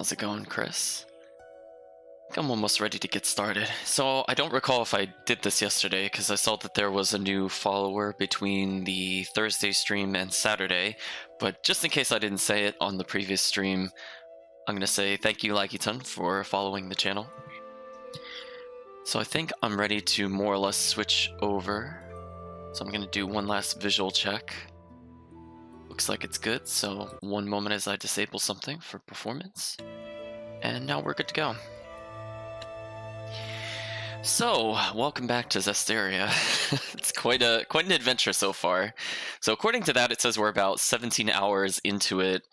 How's it going, Chris? I think I'm almost ready to get started. So I don't recall if I did this yesterday because I saw that there was a new follower between the Thursday stream and Saturday, but just in case I didn't say it on the previous stream, I'm going to say thank you, Laikiton, for following the channel. So I think I'm ready to more or less switch over. So I'm going to do one last visual check. Looks like it's good, so one moment as I disable something for performance. And now we're good to go. So, welcome back to Zestiria. It's quite an adventure so far. So according to that, it says we're about 17 hours into it.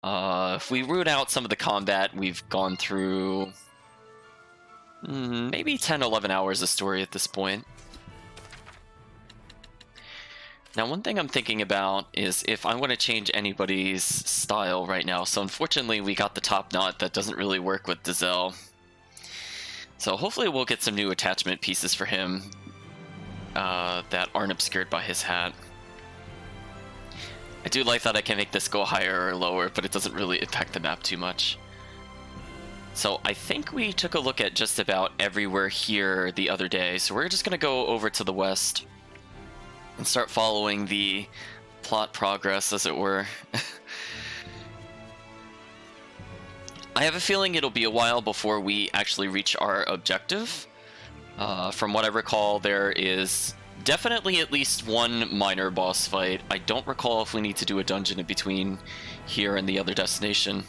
If we root out some of the combat, we've gone through maybe 10, 11 hours of story at this point. Now, one thing I'm thinking about is if I want to change anybody's style right now. So unfortunately, we got the top knot that doesn't really work with Dazelle. So hopefully we'll get some new attachment pieces for him that aren't obscured by his hat. I do like that I can make this go higher or lower, but it doesn't really impact the map too much. So I think we took a look at just about everywhere here the other day. So we're just going to go over to the west and start following the plot progress, as it were. I have a feeling it'll be a while before we actually reach our objective. From what I recall, there is definitely at least one minor boss fight. I don't recall if we need to do a dungeon in between here and the other destination.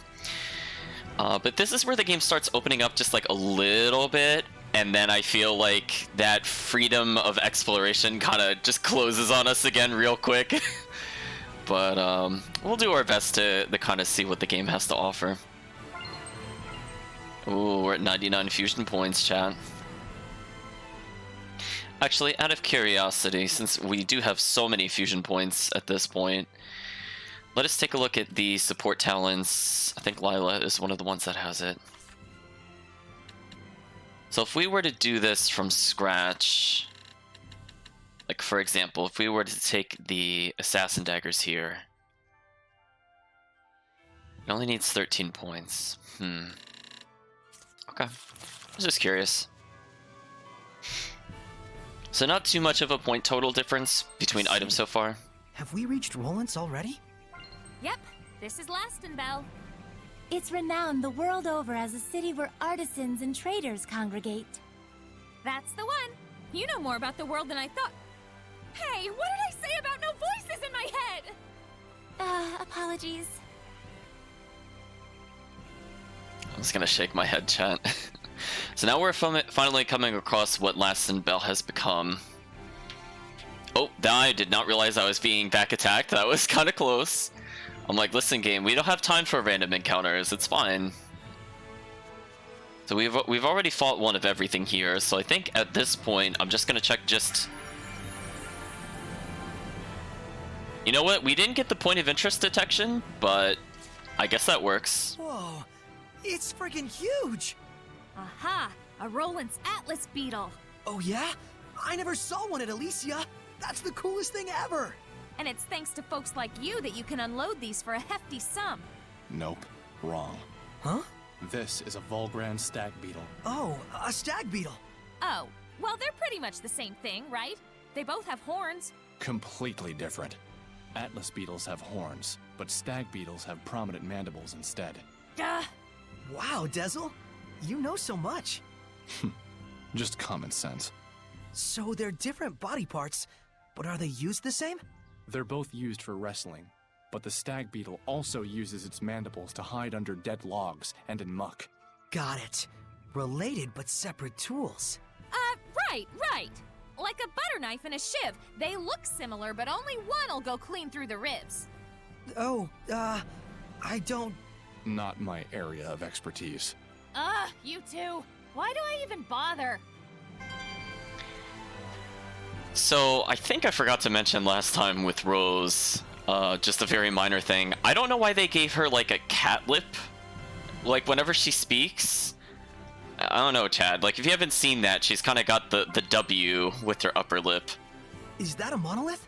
But this is where the game starts opening up just like a little bit, and then I feel like that freedom of exploration kind of just closes on us again real quick. But we'll do our best to kind of see what the game has to offer. Ooh, we're at 99 fusion points, chat. Actually, out of curiosity, since we do have so many fusion points at this point, let us take a look at the support talents. I think Lila is one of the ones that has it. So if we were to do this from scratch, like for example, if we were to take the assassin daggers here, it only needs 13 points. Okay, I was just curious. So not too much of a point total difference between items so far. Have we reached Roland's already? Yep, this is Lastenbell. It's renowned the world over as a city where artisans and traders congregate. That's the one. You know more about the world than I thought. Hey, what did I say about no voices in my head? Apologies. I'm just gonna shake my head, chat. So now we're finally coming across what Lastenbell has become. Oh, I did not realize I was being back attacked. That was kind of close. I'm like, listen, game, we don't have time for random encounters. It's fine. So we've already fought one of everything here. So I think at this point, I'm just gonna check just. You know what? We didn't get the point of interest detection, but I guess that works. Whoa, it's freaking huge! Aha, a Roland's Atlas beetle. Oh yeah? I never saw one at Elysia. That's the coolest thing ever! And it's thanks to folks like you that you can unload these for a hefty sum. Nope. Wrong. Huh? This is a Volgrand stag beetle. Oh, a stag beetle. Oh, well, they're pretty much the same thing, right? They both have horns. Completely different. Atlas beetles have horns, but stag beetles have prominent mandibles instead. Duh. Wow, Dezel. You know so much. Just common sense. So they're different body parts, but are they used the same? They're both used for wrestling, but the stag beetle also uses its mandibles to hide under dead logs and in muck. Got it. Related but separate tools. Right. Like a butter knife and a shiv. They look similar, but only one'll go clean through the ribs. Oh, I don't... Not my area of expertise. You two. Why do I even bother? So I think I forgot to mention last time with Rose, just a very minor thing. I don't know why they gave her like a cat lip. Like whenever she speaks, I don't know, Chad. Like if you haven't seen that, she's kind of got the W with her upper lip. Is that a monolith?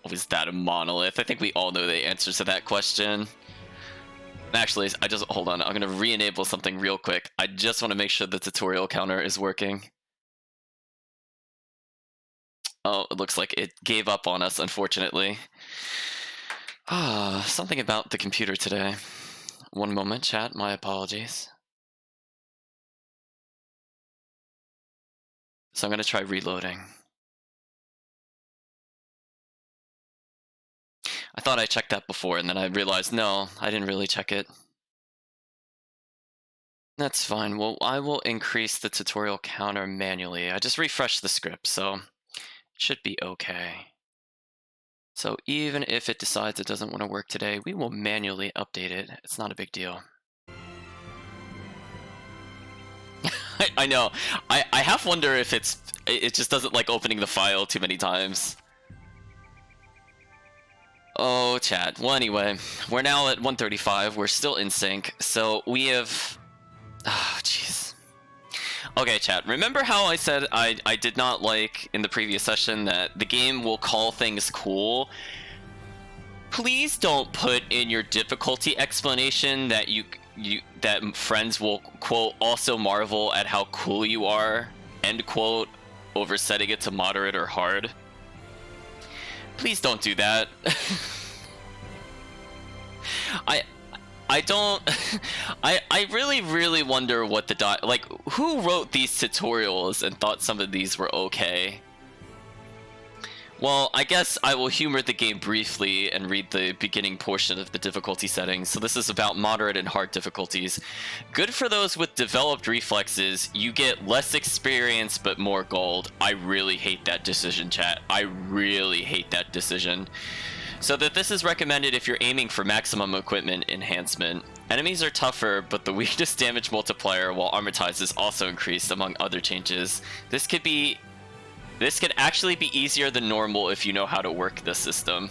Oh, is that a monolith? I think we all know the answers to that question. Actually, I just hold on. I'm gonna re-enable something real quick. I just want to make sure the tutorial counter is working. Oh, it looks like it gave up on us, unfortunately. Ah, something about the computer today. One moment, chat. My apologies. So I'm gonna try reloading. I thought I checked that before, and then I realized, no, I didn't really check it. That's fine. Well, I will increase the tutorial counter manually. I just refreshed the script, so it should be okay. So even if it decides it doesn't want to work today, we will manually update it. It's not a big deal. I know. I half wonder if it just doesn't like opening the file too many times. Oh, chat. Well, anyway, we're now at 135. We're still in sync. So we have... Oh, jeez. Okay, chat. Remember how I said I did not like in the previous session that the game will call things cool? Please don't put in your difficulty explanation that that friends will, quote, also marvel at how cool you are, end quote, over setting it to moderate or hard. Please don't do that. I don't... I really wonder what the like, who wrote these tutorials and thought some of these were okay? Well, I guess I will humor the game briefly and read the beginning portion of the difficulty settings. So this is about moderate and hard difficulties. Good for those with developed reflexes. You get less experience but more gold. I really hate that decision, chat. I really hate that decision. So that this is recommended if you're aiming for maximum equipment enhancement. Enemies are tougher, but the weakness damage multiplier while armortize is also increased, among other changes. This could actually be easier than normal if you know how to work the system.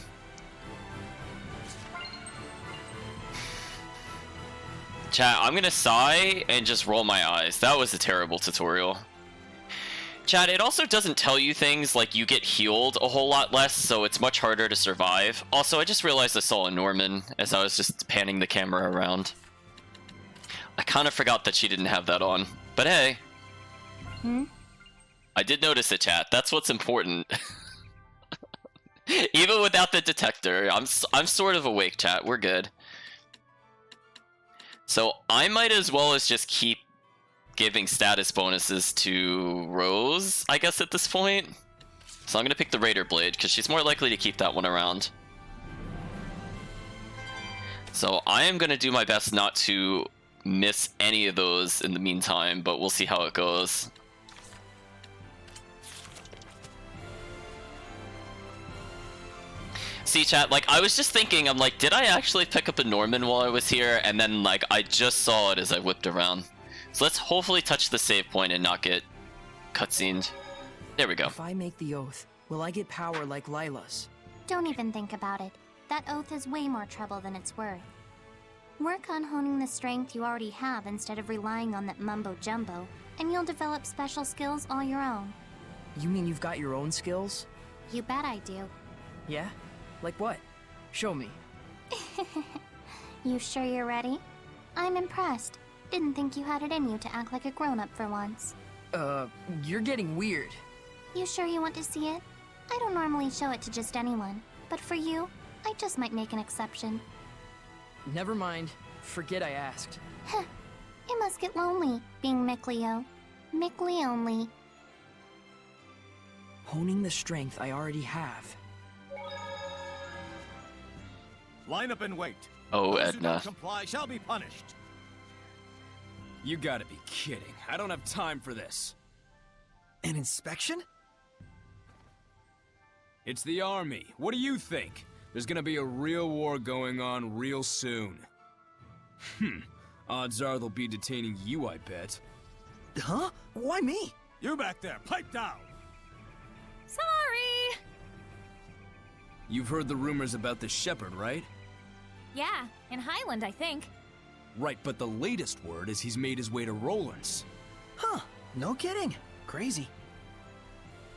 Chat, I'm gonna sigh and just roll my eyes. That was a terrible tutorial. Chat, it also doesn't tell you things like you get healed a whole lot less, so it's much harder to survive. Also, I just realized I saw a Norman as I was just panning the camera around. I kind of forgot that she didn't have that on. But hey. I did notice it, chat. That's what's important. Even without the detector, I'm sort of awake, chat. We're good. So I might as well as just keep giving status bonuses to Rose, I guess, at this point. So I'm gonna pick the Raider Blade, because she's more likely to keep that one around. So I am gonna do my best not to miss any of those in the meantime, but we'll see how it goes. See, chat, like, I was just thinking, I'm like, did I actually pick up a Norman while I was here? And then, like, I just saw it as I whipped around. So let's hopefully touch the save point and not get cutscened. There we go. If I make the oath, will I get power like Lila's? Don't even think about it. That oath is way more trouble than it's worth. Work on honing the strength you already have instead of relying on that mumbo-jumbo, and you'll develop special skills all your own. You mean you've got your own skills? You bet I do. Yeah? Like what? Show me. You sure you're ready? I'm impressed. Didn't think you had it in you to act like a grown-up for once. You're getting weird. You sure you want to see it? I don't normally show it to just anyone, but for you, I just might make an exception. Never mind. Forget I asked. Heh. It must get lonely, being Mickleo. Mickly only. Honing the strength I already have. Line up and wait. Oh, Those who Edna. don't comply shall be punished. You gotta be kidding. I don't have time for this. An inspection? It's the army. What do you think? There's gonna be a real war going on real soon. Odds are they'll be detaining you, I bet. Huh? Why me? You back there, pipe down. Sorry! You've heard the rumors about the shepherd, right? Yeah, in Highland, I think. Right, but the latest word is he's made his way to Roland's. Huh. No kidding. Crazy.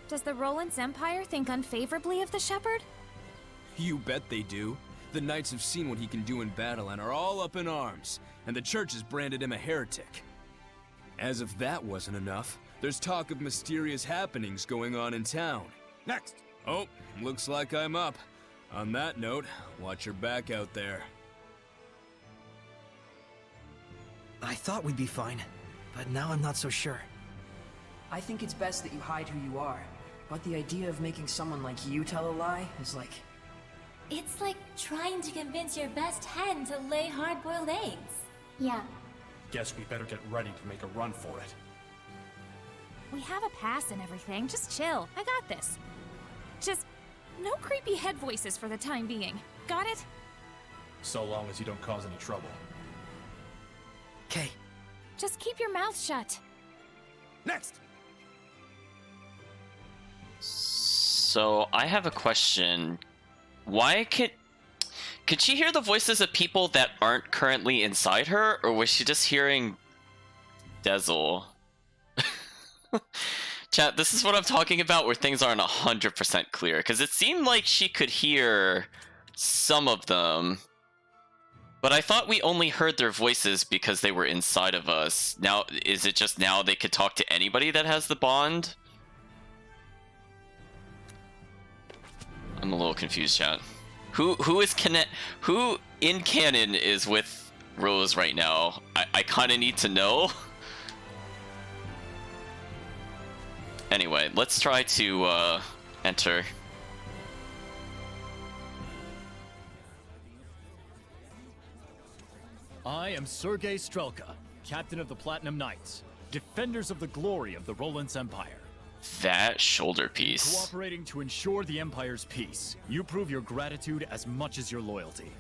Does the Roland's Empire think unfavorably of the Shepherd? You bet they do. The knights have seen what he can do in battle and are all up in arms, and the church has branded him a heretic. As if that wasn't enough, there's talk of mysterious happenings going on in town. Next! Oh, looks like I'm up. On that note, watch your back out there. I thought we'd be fine, but now I'm not so sure. I think it's best that you hide who you are. But the idea of making someone like you tell a lie is like... It's like trying to convince your best hen to lay hard-boiled eggs. Yeah. Guess we better get ready to make a run for it. We have a pass and everything. Just chill. I got this. Just no creepy head voices for the time being. Got it? So long as you don't cause any trouble. Okay. Just keep your mouth shut. Next! So I have a question. Why could she hear the voices of people that aren't currently inside her, or was she just hearing Dezel? Chat, this is what I'm talking about where things aren't 100% clear, because it seemed like she could hear some of them, but I thought we only heard their voices because they were inside of us. Now, is it just now they could talk to anybody that has the bond? I'm a little confused, chat. Who in canon is with Rose right now? I kind of need to know. Anyway, let's try to enter. I am Sergei Strelka, captain of the Platinum Knights, defenders of the glory of the Roland's Empire. That shoulder piece. Cooperating to ensure the Empire's peace, you prove your gratitude as much as your loyalty.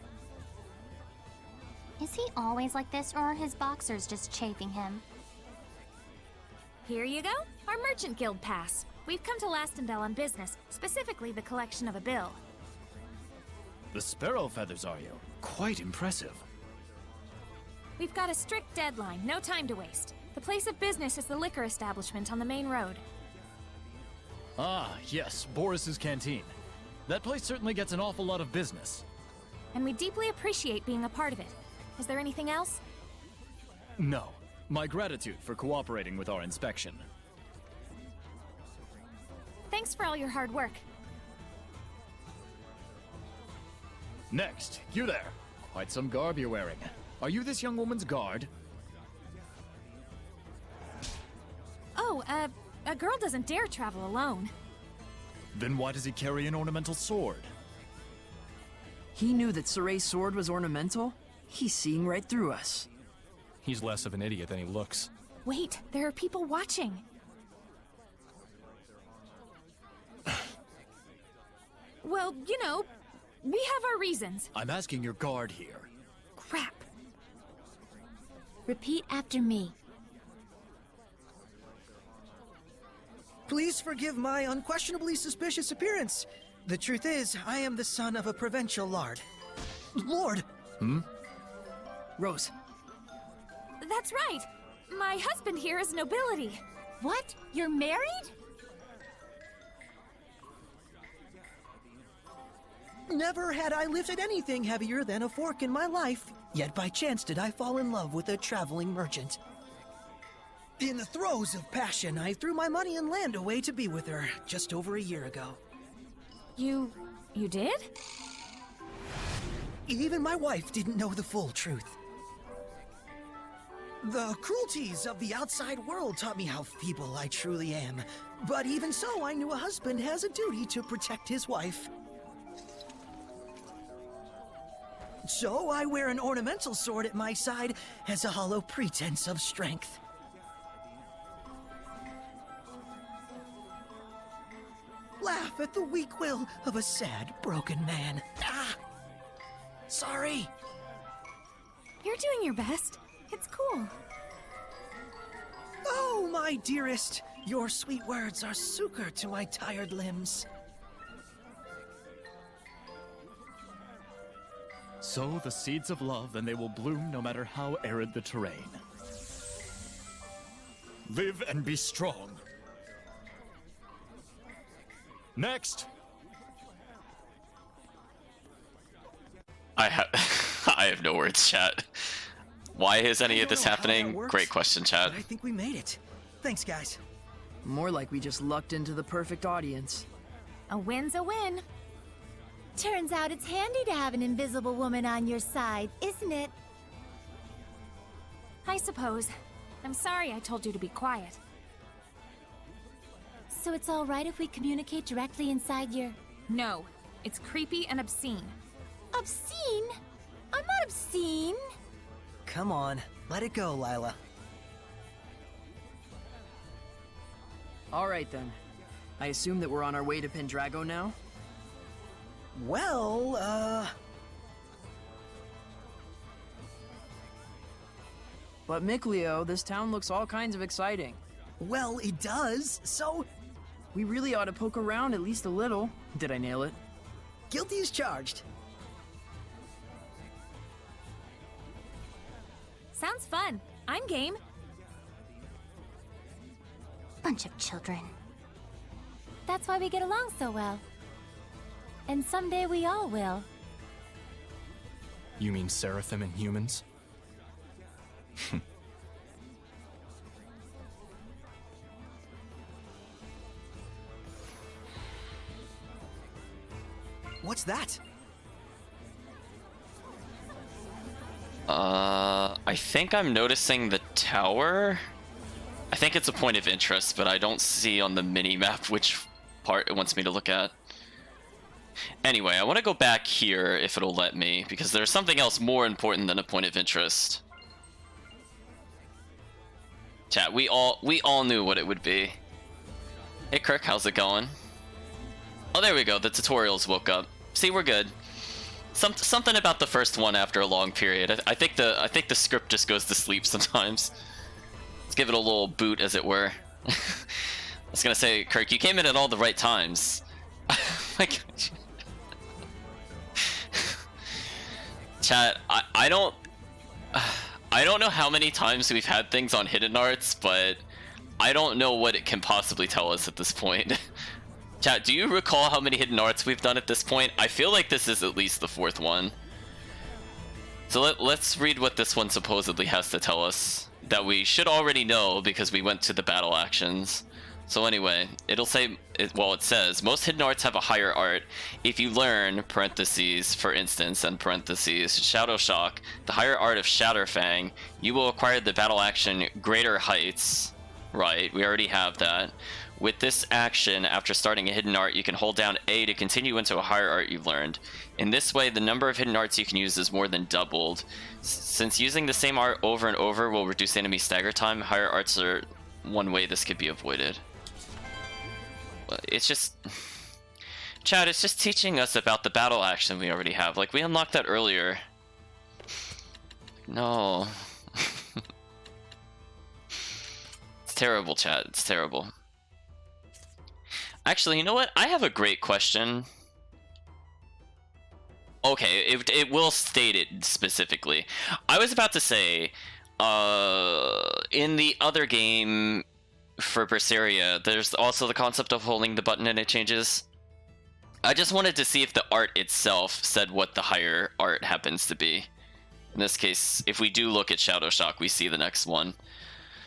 Is he always like this, or are his boxers just chafing him? Here you go. Our Merchant Guild pass. We've come to Lastendale on business, specifically the collection of a bill. The sparrow feathers, are you? Quite impressive. We've got a strict deadline, no time to waste. The place of business is the liquor establishment on the main road. Ah, yes, Boris's Canteen. That place certainly gets an awful lot of business. And we deeply appreciate being a part of it. Is there anything else? No. My gratitude for cooperating with our inspection. Thanks for all your hard work. Next, you there. Quite some garb you're wearing. Are you this young woman's guard? Oh, a girl doesn't dare travel alone. Then why does he carry an ornamental sword? He knew that Soray's sword was ornamental? He's seeing right through us. He's less of an idiot than he looks. Wait, there are people watching. Well, you know, we have our reasons. I'm asking your guard here. Crap. Repeat after me. Please forgive my unquestionably suspicious appearance. The truth is, I am the son of a provincial lord. Lord! Rose, That's right. My husband here is nobility. What? You're married? Never had I lifted anything heavier than a fork in my life, yet by chance did I fall in love with a traveling merchant. In the throes of passion, I threw my money and land away to be with her just over a year ago. You did? Even my wife didn't know the full truth. The cruelties of the outside world taught me how feeble I truly am. But even so, I knew a husband has a duty to protect his wife. So I wear an ornamental sword at my side as a hollow pretense of strength. Laugh at the weak will of a sad, broken man. Ah! Sorry. You're doing your best. It's cool. Oh, my dearest, your sweet words are succor to my tired limbs. Sow the seeds of love and they will bloom no matter how arid the terrain. Live and be strong. Next! I have no words, chat. Why is any of this happening? Great question, chat. But I think we made it. Thanks, guys. More like we just lucked into the perfect audience. A win's a win. Turns out it's handy to have an invisible woman on your side, isn't it? I suppose. I'm sorry I told you to be quiet. So it's all right if we communicate directly inside your... No, it's creepy and obscene. Obscene? I'm not obscene. Come on, let it go, Lila. Alright then. I assume that we're on our way to Pendrago now? Well, But Mikleo, this town looks all kinds of exciting. well, it does, so We really ought to poke around at least a little. Did I nail it? guilty as charged. Sounds fun. I'm game. Bunch of children. That's why we get along so well. And someday we all will. You mean Seraphim and humans? What's that? I think I'm noticing the tower. I think it's a point of interest, but I don't see on the mini-map which part it wants me to look at. Anyway, I want to go back here if it'll let me, because there's something else more important than a point of interest. Chat, we all knew what it would be. Hey Kirk, how's it going? Oh, there we go. The tutorials woke up. See, we're good. Something about the first one after a long period. I think the script just goes to sleep sometimes. Let's give it a little boot, as it were. I was gonna say, Kirk, you came in at all the right times. Like, chat, I don't know how many times we've had things on Hidden Arts, but I don't know what it can possibly tell us at this point. Chat, do you recall how many Hidden Arts we've done at this point? I feel like this is at least the 4th one. So let's read what this one supposedly has to tell us, that we should already know because we went to the battle actions. So anyway, it'll say, well, it says, most Hidden Arts have a higher art. If you learn, parentheses, for instance, and parentheses, Shadow Shock, the higher art of Shatterfang, you will acquire the battle action Greater Heights. Right, we already have that. With this action, after starting a hidden art, you can hold down A to continue into a higher art you've learned. In this way, the number of hidden arts you can use is more than doubled. Since using the same art over and over will reduce enemy stagger time, higher arts are one way this could be avoided. It's just... Chad, it's just teaching us about the battle action we already have. Like, we unlocked that earlier. No. It's terrible, Chad. It's terrible. Actually, you know what? I have a great question. Okay, it will state it specifically. I was about to say, in the other game for Berseria, there's also the concept of holding the button and it changes. I just wanted to see if the art itself said what the higher art happens to be. In this case, if we do look at Shadow Shock, we see the next one.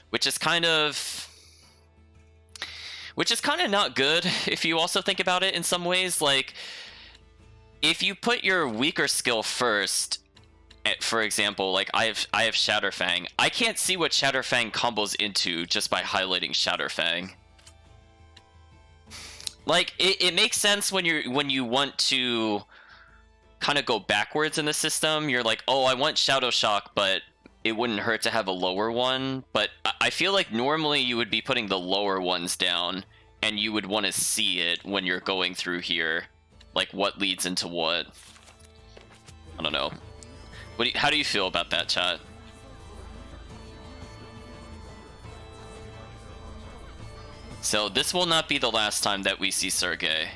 Which is kind of not good if you also think about it in some ways. Like, if you put your weaker skill first, for example, like I have Shatterfang, I can't see what Shatterfang combos into just by highlighting Shatterfang. Like, it makes sense when you want to kind of go backwards in the system. You're like, oh, I want Shadow Shock, but it wouldn't hurt to have a lower one. But I feel like normally you would be putting the lower ones down, and you would want to see it when you're going through here. Like, what leads into what. I don't know. How do you feel about that, chat? So this will not be the last time that we see Sergei.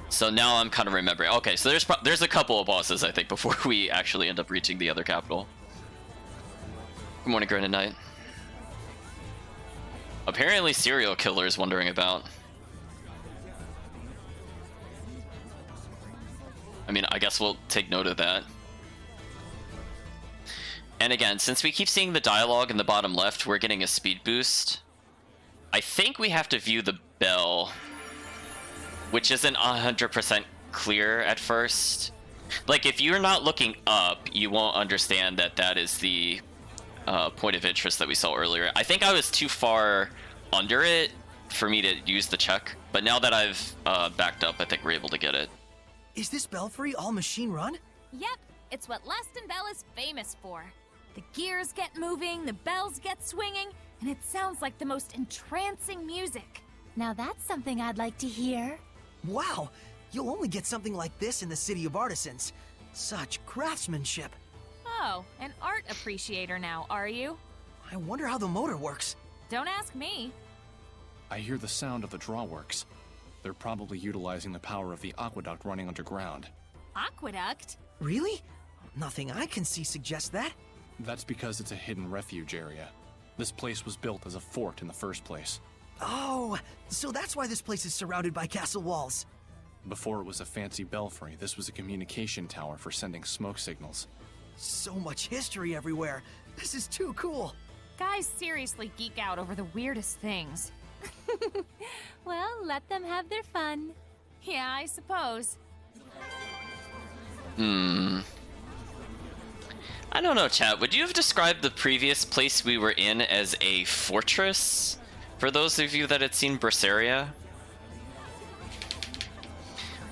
So now I'm kind of remembering. Okay, so there's a couple of bosses, I think, before we actually end up reaching the other capital. Good morning, Granite Knight. Apparently serial killer is wondering about. I mean, I guess we'll take note of that. And again, since we keep seeing the dialogue in the bottom left, we're getting a speed boost. I think we have to view the bell, which isn't 100% clear at first. Like, if you're not looking up, you won't understand that that is the point of interest that we saw earlier. I think I was too far under it for me to use the check, but now that I've backed up, I think we're able to get it. Is this belfry all machine run? Yep, it's what Leston Bell is famous for. The gears get moving, the bells get swinging, and it sounds like the most entrancing music. Now that's something I'd like to hear. Wow, you'll only get something like this in the City of Artisans. Such craftsmanship. Oh, an art appreciator now, are you? I wonder how the motor works. Don't ask me. I hear the sound of the drawworks. They're probably utilizing the power of the aqueduct running underground. Aqueduct? Really? Nothing I can see suggests that. That's because it's a hidden refuge area. This place was built as a fort in the first place. Oh, so that's why this place is surrounded by castle walls. Before it was a fancy belfry, this was a communication tower for sending smoke signals. So much history everywhere. This is too cool. Guys seriously geek out over the weirdest things. Well, let them have their fun. Yeah, I suppose. I don't know, chat. Would you have described the previous place we were in as a fortress? For those of you that had seen Zestiria?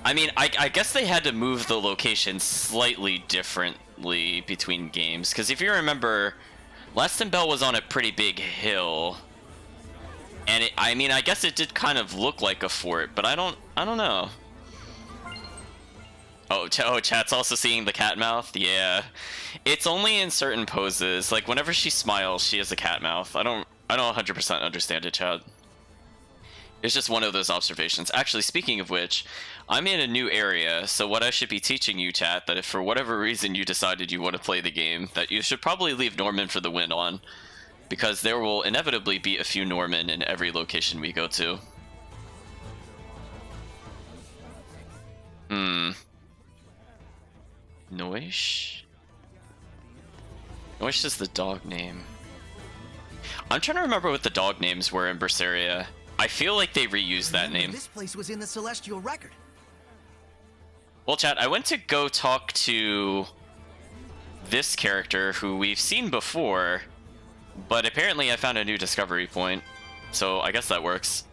I mean, I guess they had to move the location slightly differently between games, because if you remember, Leston Bell was on a pretty big hill. And I mean, I guess it did kind of look like a fort, but I don't know. Oh, chat's also seeing the cat mouth? Yeah. It's only in certain poses. Like, whenever she smiles, she has a cat mouth. I don't 100% understand it, chat. It's just one of those observations. Actually, speaking of which, I'm in a new area, so what I should be teaching you, chat, that if for whatever reason you decided you want to play the game, that you should probably leave Norman for the win on. Because there will inevitably be a few Norman in every location we go to. Noish? Noish is the dog name. I'm trying to remember what the dog names were in Zestiria. I feel like they reused that name. This place was in the Celestial Record. Well, chat, I went to go talk to this character who we've seen before, but apparently I found a new discovery point, so I guess that works.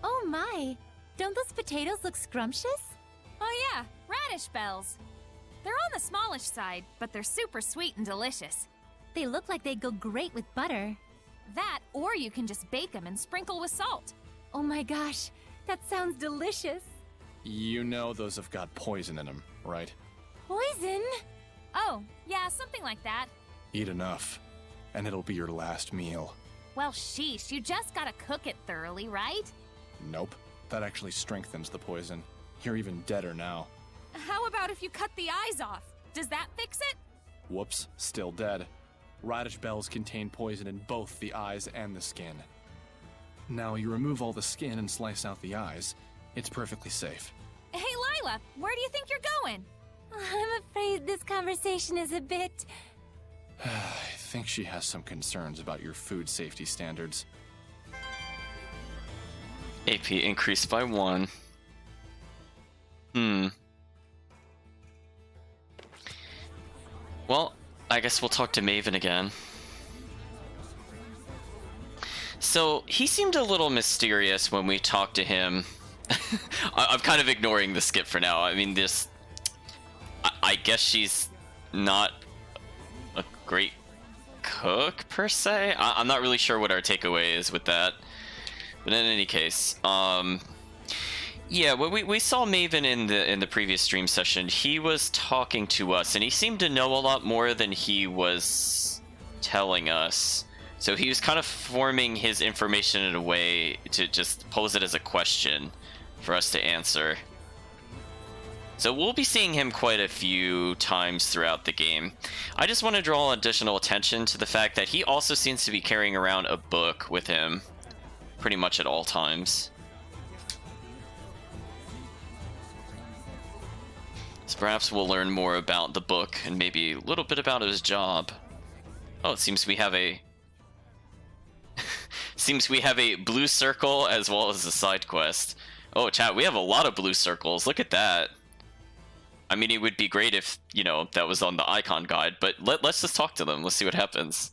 Oh my, don't those potatoes look scrumptious? Oh yeah, radish bells. They're on the smallish side, but they're super sweet and delicious. They look like they'd go great with butter. That, or you can just bake them and sprinkle with salt. Oh my gosh, that sounds delicious. You know those have got poison in them, right? Poison? Oh, yeah, something like that. Eat enough, and it'll be your last meal. Well, sheesh, you just gotta cook it thoroughly, right? Nope, that actually strengthens the poison. You're even deader now. How about if you cut the eyes off? Does that fix it? Whoops, still dead. Radish bells contain poison in both the eyes and the skin. Now you remove all the skin and slice out the eyes. It's perfectly safe. Hey, Lila, where do you think you're going? I'm afraid this conversation is a bit... I think she has some concerns about your food safety standards. AP increased by 1. Well, I guess we'll talk to Maven again. So, he seemed a little mysterious when we talked to him. I'm kind of ignoring the skip for now. I mean, I guess she's not a great cook, per se. I'm not really sure what our takeaway is with that. But in any case, yeah, when we saw Maven in the previous stream session, he was talking to us, and he seemed to know a lot more than he was telling us. So he was kind of forming his information in a way to just pose it as a question for us to answer. So we'll be seeing him quite a few times throughout the game. I just want to draw additional attention to the fact that he also seems to be carrying around a book with him pretty much at all times. So Perhaps we'll learn more about the book and maybe a little bit about his job. Oh, it seems we have a seems we have a blue circle as well as a side quest. Oh, chat, we have a lot of blue circles. Look at that. I mean, it would be great if, you know, that was on the icon guide, but let's just talk to them. Let's see what happens.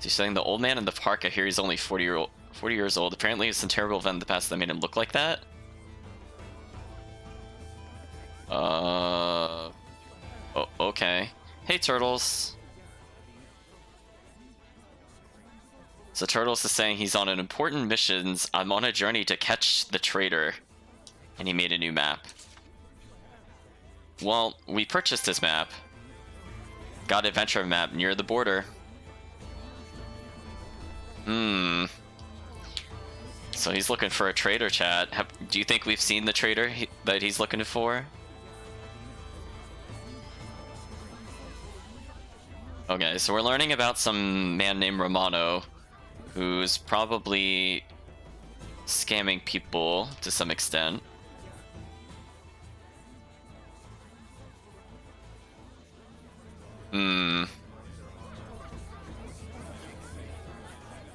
So you're saying the old man in the park, I hear he's only 40 years old. Apparently it's some terrible event in the past that made him look like that. Oh, okay. Hey, Turtles. So Turtles is saying he's on an important mission. I'm on a journey to catch the traitor. And he made a new map. Well, we purchased his map. Got adventure map near the border. So he's looking for a traitor, chat. Do you think we've seen the traitor that he's looking for? Okay, so we're learning about some man named Romano, who's probably scamming people to some extent.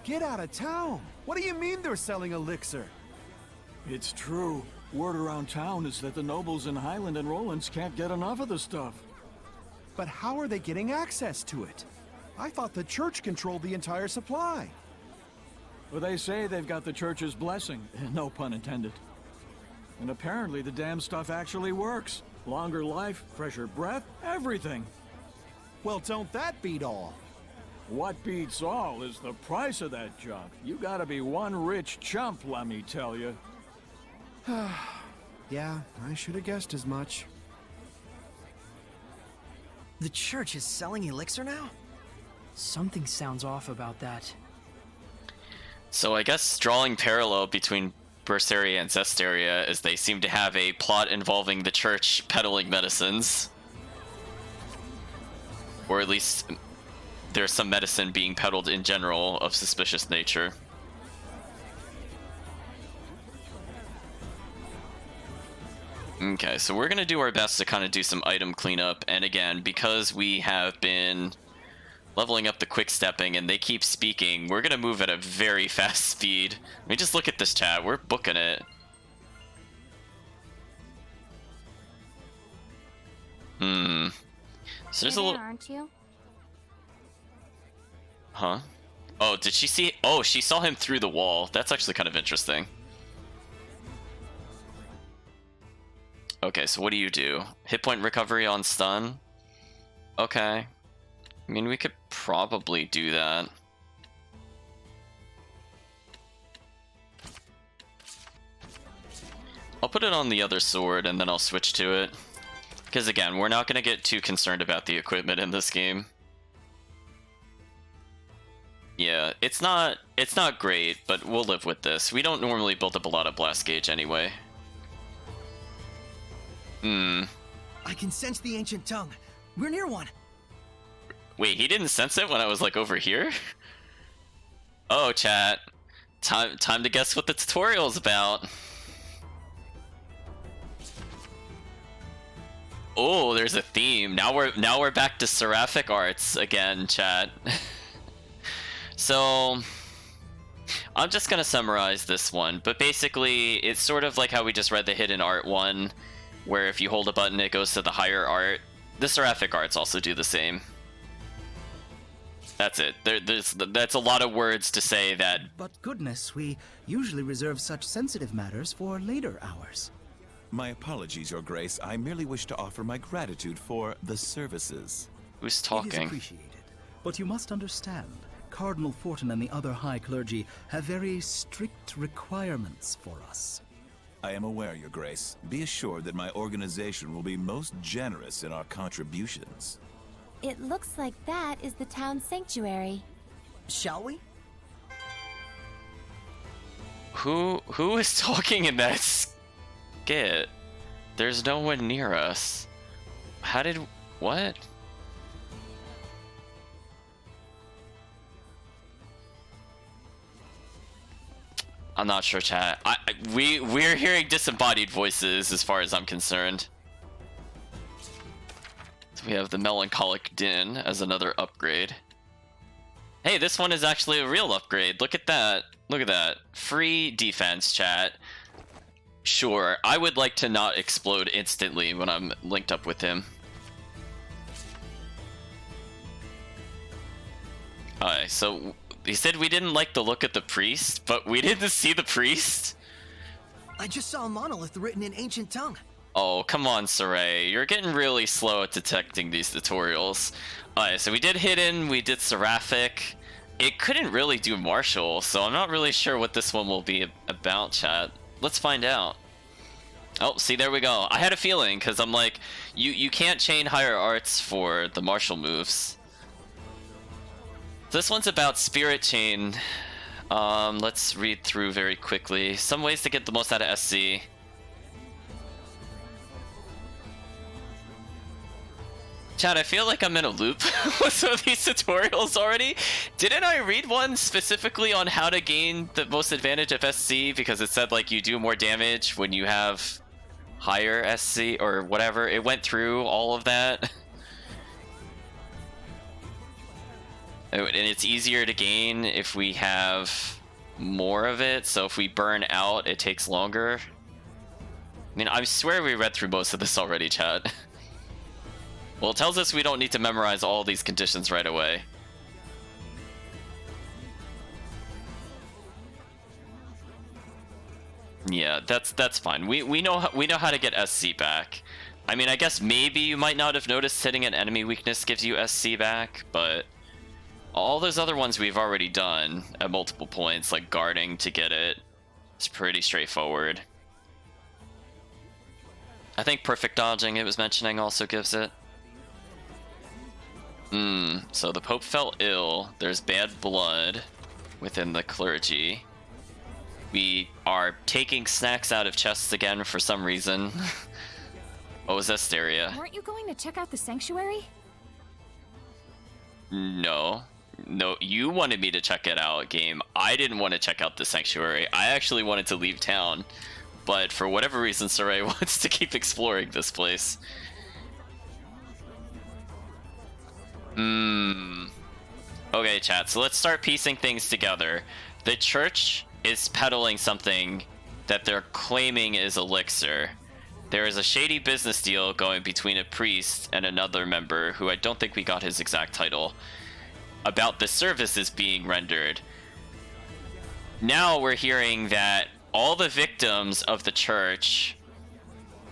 Get out of town! What do you mean they're selling elixir? It's true. Word around town is that the nobles in Highland and Rollins can't get enough of the stuff. But how are they getting access to it? I thought the church controlled the entire supply. Well, they say they've got the church's blessing, no pun intended. And apparently the damn stuff actually works. Longer life, fresher breath, everything. Well, don't that beat all? What beats all is the price of that junk. You gotta be one rich chump, let me tell you. Yeah, I should have guessed as much. The church is selling elixir now? Something sounds off about that. So I guess drawing parallel between Zestiria and Zestiria is they seem to have a plot involving the church peddling medicines. Or at least there's some medicine being peddled in general of suspicious nature. Okay, so we're gonna do our best to kind of do some item cleanup, and again, because we have been leveling up the quick stepping and they keep speaking, we're gonna move at a very fast speed. Let me just look at this chat, we're booking it. So there's a little... aren't you? Huh? Oh, did she see... Oh, she saw him through the wall. That's actually kind of interesting. Okay, so what do you do? Hit point recovery on stun? Okay. I mean, we could probably do that. I'll put it on the other sword and then I'll switch to it. Because again, we're not going to get too concerned about the equipment in this game. Yeah, it's not great, but we'll live with this. We don't normally build up a lot of blast gauge anyway. I can sense the ancient tongue. We're near one. Wait, he didn't sense it when I was like over here? Oh, chat. Time to guess what the tutorial's about. Oh, there's a theme. Now we're back to seraphic arts again, chat. So I'm just gonna summarize this one, but basically it's sort of like how we just read the hidden art one, where if you hold a button it goes to the higher art. The seraphic arts also do the same. That's it. That's a lot of words to say that. But goodness, we usually reserve such sensitive matters for later hours. My apologies, Your Grace. I merely wish to offer my gratitude for the services. Who's It is talking? appreciated, but you must understand, Cardinal Fortin and the other high clergy have very strict requirements for us. I am aware, Your Grace. Be assured that my organization will be most generous in our contributions. It looks like that is the town sanctuary. Shall we? Who is talking in that skit? There's no one near us. How did... what? I'm not sure, chat. We're hearing disembodied voices as far as I'm concerned. We have the Melancholic Din as another upgrade. Hey, this one is actually a real upgrade. Look at that. Look at that. Free defense, chat. Sure, I would like to not explode instantly when I'm linked up with him. Alright, so he said we didn't like the look of the priest, but we didn't see the priest? I just saw a monolith written in ancient tongue. Oh, come on, Saray. You're getting really slow at detecting these tutorials. Alright, so we did Hidden, we did Seraphic. It couldn't really do Martial, so I'm not really sure what this one will be about, chat. Let's find out. Oh, see, there we go. I had a feeling, because I'm like, you can't chain higher arts for the martial moves. This one's about Spirit Chain. Let's read through very quickly. Some ways to get the most out of SC. Chad, I feel like I'm in a loop with some of these tutorials already. Didn't I read one specifically on how to gain the most advantage of SC because it said like you do more damage when you have higher SC or whatever? It went through all of that. And it's easier to gain if we have more of it, so if we burn out, it takes longer. I mean, I swear we read through most of this already, chat. Well, it tells us we don't need to memorize all these conditions right away. Yeah, that's fine. We know how to get SC back. I mean, I guess maybe you might not have noticed hitting an enemy weakness gives you SC back, but all those other ones we've already done at multiple points, like guarding to get it. It's pretty straightforward. I think perfect dodging it was mentioning also gives it. So the Pope fell ill. There's bad blood within the clergy. We are taking snacks out of chests again for some reason. What was Zestiria? Weren't you going to check out the sanctuary? No. No, you wanted me to check it out, game. I didn't want to check out the sanctuary. I actually wanted to leave town. But for whatever reason, Saray wants to keep exploring this place. Okay, chat, so let's start piecing things together. The church is peddling something that they're claiming is elixir. There is a shady business deal going between a priest and another member, who I don't think we got his exact title, about the services being rendered. Now we're hearing that all the victims of the church,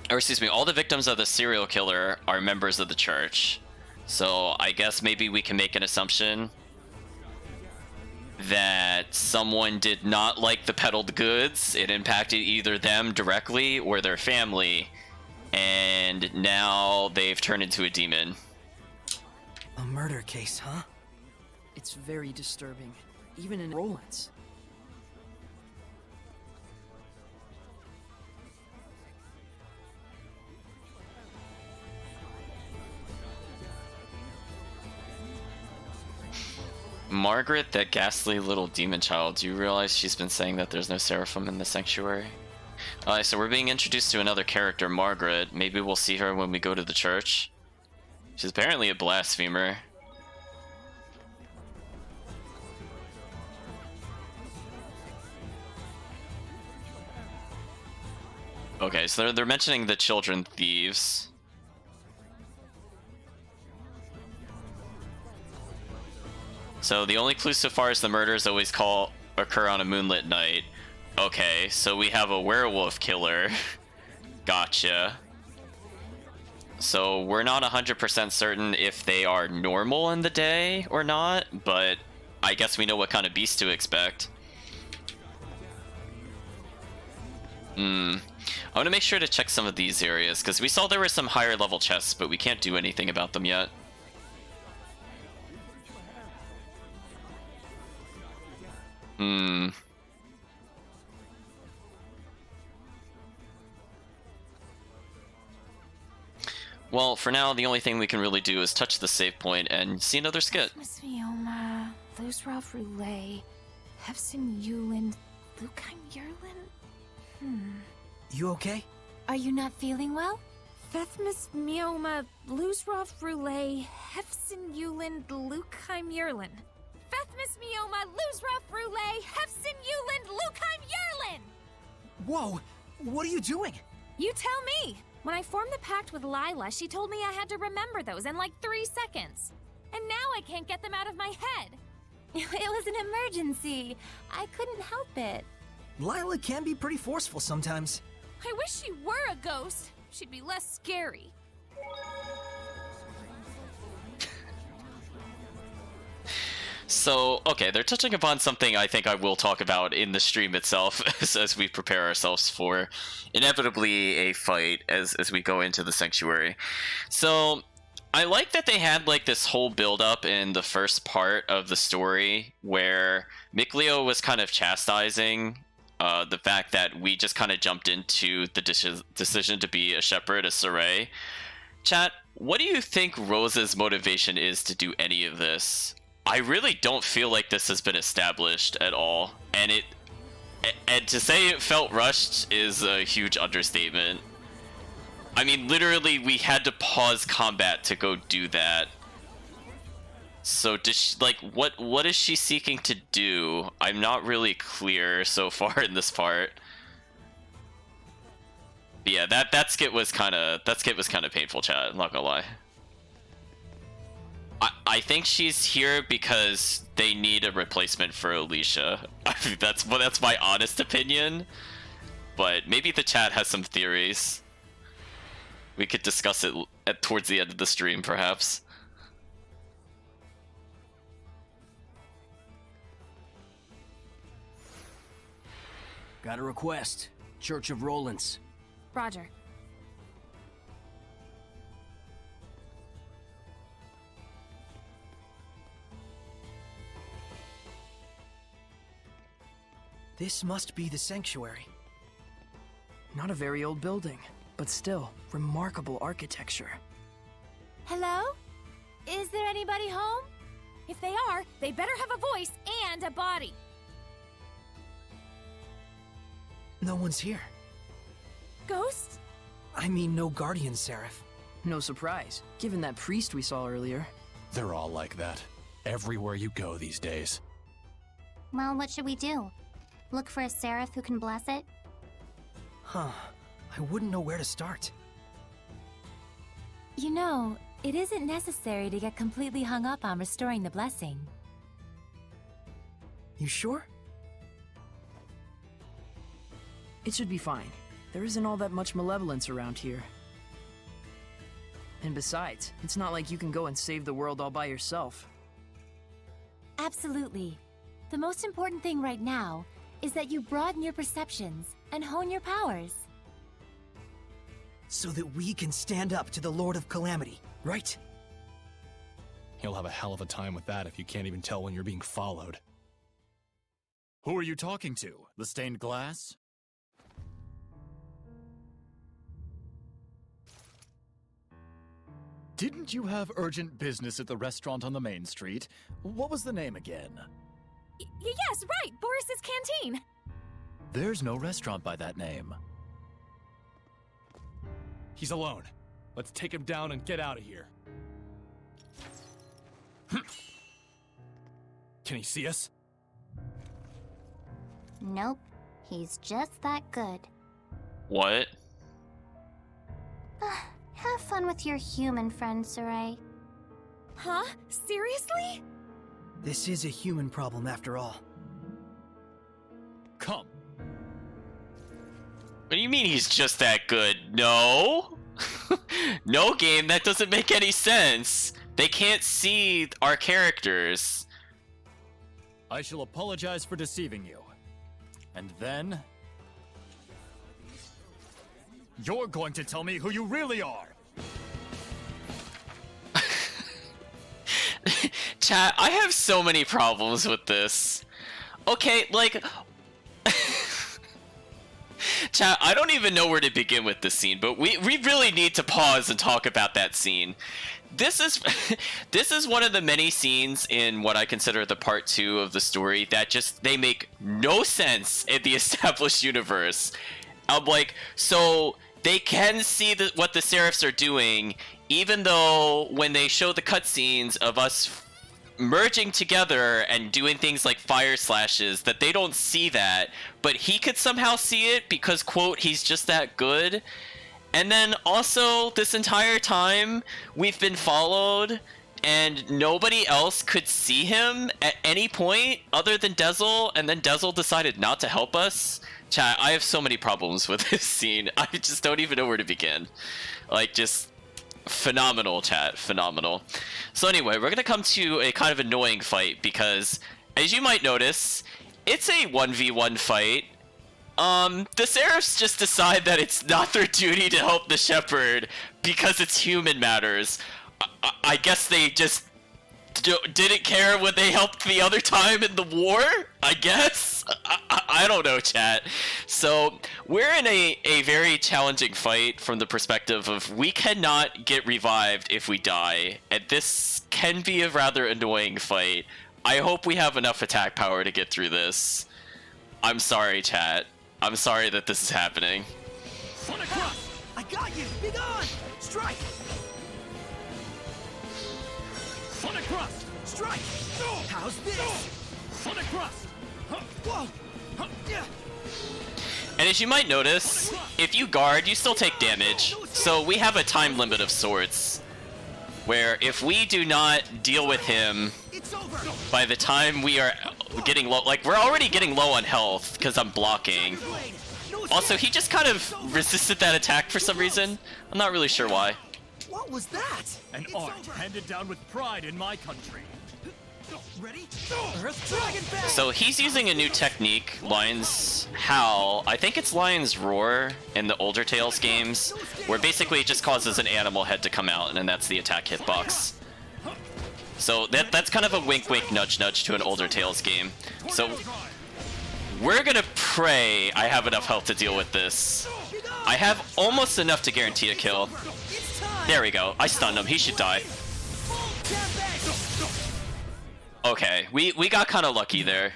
or excuse me, all the victims of the serial killer are members of the church. So I guess maybe we can make an assumption that someone did not like the peddled goods. It impacted either them directly or their family, and now they've turned into a demon. A murder case, huh? It's very disturbing, even in Roland's. Margaret, that ghastly little demon child, do you realize she's been saying that there's no seraphim in the sanctuary? So we're being introduced to another character, Margaret. Maybe we'll see her when we go to the church. She's apparently a blasphemer. Okay, so they're mentioning the children thieves. So the only clue so far is the murders always occur on a moonlit night. Okay, so we have a werewolf killer. Gotcha. So we're not 100% certain if they are normal in the day or not, but I guess we know what kind of beast to expect. I want to make sure to check some of these areas, because we saw there were some higher level chests, but we can't do anything about them yet. Well, for now, the only thing we can really do is touch the save point and see another skit. Miss Vioma, Luzra Roulette, Hefson Yulin, Lukein Yerlin? You okay? Are you not feeling well? Fethmis Mioma Luzroff Roulette Hefsin Yuland Lukheim Yerlin. Fethmis Mioma Luzroff Roulette Hefsin Yuland Lukheim Yerlin! Whoa! What are you doing? You tell me! When I formed the pact with Lila, she told me I had to remember those in like 3 seconds. And now I can't get them out of my head. It was an emergency. I couldn't help it. Lila can be pretty forceful sometimes. I wish she were a ghost. She'd be less scary. So, okay, they're touching upon something I think I will talk about in the stream itself as we prepare ourselves for inevitably a fight as we go into the sanctuary. So, I like that they had like this whole build-up in the first part of the story where Mikleo was kind of chastising the fact that we just kind of jumped into the decision to be a shepherd, a Saray. Chat, what do you think Rose's motivation is to do any of this? I really don't feel like this has been established at all, and to say it felt rushed is a huge understatement. I mean, literally, we had to pause combat to go do that. So, does she, like, what is she seeking to do? I'm not really clear so far in this part. But yeah, that skit was kind of painful, chat. I'm not gonna lie. I think she's here because they need a replacement for Alicia. I think that's my honest opinion. But maybe the chat has some theories. We could discuss it towards the end of the stream, perhaps. Got a request. Church of Rollins. Roger. This must be the sanctuary. Not a very old building, but still, remarkable architecture. Hello? Is there anybody home? If they are, they better have a voice and a body. No one's here. Ghosts? I mean, no guardian seraph. No surprise, given that priest we saw earlier. They're all like that. Everywhere you go these days. Well, what should we do? Look for a seraph who can bless it? Huh. I wouldn't know where to start. You know, it isn't necessary to get completely hung up on restoring the blessing. You sure? It should be fine. There isn't all that much malevolence around here. And besides, it's not like you can go and save the world all by yourself. Absolutely. The most important thing right now is that you broaden your perceptions and hone your powers. So that we can stand up to the Lord of Calamity, right? You'll have a hell of a time with that if you can't even tell when you're being followed. Who are you talking to? The stained glass? Didn't you have urgent business at the restaurant on the main street? What was the name again? Yes, right! Boris's Canteen! There's no restaurant by that name. He's alone. Let's take him down and get out of here. Can he see us? Nope. He's just that good. What? Have fun with your human friend, Saray. Huh? Seriously? This is a human problem after all. Come. What do you mean he's just that good? No? No, game, that doesn't make any sense. They can't see our characters. I shall apologize for deceiving you. And then... you're going to tell me who you really are! Chat, I have so many problems with this. Okay, like... Chat, I don't even know where to begin with this scene, but we really need to pause and talk about that scene. This is this is one of the many scenes in what I consider the part 2 of the story that just, they make no sense in the established universe. I'm like, so they can see what the Seraphs are doing, even though when they show the cutscenes of us merging together and doing things like fire slashes, that they don't see that, but he could somehow see it because, quote, he's just that good. And then also, this entire time, we've been followed, and nobody else could see him at any point other than Dezel, and then Dezel decided not to help us. Chat, I have so many problems with this scene. I just don't even know where to begin. Like, just phenomenal, chat. Phenomenal. So anyway, we're gonna come to a kind of annoying fight because, as you might notice, it's a 1v1 fight. The Seraphs just decide that it's not their duty to help the Shepherd because it's human matters. I guess they just didn't care when they helped the other time in the war, I guess? I don't know, chat. So, we're in a very challenging fight from the perspective of we cannot get revived if we die, and this can be a rather annoying fight. I hope we have enough attack power to get through this. I'm sorry, chat. I'm sorry that this is happening. I got you! Be gone! Strike! Sonic Thrust! Strike! How's this? Sonic Thrust! Whoa! Yeah. And as you might notice, if you guard, you still take damage. So we have a time limit of sorts, where if we do not deal with him by the time we are getting low, like we're already getting low on health because I'm blocking. Also, he just kind of resisted that attack for some reason. I'm not really sure why. What was that? An art handed down with pride in my country. Ready? Earth Dragon Bang! So he's using a new technique, Lion's Howl. I think it's Lion's Roar in the older Tales games, where basically it just causes an animal head to come out, and then that's the attack hitbox. So that's kind of a wink wink nudge nudge to an older Tales game. So we're gonna pray I have enough health to deal with this. I have almost enough to guarantee a kill. There we go. I stunned him. He should die. Okay, we got kind of lucky there.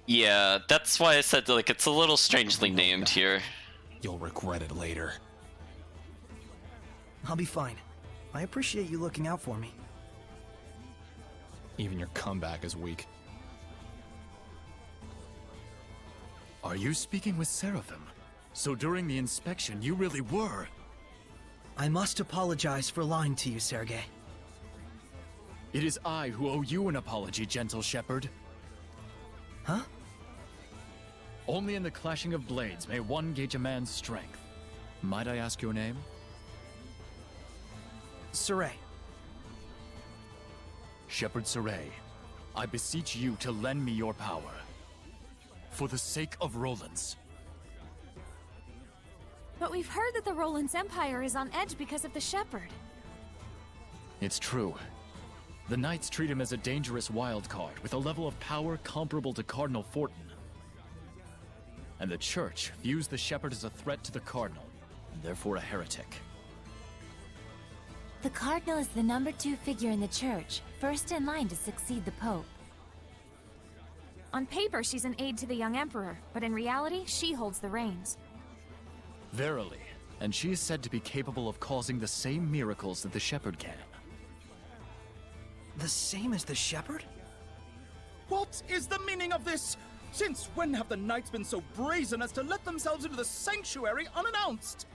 Yeah, that's why I said, like, it's a little strangely named here. You'll regret it later. I'll be fine. I appreciate you looking out for me. Even your comeback is weak. Are you speaking with Seraphim? So during the inspection, you really were. I must apologize for lying to you, Sergei. It is I who owe you an apology, gentle shepherd. Huh? Only in the clashing of blades may one gauge a man's strength. Might I ask your name? Saray. Shepherd Saray, I beseech you to lend me your power. For the sake of Roland's. But we've heard that the Roland's Empire is on edge because of the Shepherd. It's true. The Knights treat him as a dangerous wild card with a level of power comparable to Cardinal Fortin. And the Church views the Shepherd as a threat to the Cardinal, and therefore a heretic. The Cardinal is the number 2 figure in the Church, first in line to succeed the Pope. On paper, she's an aide to the young Emperor, but in reality, she holds the reins. Verily, and she is said to be capable of causing the same miracles that the Shepherd can. The same as the Shepherd? What is the meaning of this? Since when have the Knights been so brazen as to let themselves into the sanctuary unannounced?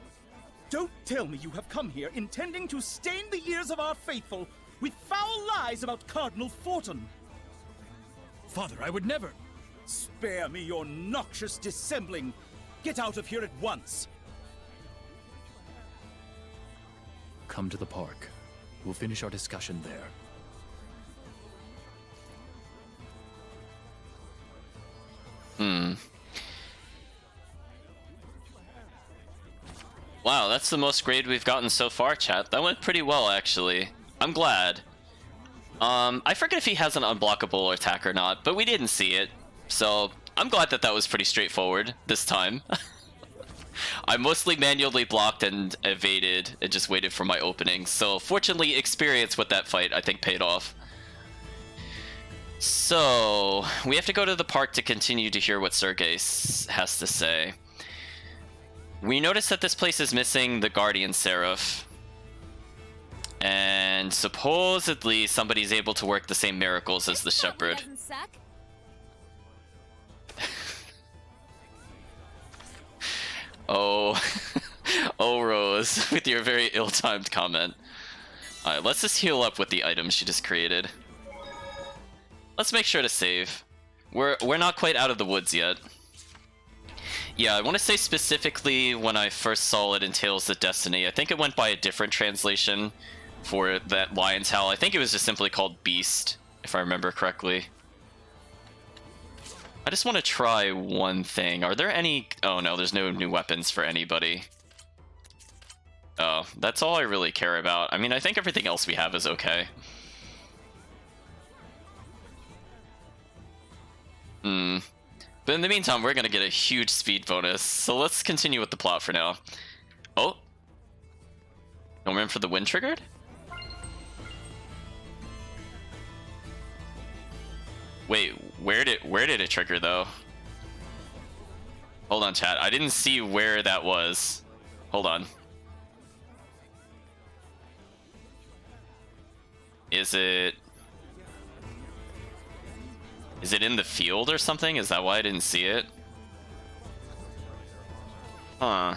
Don't tell me you have come here intending to stain the ears of our faithful with foul lies about Cardinal Fortin. Father, I would never... Spare me your noxious dissembling. Get out of here at once. Come to the park. We'll finish our discussion there. Wow, that's the most grade we've gotten so far, chat. That went pretty well, actually. I'm glad. I forget if he has an unblockable attack or not, but we didn't see it. So, I'm glad that that was pretty straightforward this time. I mostly manually blocked and evaded and just waited for my opening. So, fortunately, experience with that fight, I think, paid off. So, we have to go to the park to continue to hear what Sergei has to say. We noticed that this place is missing the Guardian Seraph. And supposedly somebody's able to work the same miracles as the Shepherd. Oh, oh Rose, with your very ill-timed comment. Alright, let's just heal up with the items she just created. Let's make sure to save. We're not quite out of the woods yet. Yeah, I want to say specifically when I first saw it in Tales of Destiny, I think it went by a different translation for that lion's howl. I think it was just simply called Beast, if I remember correctly. I just want to try one thing. Are there any... Oh no, there's no new weapons for anybody. Oh, that's all I really care about. I mean, I think everything else we have is okay. But in the meantime, we're gonna get a huge speed bonus, so let's continue with the plot for now. Oh! No room for the wind triggered? Wait, where did it trigger though? Hold on, chat. I didn't see where that was. Hold on. Is it in the field or something? Is that why I didn't see it? Huh.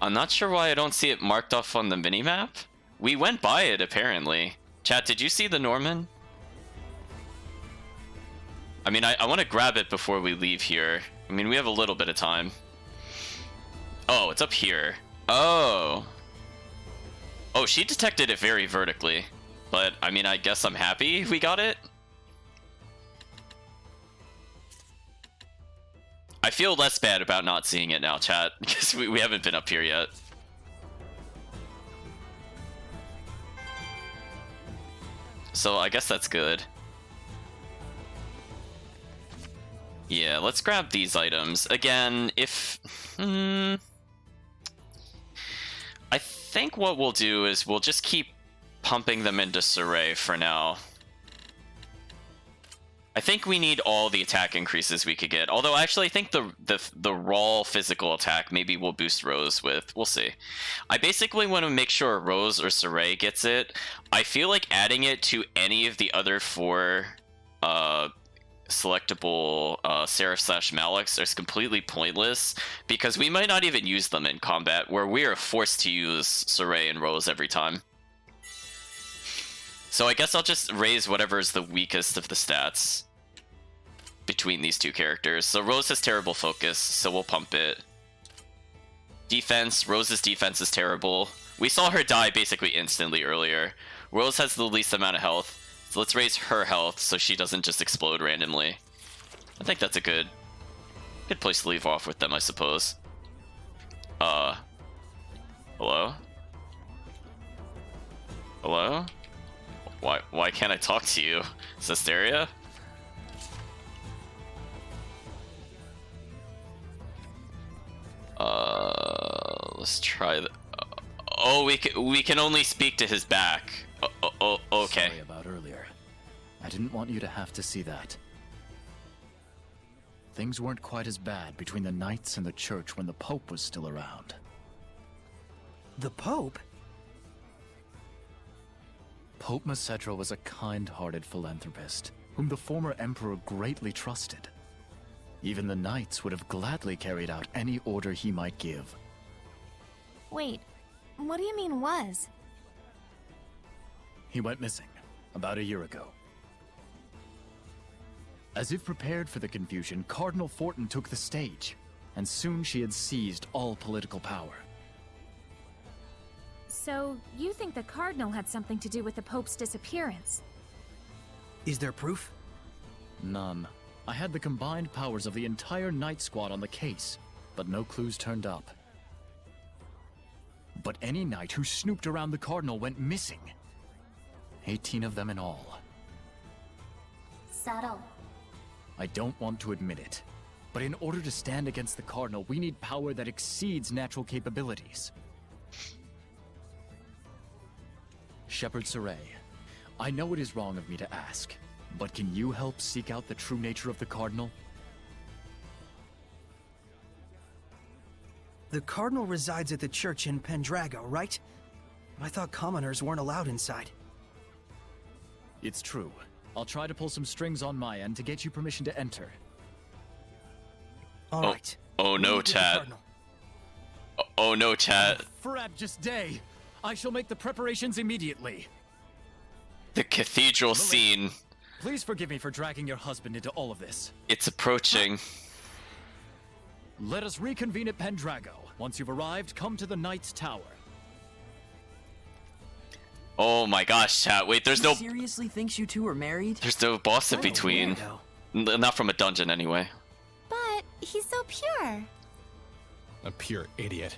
I'm not sure why I don't see it marked off on the minimap. We went by it, apparently. Chat, did you see the Norman? I mean, I want to grab it before we leave here. I mean, we have a little bit of time. Oh, it's up here. Oh. Oh, she detected it very vertically. But, I mean, I guess I'm happy we got it. I feel less bad about not seeing it now, chat, because we haven't been up here yet. So I guess that's good. Yeah, let's grab these items. Again, if... I think what we'll do is we'll just keep pumping them into Saray for now. I think we need all the attack increases we could get. Although, actually, I think the raw physical attack maybe we'll boost Rose with. We'll see. I basically want to make sure Rose or Saray gets it. I feel like adding it to any of the other 4 selectable Seraph/Malix is completely pointless, because we might not even use them in combat, where we are forced to use Saray and Rose every time. So I guess I'll just raise whatever is the weakest of the stats between these two characters. So Rose has terrible focus, so we'll pump it. Defense, Rose's defense is terrible. We saw her die basically instantly earlier. Rose has the least amount of health, so let's raise her health so she doesn't just explode randomly. I think that's a good place to leave off with them, I suppose. Hello? Hello? Why can't I talk to you? Zestiria? Let's try the... Oh, we can only speak to his back. Oh, okay. Sorry about earlier. I didn't want you to have to see that. Things weren't quite as bad between the Knights and the Church when the Pope was still around. The Pope? Pope Macedra was a kind-hearted philanthropist, whom the former Emperor greatly trusted. Even the Knights would have gladly carried out any order he might give. Wait, what do you mean was? He went missing about a year ago. As if prepared for the confusion, Cardinal Fortin took the stage, and soon she had seized all political power. So, you think the Cardinal had something to do with the Pope's disappearance? Is there proof? None. I had the combined powers of the entire Knight Squad on the case, but no clues turned up. But any knight who snooped around the Cardinal went missing. 18 of them in all. Subtle. I don't want to admit it, but in order to stand against the Cardinal, we need power that exceeds natural capabilities. Shepherd Saray, I know it is wrong of me to ask, but can you help seek out the true nature of the Cardinal? The Cardinal resides at the church in Pendrago, right? I thought commoners weren't allowed inside. It's true. I'll try to pull some strings on my end to get you permission to enter. All right. Oh no, chat. Oh no, chat. Ferabjus Day! I shall make the preparations immediately. The cathedral scene. Please forgive me for dragging your husband into all of this. It's approaching. Let us reconvene at Pendrago. Once you've arrived, come to the Knight's Tower. Oh my gosh, chat. Wait, there's no... seriously thinks you two are married? There's no boss in between. Not from a dungeon, anyway. But he's so pure. A pure idiot.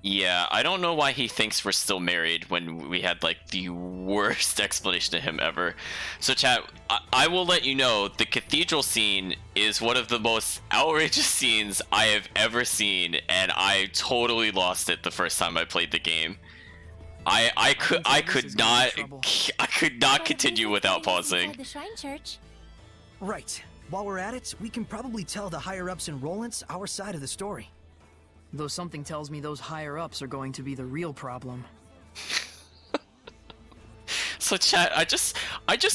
Yeah, I don't know why he thinks we're still married when we had, like, the worst explanation to him ever. So, chat, I will let you know, the cathedral scene is one of the most outrageous scenes I have ever seen, and I totally lost it the first time I played the game. I could not continue without pausing. The Shrine Church. Right. While we're at it, we can probably tell the higher-ups in Rollins our side of the story. Though something tells me those higher-ups are going to be the real problem. So chat, I just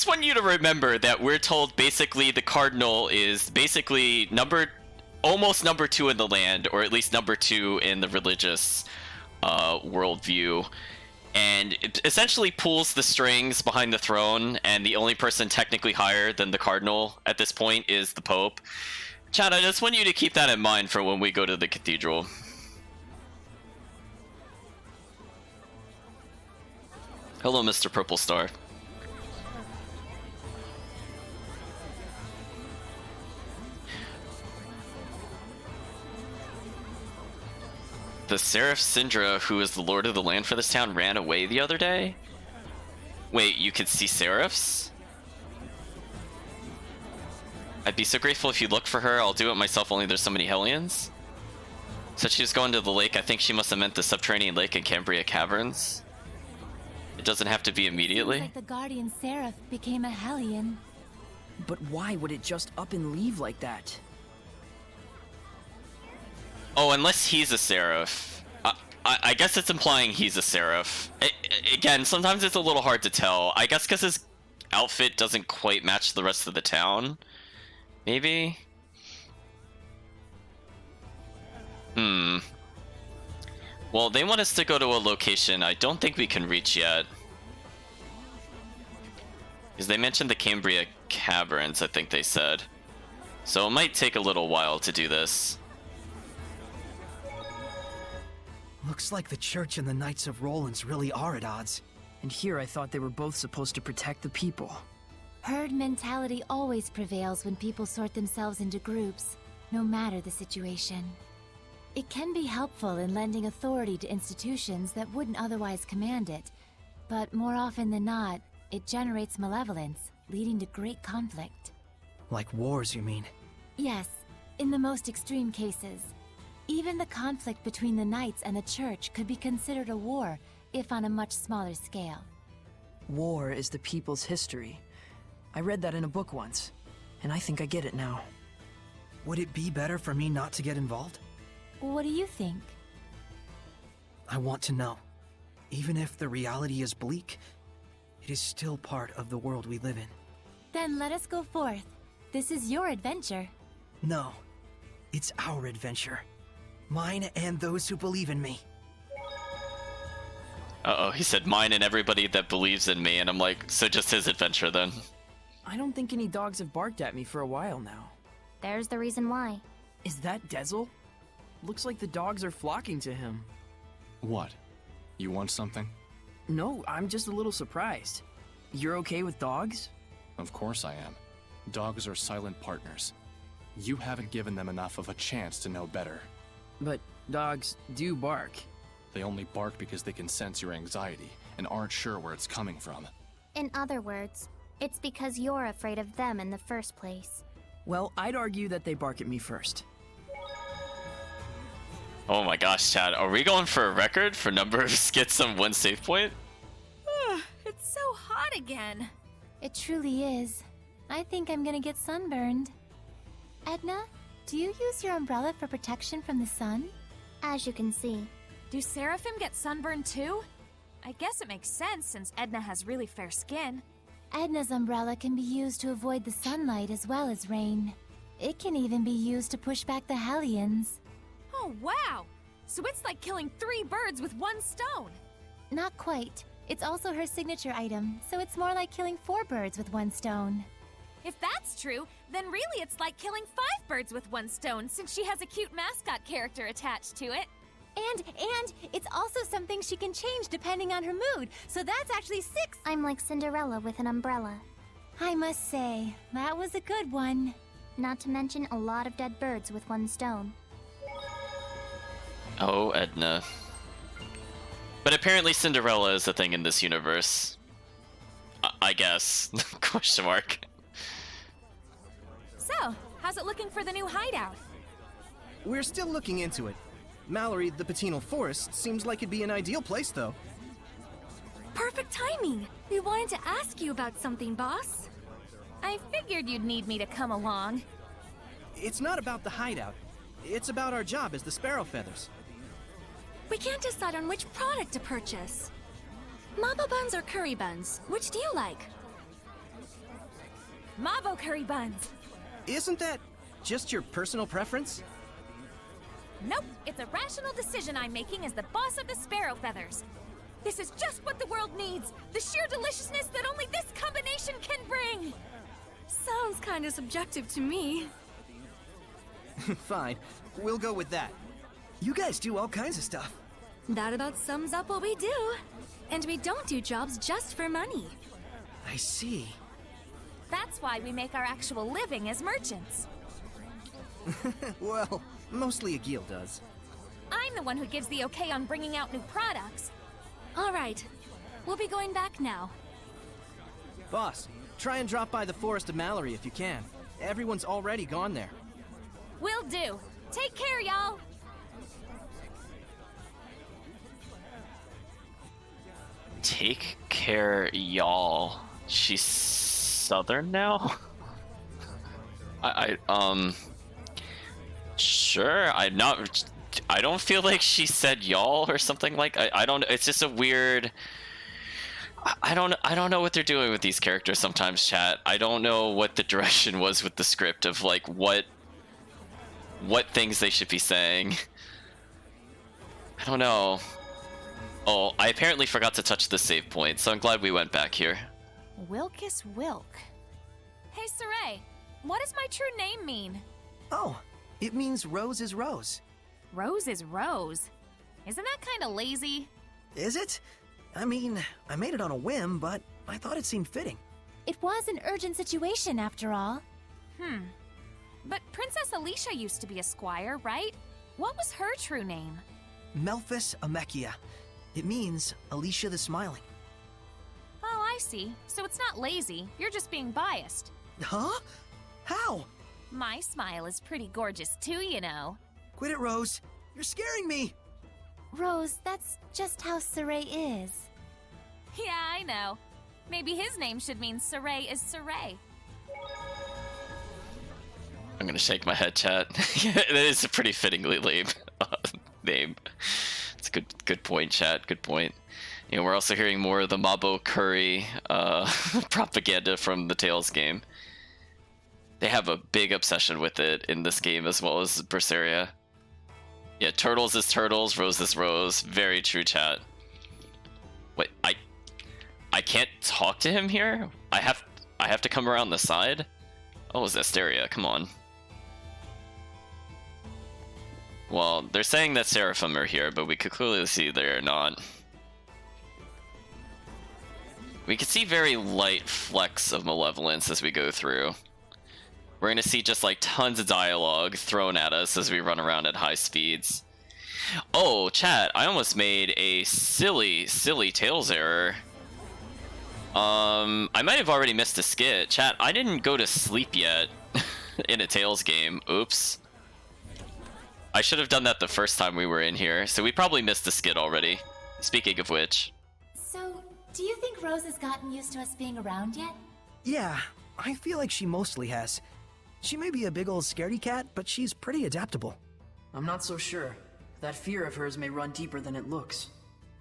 want you to remember that we're told basically the Cardinal is basically almost number 2 in the land, or at least number 2 in the religious worldview. And it essentially pulls the strings behind the throne, and the only person technically higher than the Cardinal at this point is the Pope. Chad, I just want you to keep that in mind for when we go to the cathedral. Hello, Mr. Purple Star. The Seraph Syndra, who is the lord of the land for this town, ran away the other day? Wait, you could see seraphs? I'd be so grateful if you look for her. I'll do it myself, only there's so many Hellions. Said she was going to the lake. I think she must have meant the subterranean lake in Cambria Caverns. It doesn't have to be immediately. Seems like the Guardian Seraph became a Hellion. But why would it just up and leave like that? Oh, unless he's a seraph. I guess it's implying he's a seraph. Again, sometimes it's a little hard to tell. I guess because his outfit doesn't quite match the rest of the town. Maybe? Well, they want us to go to a location I don't think we can reach yet. Because they mentioned the Cambria Caverns, I think they said. So it might take a little while to do this. Looks like the church and the Knights of Rollins really are at odds. And here I thought they were both supposed to protect the people. Herd mentality always prevails when people sort themselves into groups, no matter the situation. It can be helpful in lending authority to institutions that wouldn't otherwise command it, but more often than not, it generates malevolence, leading to great conflict. Like wars, you mean? Yes, in the most extreme cases. Even the conflict between the Knights and the Church could be considered a war, if on a much smaller scale. War is the people's history. I read that in a book once, and I think I get it now. Would it be better for me not to get involved? What do you think? I want to know. Even if the reality is bleak, it is still part of the world we live in. Then let us go forth. This is your adventure. No, it's our adventure. Mine and those who believe in me. Uh-oh, he said mine and everybody that believes in me, and I'm like, so just his adventure then. I don't think any dogs have barked at me for a while now. There's the reason why. Is that Dezel? Looks like the dogs are flocking to him. What? You want something? No, I'm just a little surprised. You're okay with dogs? Of course I am. Dogs are silent partners. You haven't given them enough of a chance to know better. But dogs do bark. They only bark because they can sense your anxiety and aren't sure where it's coming from. In other words, it's because you're afraid of them in the first place. Well, I'd argue that they bark at me first. Oh my gosh, Chad, are we going for a record for number of skits on one save point? It's so hot again. It truly is. I think I'm gonna get sunburned. Edna, do you use your umbrella for protection from the sun? As you can see. Do Seraphim get sunburned too? I guess it makes sense since Edna has really fair skin. Edna's umbrella can be used to avoid the sunlight as well as rain. It can even be used to push back the Hellions. Oh, wow! So it's like killing 3 birds with 1 stone. Not quite. It's also her signature item, so it's more like killing 4 birds with 1 stone. If that's true, then really it's like killing 5 birds with 1 stone since she has a cute mascot character attached to it. And it's also something she can change depending on her mood, so that's actually 6. I'm like Cinderella with an umbrella. I must say, that was a good one. Not to mention a lot of dead birds with 1 stone. Oh, Edna. But apparently Cinderella is a thing in this universe. I guess. Question mark. So, how's it looking for the new hideout? We're still looking into it. Mallory, the Patinal Forest, seems like it'd be an ideal place, though. Perfect timing! We wanted to ask you about something, boss. I figured you'd need me to come along. It's not about the hideout. It's about our job as the Sparrow Feathers. We can't decide on which product to purchase. Mabo buns or curry buns? Which do you like? Mabo curry buns! Isn't that just your personal preference? Nope, it's a rational decision I'm making as the boss of the Sparrow Feathers. This is just what the world needs, the sheer deliciousness that only this combination can bring! Sounds kinda subjective to me. Fine, we'll go with that. You guys do all kinds of stuff. That about sums up what we do. And we don't do jobs just for money. I see. That's why we make our actual living as merchants. Well, mostly Agil does. I'm the one who gives the okay on bringing out new products. All right, we'll be going back now. Boss, try and drop by the Forest of Mallory if you can. Everyone's already gone there. Will do. Take care, y'all. Take care, y'all. She's Southern now? Sure, I don't feel like she said y'all or something like, I don't, it's just a weird, I don't know what they're doing with these characters sometimes, chat. I don't know what the direction was with the script of like what things they should be saying. I don't know. Oh, I apparently forgot to touch the save point, so I'm glad we went back here. Wilkus Wilk. Hey, Saray, what does my true name mean? Oh, it means Rose is Rose. Rose is Rose. Isn't that kind of lazy? Is it? I mean, I made it on a whim, but I thought it seemed fitting. It was an urgent situation, after all. But Princess Alicia used to be a squire, right? What was her true name? Melphis Amechia. It means Alicia the Smiling. Oh, I see. So it's not lazy. You're just being biased. Huh? How? My smile is pretty gorgeous too, you know. Quit it, Rose. You're scaring me. Rose, that's just how Saray is. Yeah, I know. Maybe his name should mean Saray is Saray. I'm gonna shake my head, chat. That is a pretty fittingly lame name. It's a good point, chat. Good point. You know, we're also hearing more of the Mabo Curry propaganda from the Tales game. They have a big obsession with it in this game as well as Berseria. Yeah, Turtles is Turtles, Rose is Rose. Very true, chat. Wait, I can't talk to him here? I have to come around the side? Oh, Zestiria, come on. Well, they're saying that Seraphim are here, but we could clearly see they're not. We can see very light flecks of malevolence as we go through. We're gonna see just like tons of dialogue thrown at us as we run around at high speeds. Oh, chat, I almost made a silly Tales error. I might have already missed a skit. Chat, I didn't go to sleep yet in a Tales game. Oops. I should have done that the first time we were in here, so we probably missed the skit already. Speaking of which. So, do you think Rose has gotten used to us being around yet? Yeah, I feel like she mostly has. She may be a big old scaredy cat, but she's pretty adaptable. I'm not so sure. That fear of hers may run deeper than it looks.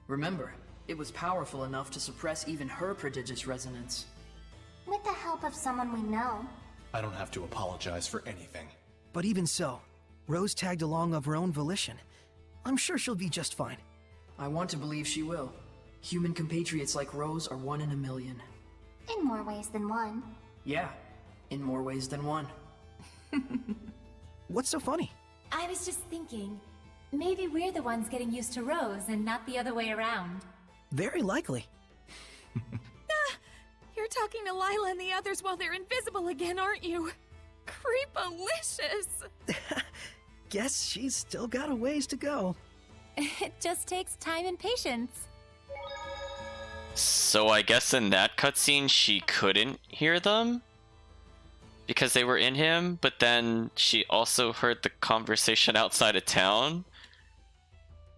Remember, it was powerful enough to suppress even her prodigious resonance. With the help of someone we know. I don't have to apologize for anything. But even so, Rose tagged along of her own volition. I'm sure she'll be just fine. I want to believe she will. Human compatriots like Rose are 1 in a million. In more ways than one. Yeah, in more ways than one. What's so funny? I was just thinking, maybe we're the ones getting used to Rose and not the other way around. Very likely. You're talking to Lila and the others while they're invisible again, aren't you? Creepalicious! Guess she's still got a ways to go. It just takes time and patience. So I guess in that cutscene she couldn't hear them? Because they were in him, but then she also heard the conversation outside of town?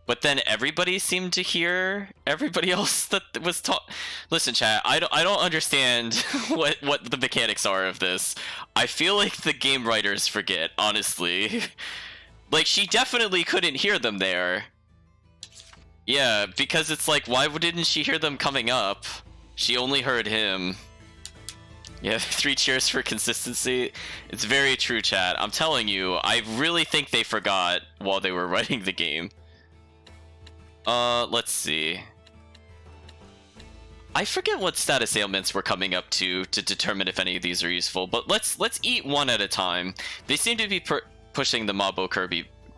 But then everybody seemed to hear everybody else that was talking. Listen, chat, I don't understand what the mechanics are of this. I feel like the game writers forget, honestly. Like, she definitely couldn't hear them there. Yeah, because it's like, why didn't she hear them coming up? She only heard him. Yeah, 3 cheers for consistency. It's very true, chat. I'm telling you, I really think they forgot while they were writing the game. Let's see. I forget what status ailments we're coming up to determine if any of these are useful, but let's eat one at a time. They seem to be pushing the Mabo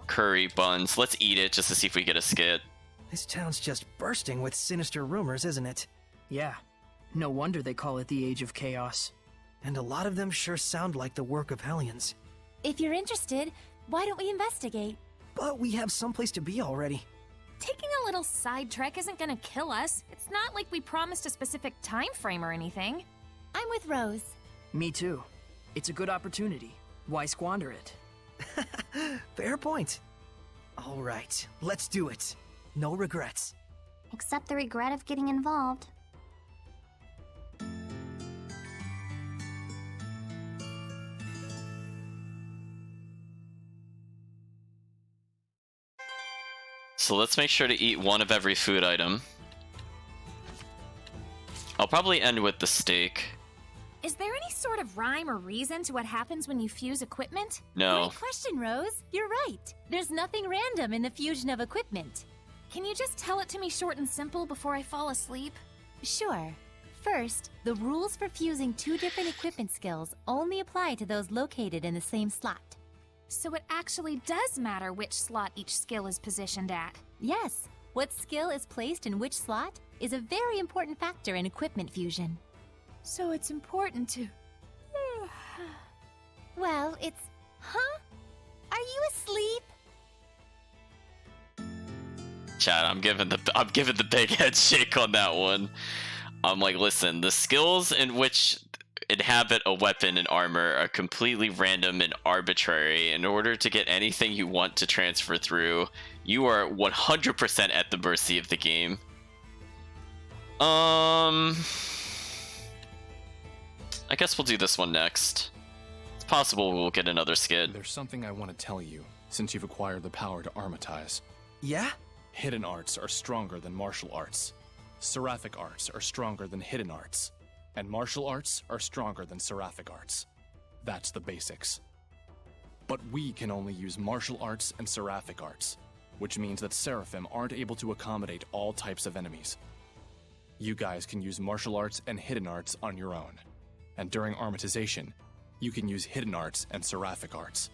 curry buns. Let's eat it just to see if we get a skit. This town's just bursting with sinister rumors, isn't it? Yeah. No wonder they call it the Age of Chaos. And a lot of them sure sound like the work of Hellions. If you're interested, why don't we investigate? But we have someplace to be already. Taking a little side trek isn't gonna kill us. It's not like we promised a specific time frame or anything. I'm with Rose. Me too. It's a good opportunity. Why squander it? Fair point. All right, let's do it. No regrets. Except the regret of getting involved. So let's make sure to eat one of every food item. I'll probably end with the steak. Is there any sort of rhyme or reason to what happens when you fuse equipment? No. Great question, Rose. You're right. There's nothing random in the fusion of equipment. Can you just tell it to me short and simple before I fall asleep? Sure. First, the rules for fusing 2 different equipment skills only apply to those located in the same slot. So it actually does matter which slot each skill is positioned at. Yes. What skill is placed in which slot is a very important factor in equipment fusion. So it's important to... Well, it's... Huh? Are you asleep? Chat, I'm giving the big head shake on that one. I'm like, listen, the skills in which inhabit a weapon and armor are completely random and arbitrary. In order to get anything you want to transfer through, you are 100% at the mercy of the game. I guess we'll do this one next. It's possible we'll get another skid. There's something I want to tell you, since you've acquired the power to armatize. Yeah? Hidden arts are stronger than martial arts. Seraphic arts are stronger than hidden arts. And martial arts are stronger than seraphic arts. That's the basics. But we can only use martial arts and seraphic arts, which means that Seraphim aren't able to accommodate all types of enemies. You guys can use martial arts and hidden arts on your own. And during armatization, you can use hidden arts and seraphic arts.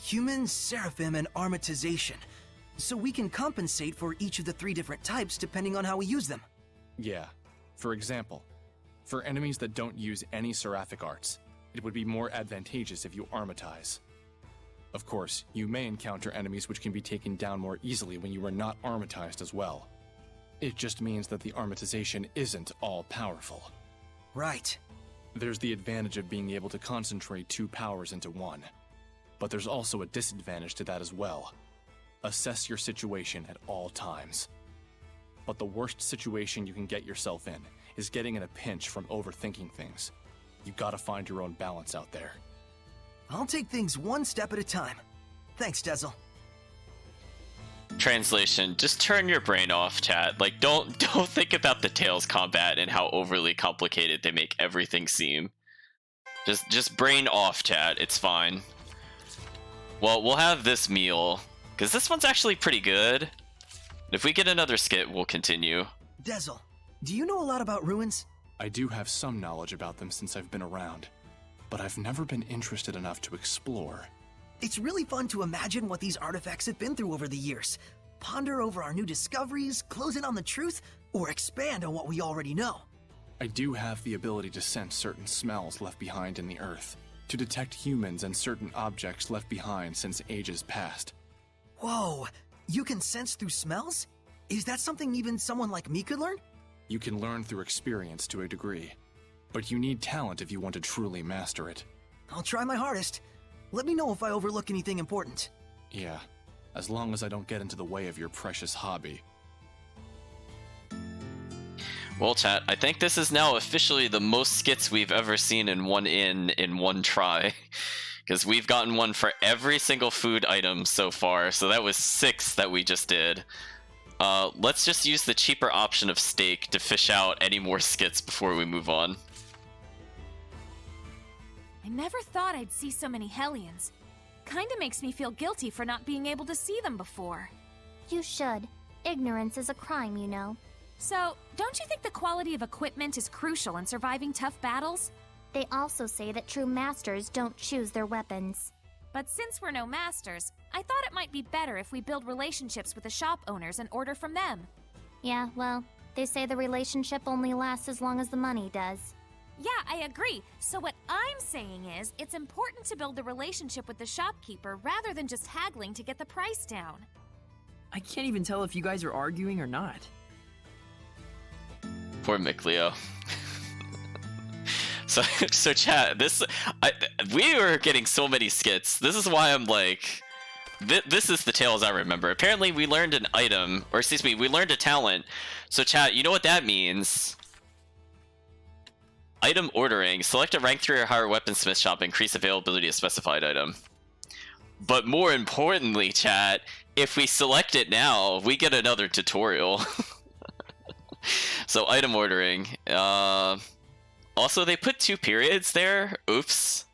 Human, Seraphim, and armatization. So we can compensate for each of the 3 different types depending on how we use them. Yeah. For example, for enemies that don't use any seraphic arts, it would be more advantageous if you armatize. Of course, you may encounter enemies which can be taken down more easily when you are not armatized as well. It just means that the armatization isn't all powerful. Right. There's the advantage of being able to concentrate 2 powers into one. But there's also a disadvantage to that as well. Assess your situation at all times. But the worst situation you can get yourself in is getting in a pinch from overthinking things. You gotta find your own balance out there. I'll take things one step at a time. Thanks, Dezel. Translation: just turn your brain off, chat. Like, don't think about the Tails combat and how overly complicated they make everything seem. Just brain off, chat. It's fine. Well, we'll have this meal, because this one's actually pretty good. If we get another skit, we'll continue. Dezel, do you know a lot about ruins? I do have some knowledge about them since I've been around, but I've never been interested enough to explore. It's really fun to imagine what these artifacts have been through over the years. Ponder over our new discoveries, close in on the truth, or expand on what we already know. I do have the ability to sense certain smells left behind in the earth, to detect humans and certain objects left behind since ages past. Whoa, you can sense through smells? Is that something even someone like me could learn? You can learn through experience to a degree, but you need talent if you want to truly master it. I'll try my hardest. Let me know if I overlook anything important. Yeah, as long as I don't get into the way of your precious hobby. Well, chat, I think this is now officially the most skits we've ever seen in one try. Because we've gotten one for every single food item so far, so that was 6 that we just did. Let's just use the cheaper option of steak to fish out any more skits before we move on. I never thought I'd see so many Hellions. Kinda makes me feel guilty for not being able to see them before. You should. Ignorance is a crime, you know. So, don't you think the quality of equipment is crucial in surviving tough battles? They also say that true masters don't choose their weapons. But since we're no masters, I thought it might be better if we build relationships with the shop owners and order from them. Yeah, well, they say the relationship only lasts as long as the money does. Yeah, I agree. So what I'm saying is, it's important to build the relationship with the shopkeeper rather than just haggling to get the price down. I can't even tell if you guys are arguing or not. Poor Micleo. So chat, we were getting so many skits. This is why I'm like, this is the Tales I remember. Apparently we learned an item, or excuse me, we learned a talent. So chat, you know what that means? Item ordering. Select a rank 3 or higher weaponsmith shop, increase availability of specified item. But more importantly, chat, if we select it now, we get another tutorial. So item ordering. Also, they put 2 periods there. Oops.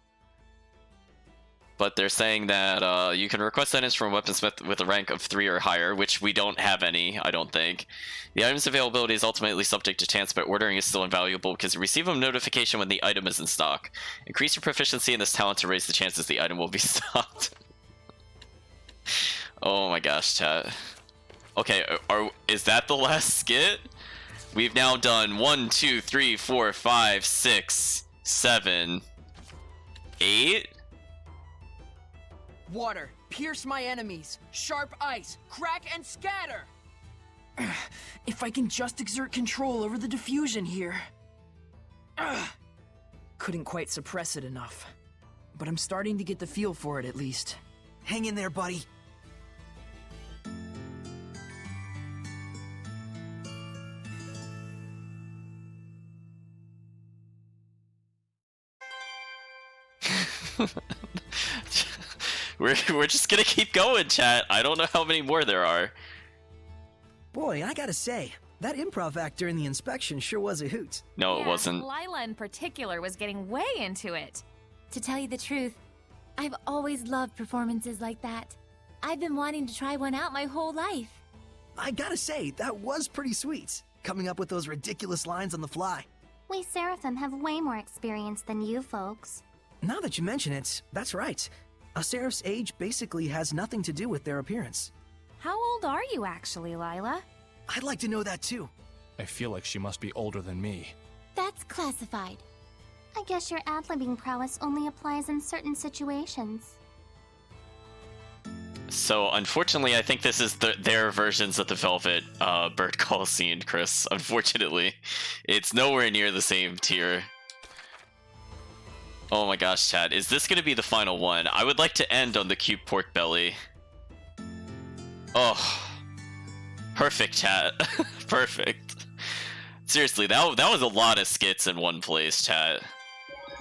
But they're saying that you can request items from a weaponsmith with a rank of 3 or higher, which we don't have any, I don't think. The item's availability is ultimately subject to chance, but ordering is still invaluable because you receive a notification when the item is in stock. Increase your proficiency in this talent to raise the chances the item will be stocked. Oh my gosh, chat. Okay, is that the last skit? We've now done 1, 2, 3, 4, 5, 6, 7, 8. Water, pierce my enemies. Sharp ice, crack and scatter. If I can just exert control over the diffusion here. Couldn't quite suppress it enough. But I'm starting to get the feel for it at least. Hang in there, buddy. We're just gonna keep going, chat. I don't know how many more there are. Boy, I gotta say, that improv act during the inspection sure was a hoot. No, it wasn't. Lila in particular was getting way into it. To tell you the truth, I've always loved performances like that. I've been wanting to try one out my whole life. I gotta say, that was pretty sweet, coming up with those ridiculous lines on the fly. We Seraphim have way more experience than you folks. Now that you mention it, that's right. A Seraph's age basically has nothing to do with their appearance. How old are you actually, Lila? I'd like to know that too. I feel like she must be older than me. That's classified. I guess your ad-libbing prowess only applies in certain situations. So, unfortunately, I think this is their versions of the Velvet Bird Call scene, Chris. Unfortunately. It's nowhere near the same tier. Oh my gosh, chat. Is this going to be the final one? I would like to end on the cute pork belly. Oh, perfect, chat. Perfect. Seriously, that was a lot of skits in one place, chat.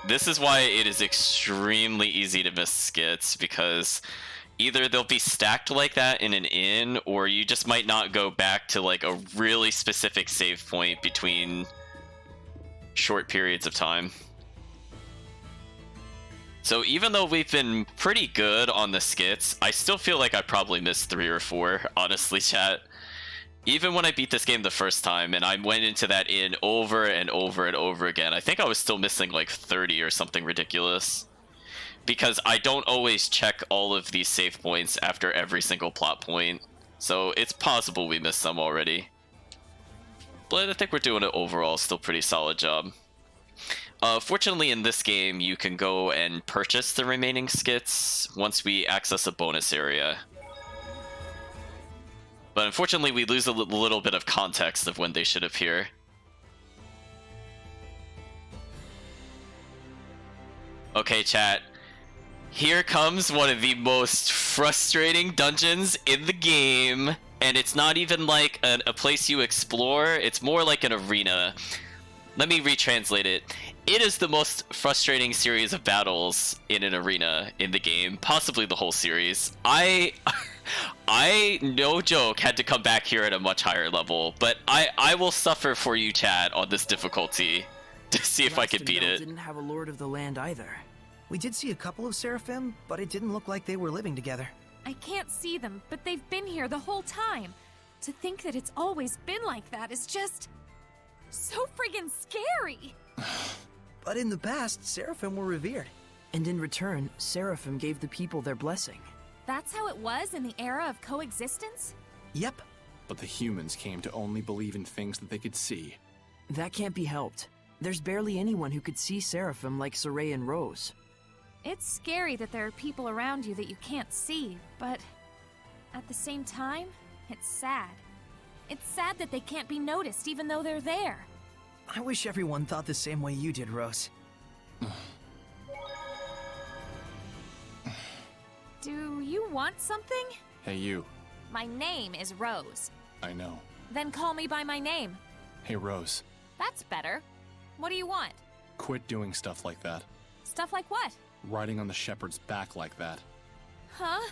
This is why it is extremely easy to miss skits, because either they'll be stacked like that in an inn, or you just might not go back to like a really specific save point between short periods of time. So even though we've been pretty good on the skits, I still feel like I probably missed 3 or 4, honestly, chat. Even when I beat this game the first time and I went into that inn over and over and over again, I think I was still missing like 30 or something ridiculous. Because I don't always check all of these save points after every single plot point. So it's possible we missed some already. But I think we're doing it overall still pretty solid job. Fortunately in this game you can go and purchase the remaining skits once we access a bonus area. But unfortunately we lose a little bit of context of when they should appear. Okay, chat. Here comes one of the most frustrating dungeons in the game, and it's not even like a place you explore, it's more like an arena. Let me retranslate it. It is the most frustrating series of battles in an arena in the game, possibly the whole series. I no joke, had to come back here at a much higher level, but I will suffer for you, chat, on this difficulty to see if I can beat it. Didn't have a lord of the land either. We did see a couple of Seraphim, but it didn't look like they were living together. I can't see them, but they've been here the whole time. To think that it's always been like that is just so friggin' scary. But in the past, Seraphim were revered. And in return, Seraphim gave the people their blessing. That's how it was in the era of coexistence? Yep. But the humans came to only believe in things that they could see. That can't be helped. There's barely anyone who could see Seraphim like Saray and Rose. It's scary that there are people around you that you can't see, but at the same time, it's sad. It's sad that they can't be noticed even though they're there. I wish everyone thought the same way you did, Rose. Do you want something? Hey, you. My name is Rose. I know. Then call me by my name. Hey, Rose. That's better. What do you want? Quit doing stuff like that. Stuff like what? Riding on the shepherd's back like that. Huh?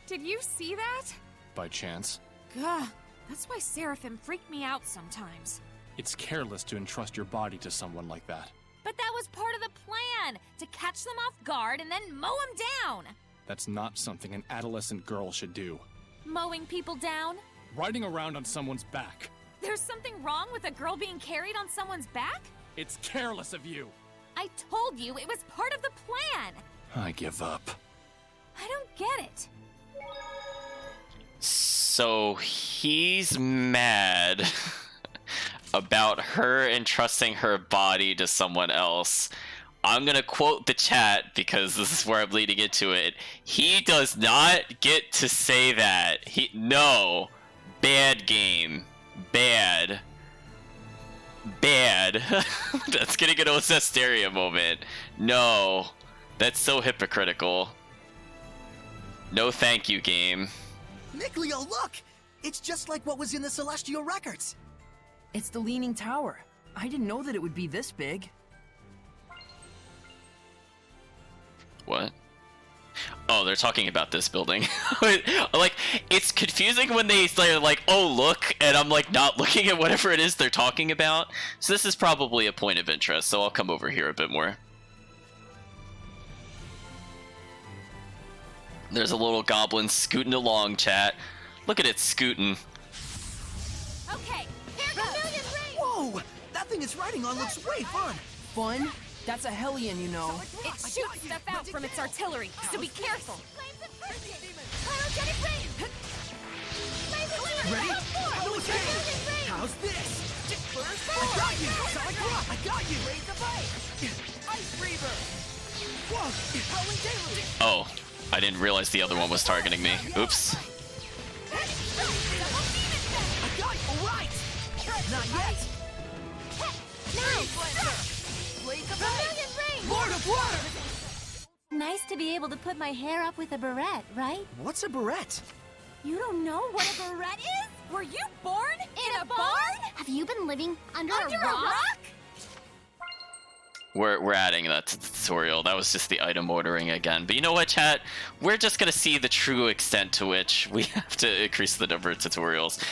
Did you see that? By chance. Gah, that's why Seraphim freak me out sometimes. It's careless to entrust your body to someone like that. But that was part of the plan! To catch them off guard and then mow them down! That's not something an adolescent girl should do. Mowing people down? Riding around on someone's back. There's something wrong with a girl being carried on someone's back? It's careless of you! I told you it was part of the plan! I give up. I don't get it. So he's mad about her entrusting her body to someone else. I'm gonna quote the chat because this is where I'm leading into it. He does not get to say that. No. Bad game. Bad. That's gonna get a Zestiria moment. No. That's so hypocritical. No thank you, game. Nicleo, look! It's just like what was in the Celestial Records. It's the Leaning Tower. I didn't know that it would be this big. What? Oh, they're talking about this building. Like, it's confusing when they're like, oh, look, and I'm like not looking at whatever it is they're talking about. So this is probably a point of interest, so I'll come over here a bit more. There's a little goblin scooting along, chat. Look at it scooting. Okay, here goes! Whoa! That thing it's riding on looks way fun! Fun? That's a Hellion, you know. It shoots stuff out from its artillery, so be careful. Ready? Okay. How's this? I got you! Sonic Rock! I got you! Ice Reaver! Whoa! Howling Deluge! Oh, I didn't realize the other one was targeting me. Oops. I got you! Alright! Not yet! Lord of Water! Nice to be able to put my hair up with a barrette, right? What's a barrette? You don't know what a barrette is? Were you born in a barn? Have you been living under Under a rock? We're adding that to the tutorial. That was just the item ordering again. But you know what, chat? We're just gonna see the true extent to which we have to increase the number of tutorials.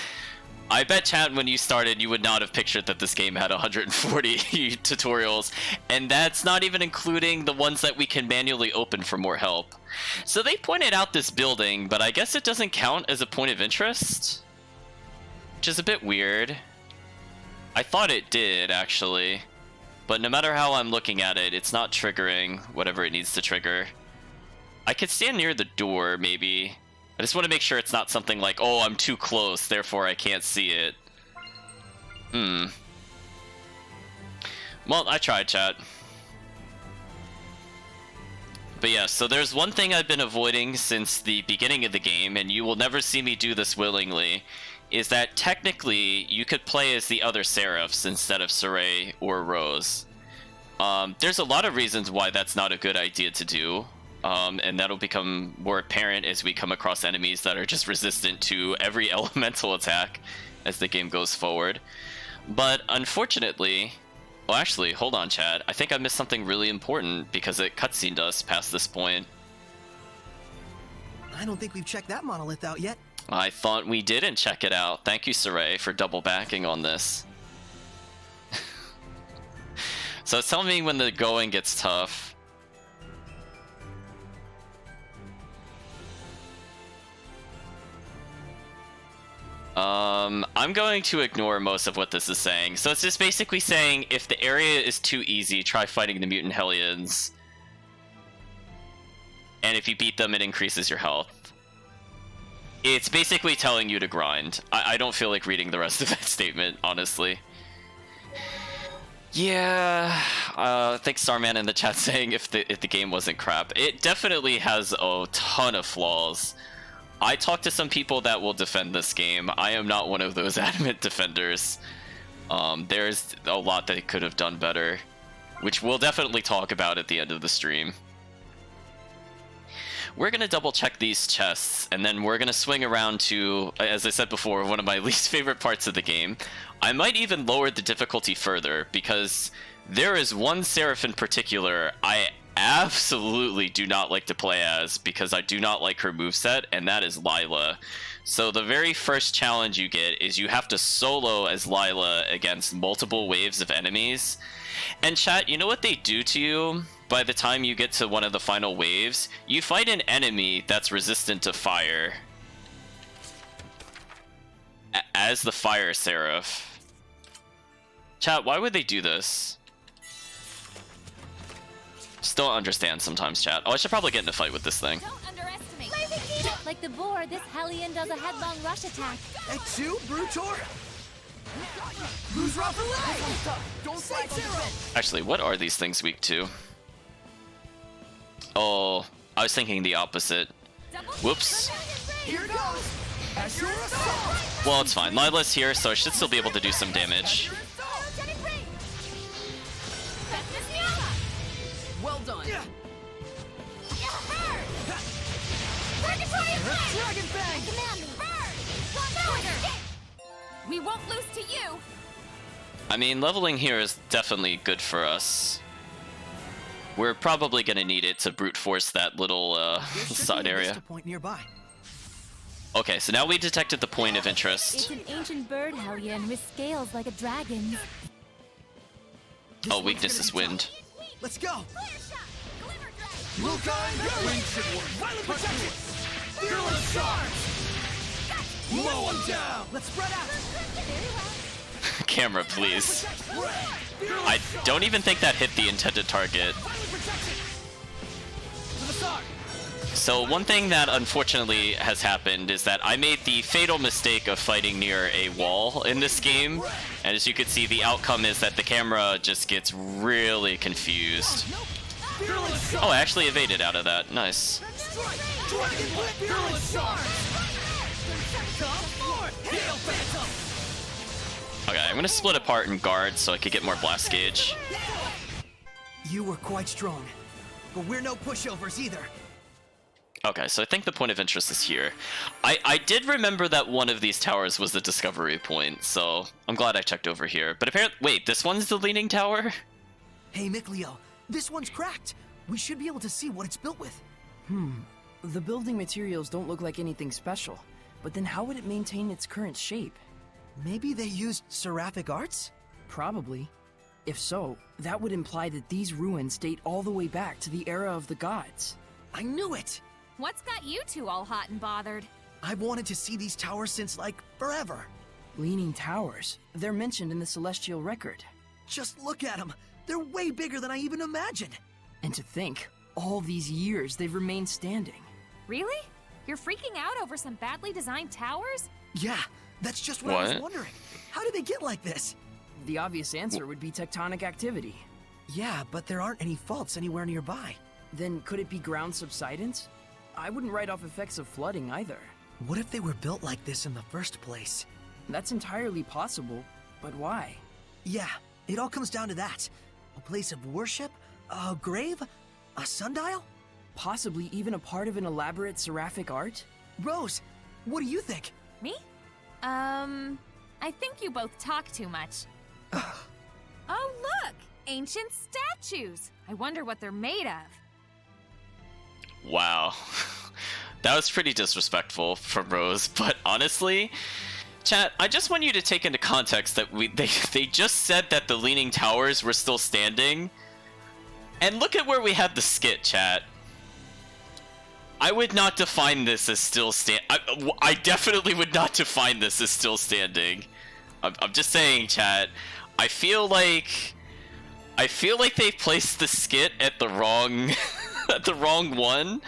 I bet, chat, when you started, you would not have pictured that this game had 140 tutorials, and that's not even including the ones that we can manually open for more help. So they pointed out this building, but I guess it doesn't count as a point of interest, which is a bit weird. I thought it did, actually, but no matter how I'm looking at it, it's not triggering whatever it needs to trigger. I could stand near the door, maybe. I just want to make sure it's not something like, oh, I'm too close, therefore I can't see it. Well, I tried, chat. But yeah, so there's one thing I've been avoiding since the beginning of the game, and you will never see me do this willingly, is that technically you could play as the other Seraphs instead of Sorey or Rose. There's a lot of reasons why that's not a good idea to do. And that'll become more apparent as we come across enemies that are just resistant to every elemental attack as the game goes forward. But unfortunately, well, actually, hold on, chat. I think I missed something really important because it cutscened us past this point. I don't think we've checked that monolith out yet. I thought we didn't check it out. Thank you, Sorey, for double backing on this. So it's telling me when the going gets tough. I'm going to ignore most of what this is saying. So it's just basically saying if the area is too easy, try fighting the mutant Hellions. And if you beat them, it increases your health. It's basically telling you to grind. I don't feel like reading the rest of that statement, honestly. Yeah, thanks Starman in the chat saying if the game wasn't crap. It definitely has a ton of flaws. I talked to some people that will defend this game. I am not one of those adamant defenders. There's a lot that it could have done better, which we'll definitely talk about at the end of the stream. We're going to double check these chests, and then we're going to swing around to, as I said before, one of my least favorite parts of the game. I might even lower the difficulty further, because there is one Seraph in particular I absolutely do not like to play as, because I do not like her moveset, and that is Lila. So the very first challenge you get is you have to solo as Lila against multiple waves of enemies. And chat, you know what they do to you? By the time you get to one of the final waves, you fight an enemy that's resistant to fire. As the Fire Seraph. Chat, why would they do this? Still don't understand sometimes, chat. Oh, I should probably get in a fight with this thing. Don't underestimate. Like the boar, this Hellion does a headlong rush attack. At two, Brutor? Who's Raphael? Don't fight Zero! Actually, what are these things weak to? Oh, I was thinking the opposite. Whoops. Here goes! As your assault! Well, it's fine. Lila's here, so I should still be able to do some damage. Well done. Dragon Bang! We won't lose to you. I mean, leveling here is definitely good for us. We're probably gonna need it to brute force that little side area. Point nearby. Okay, so now we detected the point of interest. It's an ancient bird Hellion with scales like a dragon. Oh, weakness is wind. Let's go! Wing should work. Violent protection! Fearless charge! Mow him down! Let's spread out! Camera, please. I don't even think that hit the intended target. So one thing that unfortunately has happened is that I made the fatal mistake of fighting near a wall in this game, and as you can see, the outcome is that the camera just gets really confused. Oh, I actually evaded out of that. Nice. Okay, I'm gonna split apart and guard so I could get more blast gauge. You were quite strong, but we're no pushovers either. Okay, so I think the point of interest is here. I did remember that one of these towers was the discovery point, so I'm glad I checked over here. But apparently, wait, this one's the leaning tower? Hey, Mickleo, this one's cracked. We should be able to see what it's built with. The building materials don't look like anything special, but then how would it maintain its current shape? Maybe they used seraphic arts? Probably. If so, that would imply that these ruins date all the way back to the era of the gods. I knew it! What's got you two all hot and bothered? I've wanted to see these towers since, like, forever. Leaning towers. They're mentioned in the Celestial Record. Just look at them. They're way bigger than I even imagined. And to think, all these years they've remained standing. Really? You're freaking out over some badly designed towers? Yeah, that's just what I was wondering. How did they get like this? The obvious answer would be tectonic activity. Yeah, but there aren't any faults anywhere nearby. Then could it be ground subsidence? I wouldn't write off effects of flooding either. What if they were built like this in the first place? That's entirely possible, but why? Yeah, it all comes down to that. A place of worship? A grave? A sundial? Possibly even a part of an elaborate seraphic art? Rose, what do you think? Me? I think you both talk too much. Oh, look! Ancient statues! I wonder what they're made of. Wow. That was pretty disrespectful from Rose, but honestly, chat, I just want you to take into context that they just said that the Leaning Towers were still standing. And look at where we had the skit, chat. I would not define this as still I definitely would not define this as still standing. I'm just saying, chat. I feel like they placed the skit at the wrong at the wrong one.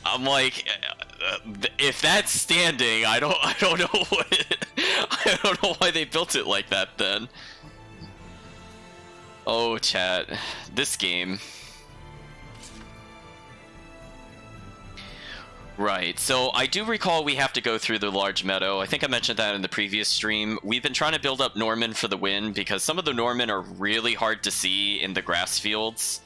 I'm like, if that's standing, I don't know I don't know why they built it like that then. Oh, chat, this game. Right, so I do recall we have to go through the large meadow. I think I mentioned that in the previous stream. We've been trying to build up Norman for the win because some of the Norman are really hard to see in the grass fields.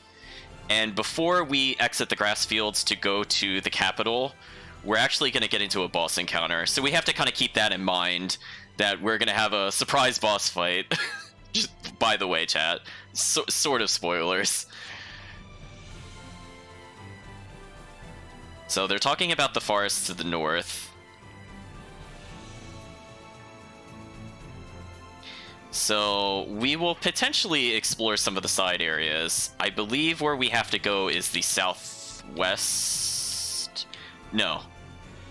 And before we exit the grass fields to go to the capital, we're actually going to get into a boss encounter. So we have to kind of keep that in mind, that we're going to have a surprise boss fight. Just by the way, chat. Sort of spoilers. So they're talking about the forest to the north. So we will potentially explore some of the side areas. I believe where we have to go is the southwest. No,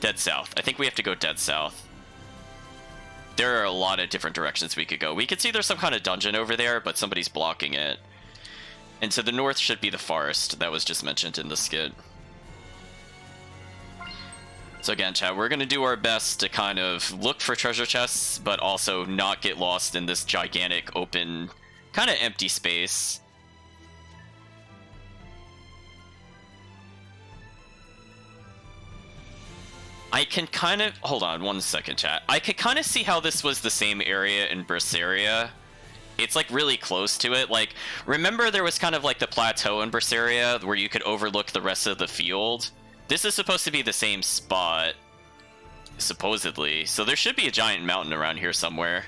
dead south. I think we have to go dead south. There are a lot of different directions we could go. We could see there's some kind of dungeon over there, but somebody's blocking it. And to the north should be the forest that was just mentioned in the skit. So again, chat, we're going to do our best to kind of look for treasure chests, but also not get lost in this gigantic, open, kind of empty space. I can kind of... Hold on one second, chat. I could kind of see how this was the same area in Berseria. It's, like, really close to it. Like, remember there was kind of, like, the plateau in Berseria where you could overlook the rest of the field? This is supposed to be the same spot, supposedly. So there should be a giant mountain around here somewhere.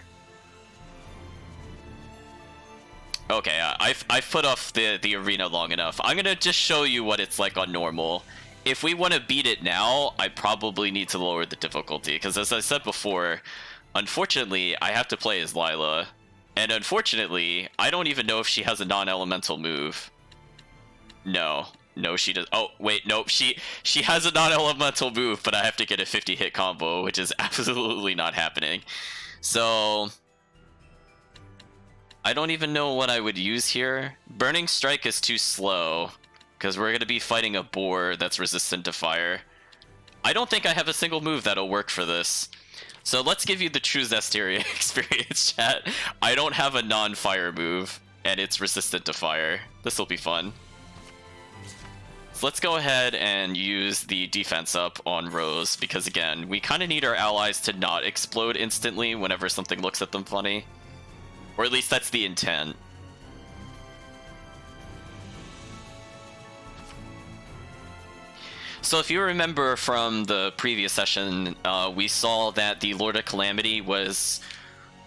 Okay, I've put off the arena long enough. I'm gonna just show you what it's like on normal. If we want to beat it now, I probably need to lower the difficulty, because as I said before, unfortunately, I have to play as Lila. And unfortunately, I don't even know if she has a non-elemental move. No, she does. Oh, wait, nope. She has a non-elemental move, but I have to get a 50-hit combo, which is absolutely not happening. So I don't even know what I would use here. Burning Strike is too slow, because we're going to be fighting a boar that's resistant to fire. I don't think I have a single move that'll work for this. So let's give you the true Zestiria experience, chat. I don't have a non-fire move, and it's resistant to fire. This will be fun. So let's go ahead and use the defense up on Rose, because again, we kind of need our allies to not explode instantly whenever something looks at them funny. Or at least that's the intent. So if you remember from the previous session, we saw that the Lord of Calamity was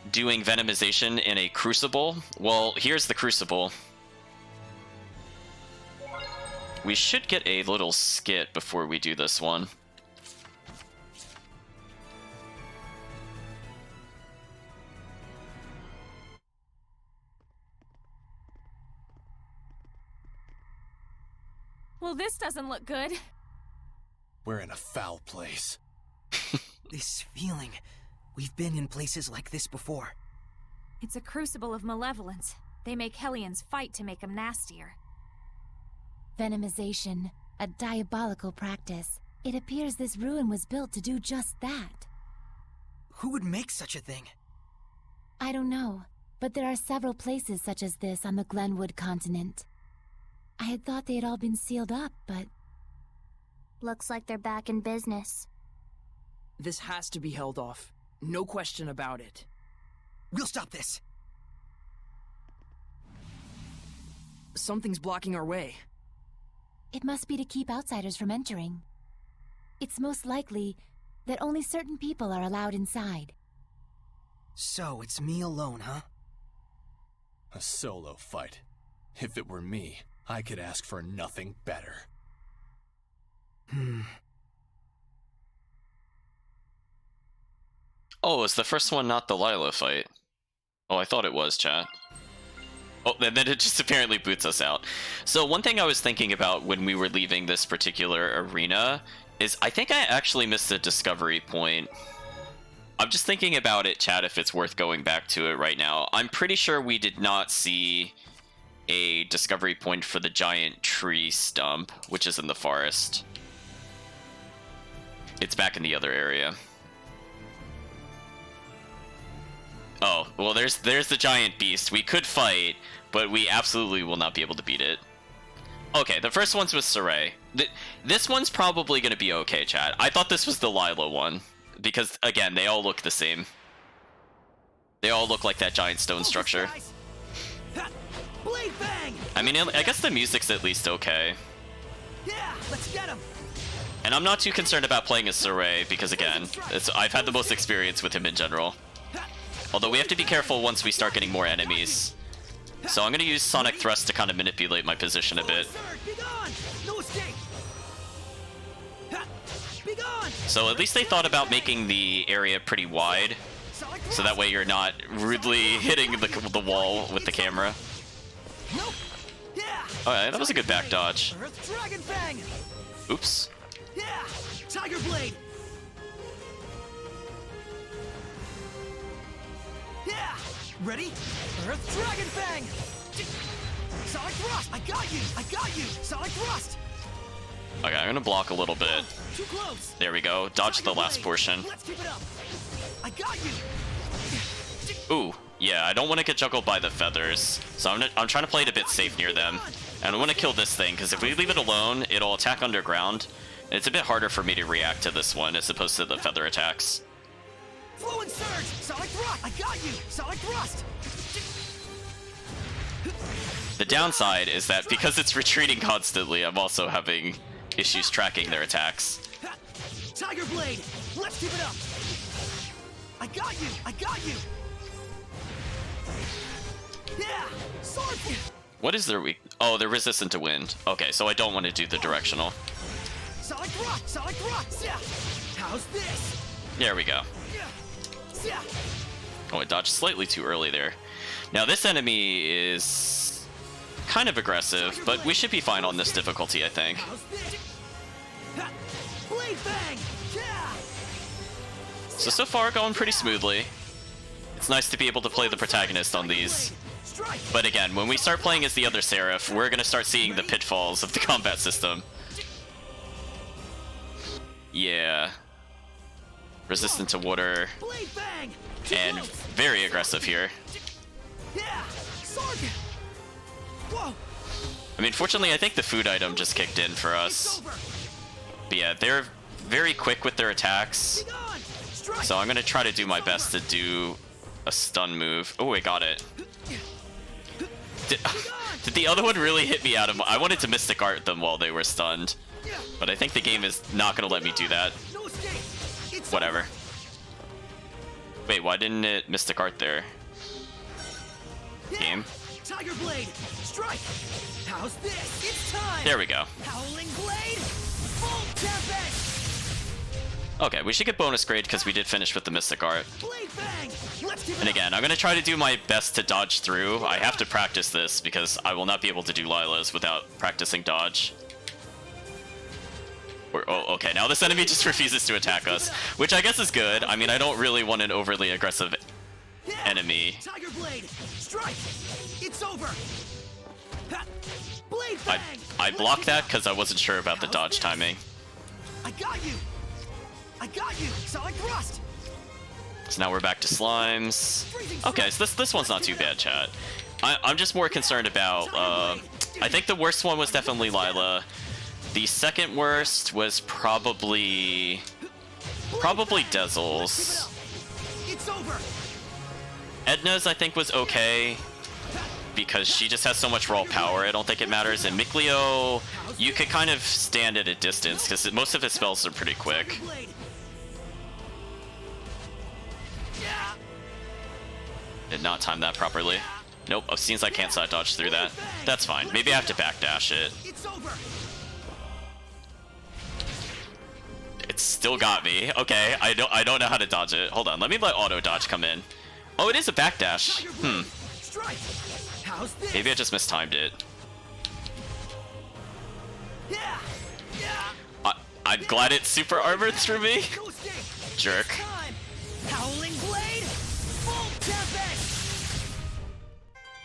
doing venomization in a crucible. Well, here's the crucible. We should get a little skit before we do this one. Well, this doesn't look good. We're in a foul place. This feeling. We've been in places like this before. It's a crucible of malevolence. They make Hellions fight to make them nastier. Venomization, a diabolical practice. It appears this ruin was built to do just that. Who would make such a thing? I don't know, but there are several places such as this on the Glenwood continent. I had thought they had all been sealed up, but... Looks like they're back in business. This has to be held off. No question about it. We'll stop this! Something's blocking our way. It must be to keep outsiders from entering. It's most likely that only certain people are allowed inside. So, it's me alone, huh? A solo fight. If it were me, I could ask for nothing better. Oh, is the first one not the Lila fight? Oh, I thought it was, chat. Oh, and then it just apparently boots us out. So one thing I was thinking about when we were leaving this particular arena is I think I actually missed a discovery point. I'm just thinking about it, chat, if it's worth going back to it right now. I'm pretty sure we did not see a discovery point for the giant tree stump, which is in the forest. It's back in the other area. Oh, well, there's the giant beast. We could fight, but we absolutely will not be able to beat it. Okay, the first one's with Saray. This one's probably going to be okay, chat. I thought this was the Lila one, because, again, they all look the same. They all look like that giant stone structure. Blade bang! I mean, I guess the music's at least okay. Yeah, let's get him! And I'm not too concerned about playing as Saray, because, again, I've had the most experience with him in general. Although we have to be careful once we start getting more enemies. So I'm going to use Sonic Thrust to kind of manipulate my position a bit. So at least they thought about making the area pretty wide, so that way you're not rudely hitting the wall with the camera. Alright, that was a good back dodge. Oops. Yeah! Tiger Blade! Yeah! Ready? Earth Dragon Fang! Sonic Thrust! I got you! I got you! Sonic Thrust! Okay, I'm gonna block a little bit. Too close! There we go. Dodge the last portion. Let's keep it up! I got you! Ooh, yeah, I don't want to get juggled by the feathers. So I'm trying to play it a bit safe near them. And I want to kill this thing, because if we leave it alone, it'll attack underground. And it's a bit harder for me to react to this one as opposed to the feather attacks. Fluid Surge! Sonic Thrust! I got you! Sonic Thrust! The downside is that because it's retreating constantly, I'm also having issues tracking their attacks. Tiger Blade! Let's keep it up! I got you! I got you! Yeah! Sword! What is their weak? Oh, they're resistant to wind. Okay, so I don't want to do the directional. Sonic Thrust! Sonic Thrust! Yeah! How's this? There we go. Yeah! Oh, I dodged slightly too early there. Now this enemy is kind of aggressive, but we should be fine on this difficulty, I think. Blade Bang! Yeah! So far going pretty smoothly. It's nice to be able to play the protagonist on these. But again, when we start playing as the other Seraph, we're going to start seeing the pitfalls of the combat system. Yeah. Resistant to water. And very aggressive here. I mean, fortunately, I think the food item just kicked in for us. But yeah, they're very quick with their attacks. So I'm going to try to do my best to do a stun move. Oh, I got it. Did the other one really hit me out of... I wanted to Mystic Art them while they were stunned. But I think the game is not going to let me do that. Whatever. Wait, why didn't it Mystic Art there? Game? Tiger Blade, strike! How's this? It's time! There we go. Howling Blade, full tempest! Okay, we should get bonus grade because we did finish with the Mystic Art. Blade bang! Let's give it And again, I'm going to try to do my best to dodge through. I have to practice this because I will not be able to do Lila's without practicing dodge. Oh, okay, now this enemy just refuses to attack us, which I guess is good. I mean, I don't really want an overly aggressive enemy. Tiger Blade, strike! It's over! Blade bang! I blocked that because I wasn't sure about the dodge timing. I got you! I got you! Sonic Thrust! So now we're back to slimes. Okay, so this one's not too bad, chat. I'm just more concerned about, I think the worst one was definitely Lila. The second worst was probably Dezel's. It's over! Edna's, I think, was okay because she just has so much raw power. I don't think it matters. And Mikleo, you could kind of stand at a distance because most of his spells are pretty quick. Did not time that properly. Nope, it seems I can't side dodge through that. That's fine. Maybe I have to backdash it. It still got me. Okay, I don't know how to dodge it. Hold on, let me let auto dodge come in. Oh, it is a backdash. Maybe I just mistimed it. I'm glad it super armored through me. Jerk. Howling Blade, full tempest!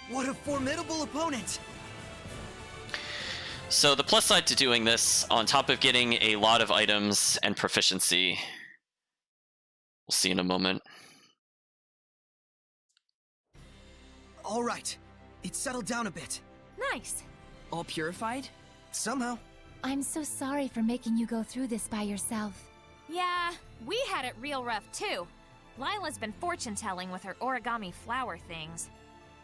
What a formidable opponent! So the plus side to doing this, on top of getting a lot of items and proficiency, we'll see in a moment. All right, it's settled down a bit. Nice. All purified? Somehow. I'm so sorry for making you go through this by yourself. Yeah, we had it real rough too. Lila's been fortune-telling with her origami flower things.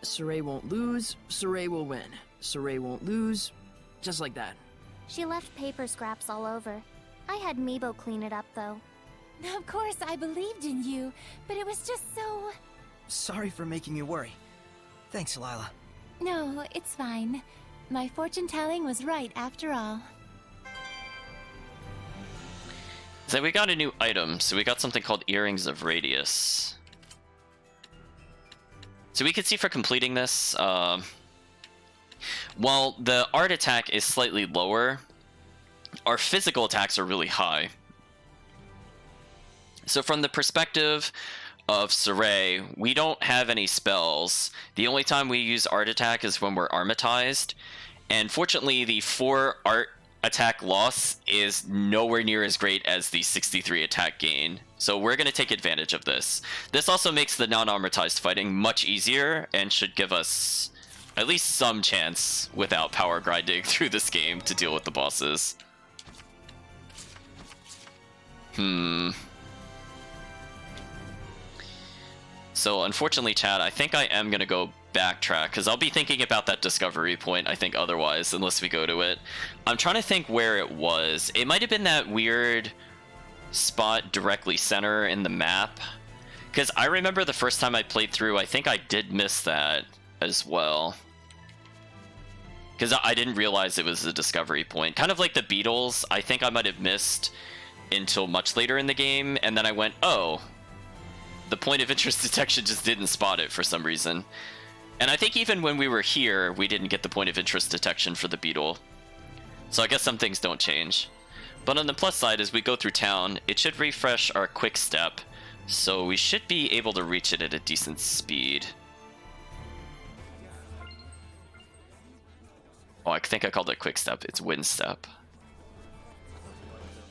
Saray won't lose, Saray will win. Saray won't lose, just like that. She left paper scraps all over. I had Meebo clean it up, though. Of course, I believed in you, but it was just so... Sorry for making you worry. Thanks, Lila. No, it's fine. My fortune-telling was right after all. So we got a new item. So we got something called Earrings of Radius. So we can see for completing this, while the art attack is slightly lower, our physical attacks are really high. So from the perspective of Saray, we don't have any spells. The only time we use art attack is when we're armatized. And fortunately, the 4 art attack loss is nowhere near as great as the 63 attack gain. So we're going to take advantage of this. This also makes the non-armatized fighting much easier and should give us at least some chance without power grinding through this game to deal with the bosses. So unfortunately, chat, I think I am going to go backtrack because I'll be thinking about that discovery point, I think, otherwise, unless we go to it. I'm trying to think where it was. It might have been that weird spot directly center in the map, because I remember the first time I played through, I think I did miss that as well, because I didn't realize it was a discovery point. Kind of like the Beatles, I think I might have missed until much later in the game, and then I went, oh, the point of interest detection just didn't spot it for some reason. And I think even when we were here, we didn't get the point of interest detection for the beetle. So I guess some things don't change. But on the plus side, as we go through town, it should refresh our quick step, so we should be able to reach it at a decent speed. Oh, I think I called it quick step. It's wind step.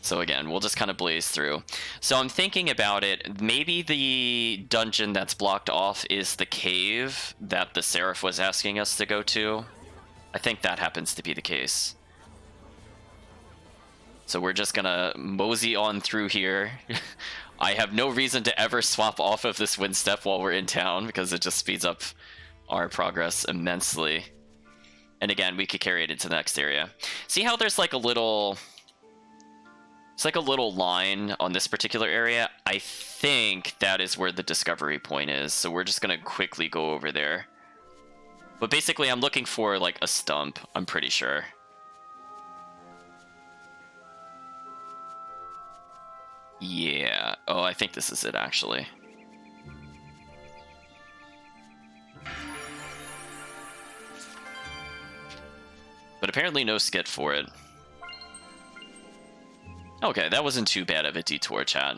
So again, we'll just kind of blaze through. So I'm thinking about it. Maybe the dungeon that's blocked off is the cave that the Seraph was asking us to go to. I think that happens to be the case. So we're just gonna mosey on through here. I have no reason to ever swap off of this wind step while we're in town because it just speeds up our progress immensely. And again, we could carry it into the next area. See how there's like a little It's like a little line on this particular area. I think that is where the discovery point is, so we're just gonna quickly go over there. But basically, I'm looking for, like, a stump, I'm pretty sure. Yeah. Oh, I think this is it, actually. But apparently no skit for it. Okay, that wasn't too bad of a detour, chat.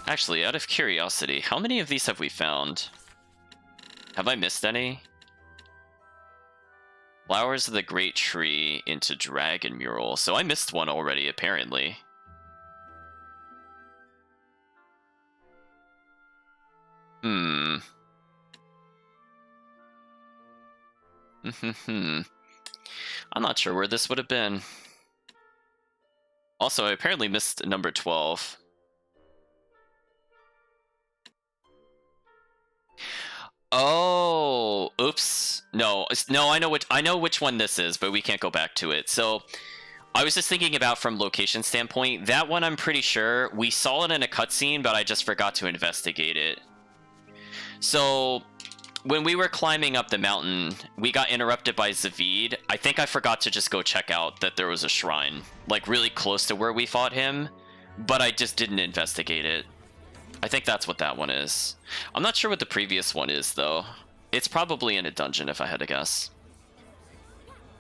Actually, out of curiosity, how many of these have we found? Have I missed any? Flowers of the Great Tree into Dragon Mural. So I missed one already, apparently. Hmm. I'm not sure where this would have been. Also, I apparently missed number 12. Oh, oops. No, I know which one this is, but we can't go back to it. So, I was just thinking about from location standpoint. That one, I'm pretty sure we saw it in a cutscene, but I just forgot to investigate it. So, when we were climbing up the mountain, we got interrupted by Zavid. I think I forgot to just go check out that there was a shrine, like really close to where we fought him, but I just didn't investigate it. I think that's what that one is. I'm not sure what the previous one is, though. It's probably in a dungeon, if I had to guess.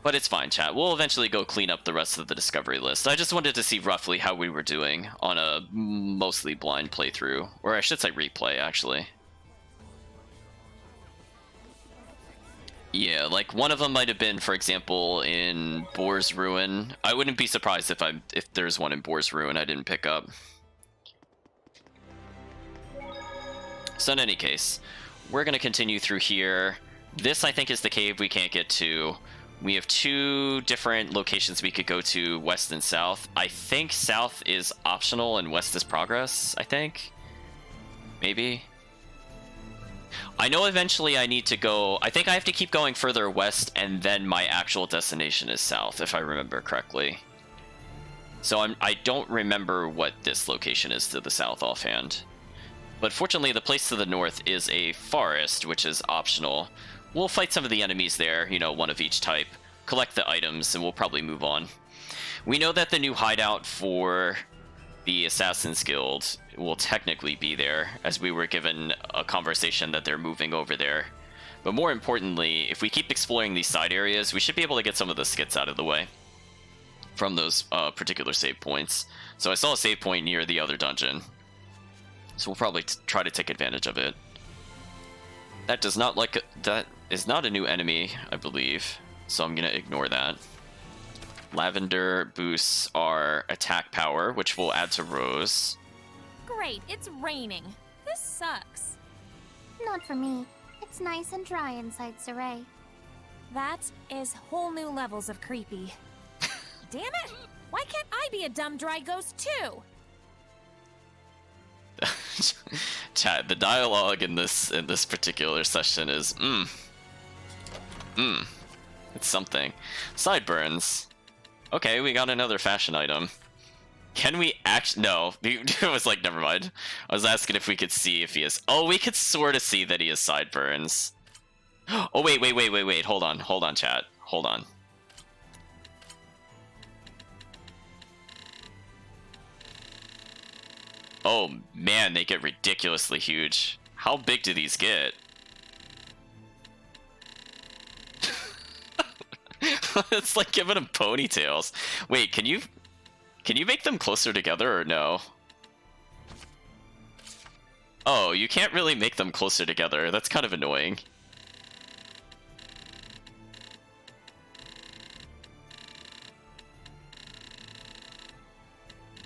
But it's fine, chat. We'll eventually go clean up the rest of the discovery list. I just wanted to see roughly how we were doing on a mostly blind playthrough. Or I should say replay, actually. Yeah, like one of them might have been, for example, in Boar's Ruin. I wouldn't be surprised if there's one in Boar's Ruin I didn't pick up. So in any case, we're going to continue through here. This, I think, is the cave we can't get to. We have two different locations we could go to, west and south. I think south is optional and west is progress, I think. Maybe. I know eventually I need to go... I think I have to keep going further west, and then my actual destination is south, if I remember correctly. So I don't remember what this location is to the south offhand. But fortunately, the place to the north is a forest, which is optional. We'll fight some of the enemies there, you know, one of each type, collect the items, and we'll probably move on. We know that the new hideout for the Assassin's Guild will technically be there, as we were given a conversation that they're moving over there. But more importantly, if we keep exploring these side areas, we should be able to get some of the skits out of the way from those particular save points. So I saw a save point near the other dungeon, so we'll probably try to take advantage of it. That is not a new enemy, I believe, so I'm gonna ignore that. Lavender boosts our attack power, which will add to Rose. Great, it's raining. This sucks. Not for me. It's nice and dry inside Saray. That is whole new levels of creepy. Damn it! Why can't I be a dumb dry ghost too? Chat, the dialogue in this particular session is it's something. Sideburns. Okay, we got another fashion item. Can we actually... No, it was like, never mind. I was asking if we could see if he has... Oh, we could sort of see that he has sideburns. Oh, wait. Hold on, chat. Hold on. Oh, man, they get ridiculously huge. How big do these get? It's like giving them ponytails. Wait, can you make them closer together or no? Oh, you can't really make them closer together. That's kind of annoying.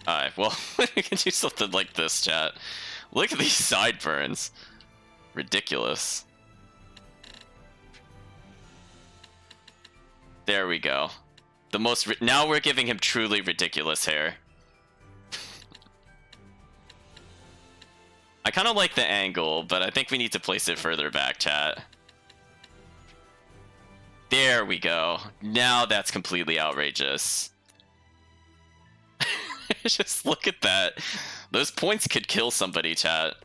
Alright, well, we can do something like this, chat. Look at these sideburns. Ridiculous. There we go. Now we're giving him truly ridiculous hair. I kind of like the angle, but I think we need to place it further back, chat. There we go. Now that's completely outrageous. Just look at that. Those points could kill somebody, chat.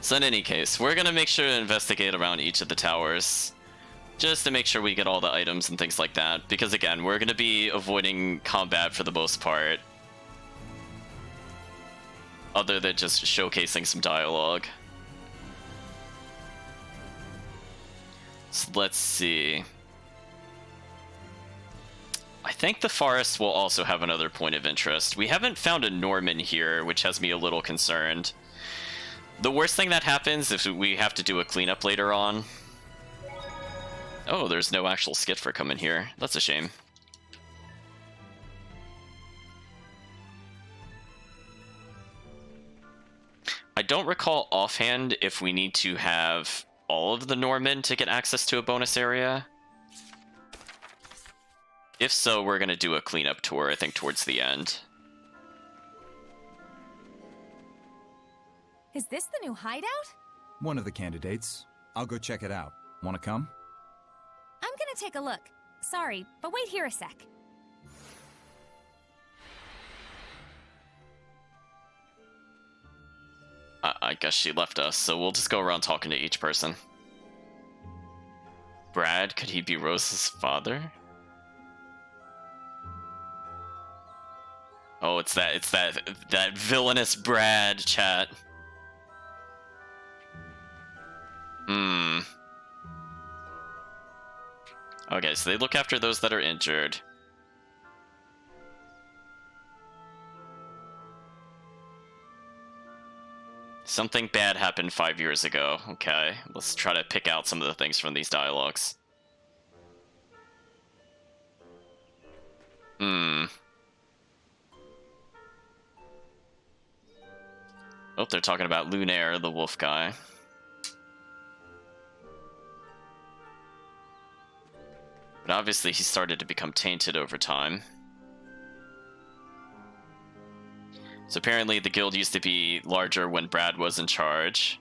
So in any case, we're gonna make sure to investigate around each of the towers, just to make sure we get all the items and things like that, because again, we're gonna be avoiding combat for the most part, other than just showcasing some dialogue. So let's see. I think the forest will also have another point of interest. We haven't found a Norman here, which has me a little concerned. The worst thing that happens if we have to do a cleanup later on. Oh, there's no actual skit for coming here. That's a shame. I don't recall offhand if we need to have all of the Norman to get access to a bonus area. If so, we're going to do a cleanup tour, I think, towards the end. Is this the new hideout? One of the candidates. I'll go check it out. Wanna come? I'm gonna take a look. Sorry, but wait here a sec. I guess she left us, so we'll just go around talking to each person. Brad, could he be Rose's father? Oh, it's that villainous Brad, chat. Okay, so they look after those that are injured. Something bad happened 5 years ago. Okay, let's try to pick out some of the things from these dialogues. Oh, they're talking about Lunaire, the wolf guy. But obviously he started to become tainted over time. So apparently the guild used to be larger when Brad was in charge.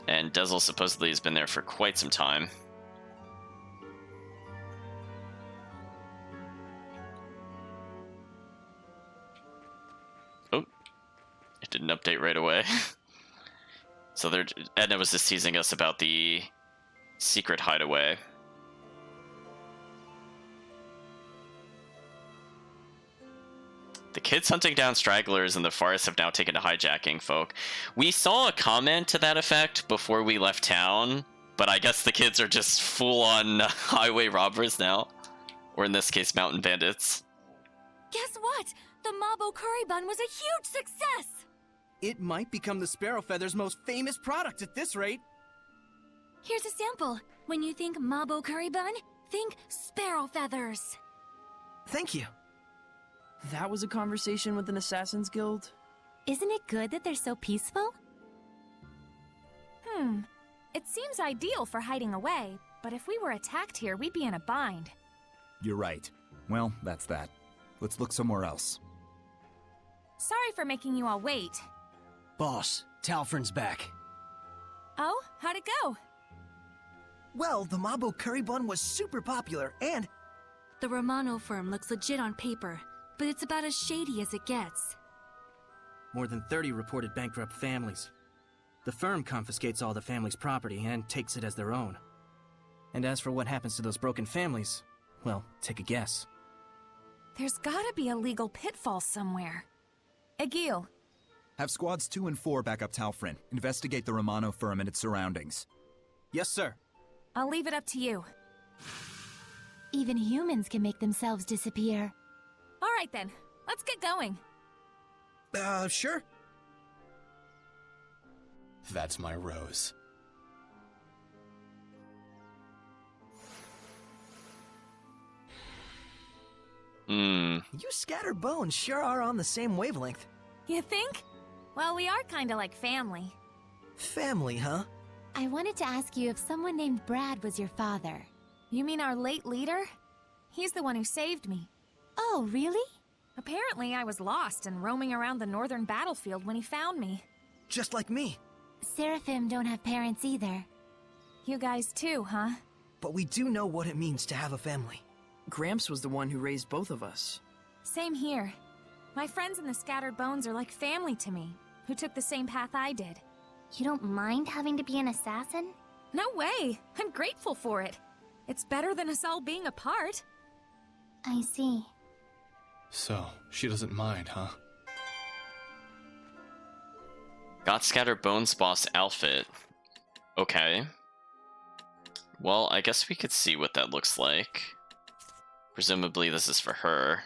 And Dezel supposedly has been there for quite some time. Oh, it didn't update right away. So Edna was just teasing us about the secret hideaway. The kids hunting down stragglers in the forest have now taken to hijacking folk. We saw a comment to that effect before we left town, but I guess the kids are just full-on highway robbers now. Or in this case, mountain bandits. Guess what? The Mabo curry bun was a huge success! It might become the Sparrow Feather's most famous product at this rate. Here's a sample. When you think Mabo curry bun, think Sparrow Feathers. Thank you. That was a conversation with an Assassin's Guild? Isn't it good that they're so peaceful? It seems ideal for hiding away, but if we were attacked here, we'd be in a bind. You're right. Well, that's that. Let's look somewhere else. Sorry for making you all wait. Boss, Talfrin's back. Oh, how'd it go? Well, the Mabo curry bun was super popular, and... The Romano firm looks legit on paper, but it's about as shady as it gets. More than 30 reported bankrupt families. The firm confiscates all the family's property and takes it as their own. And as for what happens to those broken families, well, take a guess. There's gotta be a legal pitfall somewhere. Egil. Have squads 2 and 4 back up Talfrin. Investigate the Romano firm and its surroundings. Yes, sir. I'll leave it up to you. Even humans can make themselves disappear. All right then, let's get going. Sure. That's my Rose. You scatterbones sure are on the same wavelength. You think? Well, we are kinda like family. Family, huh? I wanted to ask you if someone named Brad was your father. You mean our late leader? He's the one who saved me. Oh, really? Apparently I was lost and roaming around the northern battlefield when he found me. Just like me. Seraphim don't have parents either. You guys too, huh? But we do know what it means to have a family. Gramps was the one who raised both of us. Same here. My friends in the Scattered Bones are like family to me, who took the same path I did. You don't mind having to be an assassin? No way! I'm grateful for it. It's better than us all being apart. I see. So, she doesn't mind, huh? Got Scattered Bones boss outfit. Okay. Well, I guess we could see what that looks like. Presumably this is for her.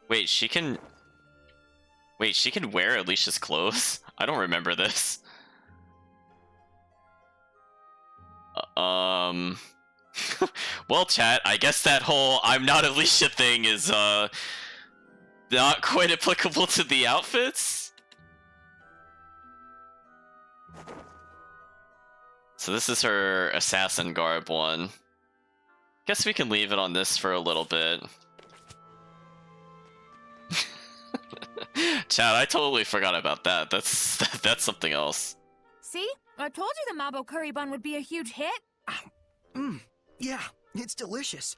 Wait, she can... Wait, she can wear Alicia's clothes? I don't remember this. Well, chat, I guess that whole I'm not Alicia thing is, not quite applicable to the outfits? So this is her assassin garb one. Guess we can leave it on this for a little bit. Chat, I totally forgot about that. That's something else. See? I told you the Mabo curry bun would be a huge hit. Yeah, it's delicious.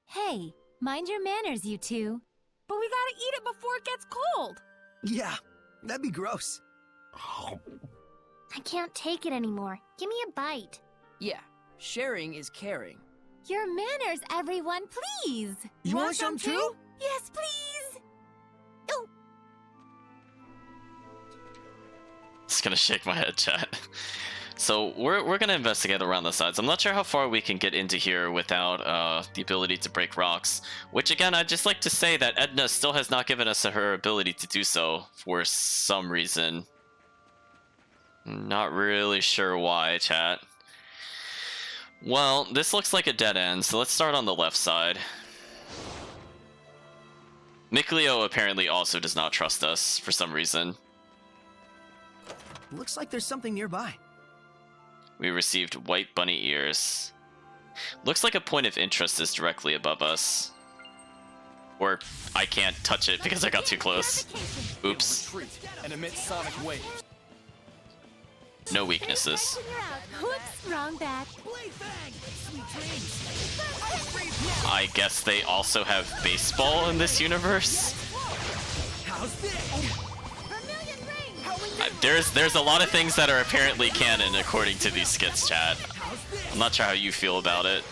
Hey, mind your manners, you two. But we gotta eat it before it gets cold. Yeah, that'd be gross. I can't take it anymore. Give me a bite. Yeah, sharing is caring. Your manners, everyone, please. You want some too? Yes, please. Oh. Just gonna shake my head, chat. So we're gonna investigate around the sides. I'm not sure how far we can get into here without the ability to break rocks. Which again, I'd just like to say that Edna still has not given us her ability to do so for some reason. Not really sure why, chat. Well, this looks like a dead end, so let's start on the left side. Mikleo apparently also does not trust us for some reason. Looks like there's something nearby. We received white bunny ears. Looks like a point of interest is directly above us. Or I can't touch it because I got too close. Oops. And emit sonic waves. No weaknesses. Whoops, wrong bat. I guess they also have baseball in this universe. There's a lot of things that are apparently canon according to these skits, chat. I'm not sure how you feel about it.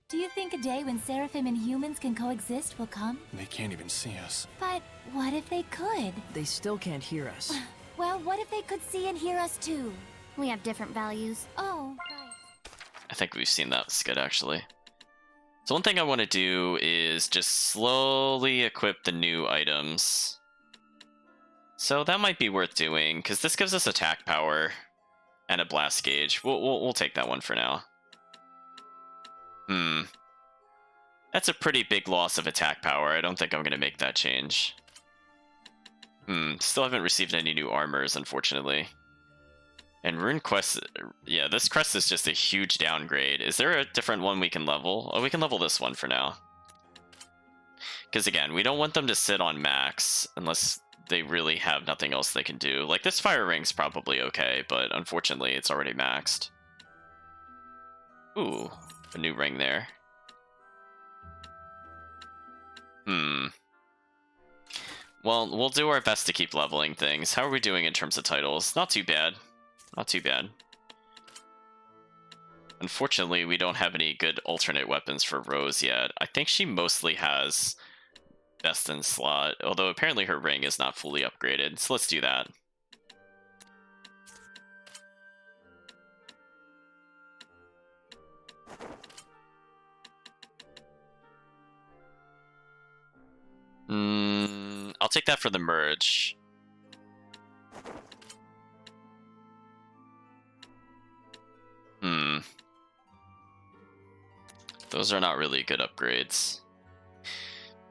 Do you think a day when Seraphim and humans can coexist will come? They can't even see us. But what if they could? They still can't hear us. Well, what if they could see and hear us too? We have different values. Oh, right. I think we've seen that skit actually. So one thing I want to do is just slowly equip the new items. So that might be worth doing, because this gives us attack power and a blast gauge. We'll take that one for now. That's a pretty big loss of attack power. I don't think I'm going to make that change. Still haven't received any new armors, unfortunately. And Rune Quest, yeah, this crest is just a huge downgrade. Is there a different one we can level? Oh, we can level this one for now. Because again, we don't want them to sit on max unless they really have nothing else they can do. Like, this fire ring's probably okay, but unfortunately it's already maxed. Ooh, a new ring there. Well, we'll do our best to keep leveling things. How are we doing in terms of titles? Not too bad. Not too bad. Unfortunately, we don't have any good alternate weapons for Rose yet. I think she mostly has best in slot, although apparently her ring is not fully upgraded, so let's do that. I'll take that for the merge. Those are not really good upgrades.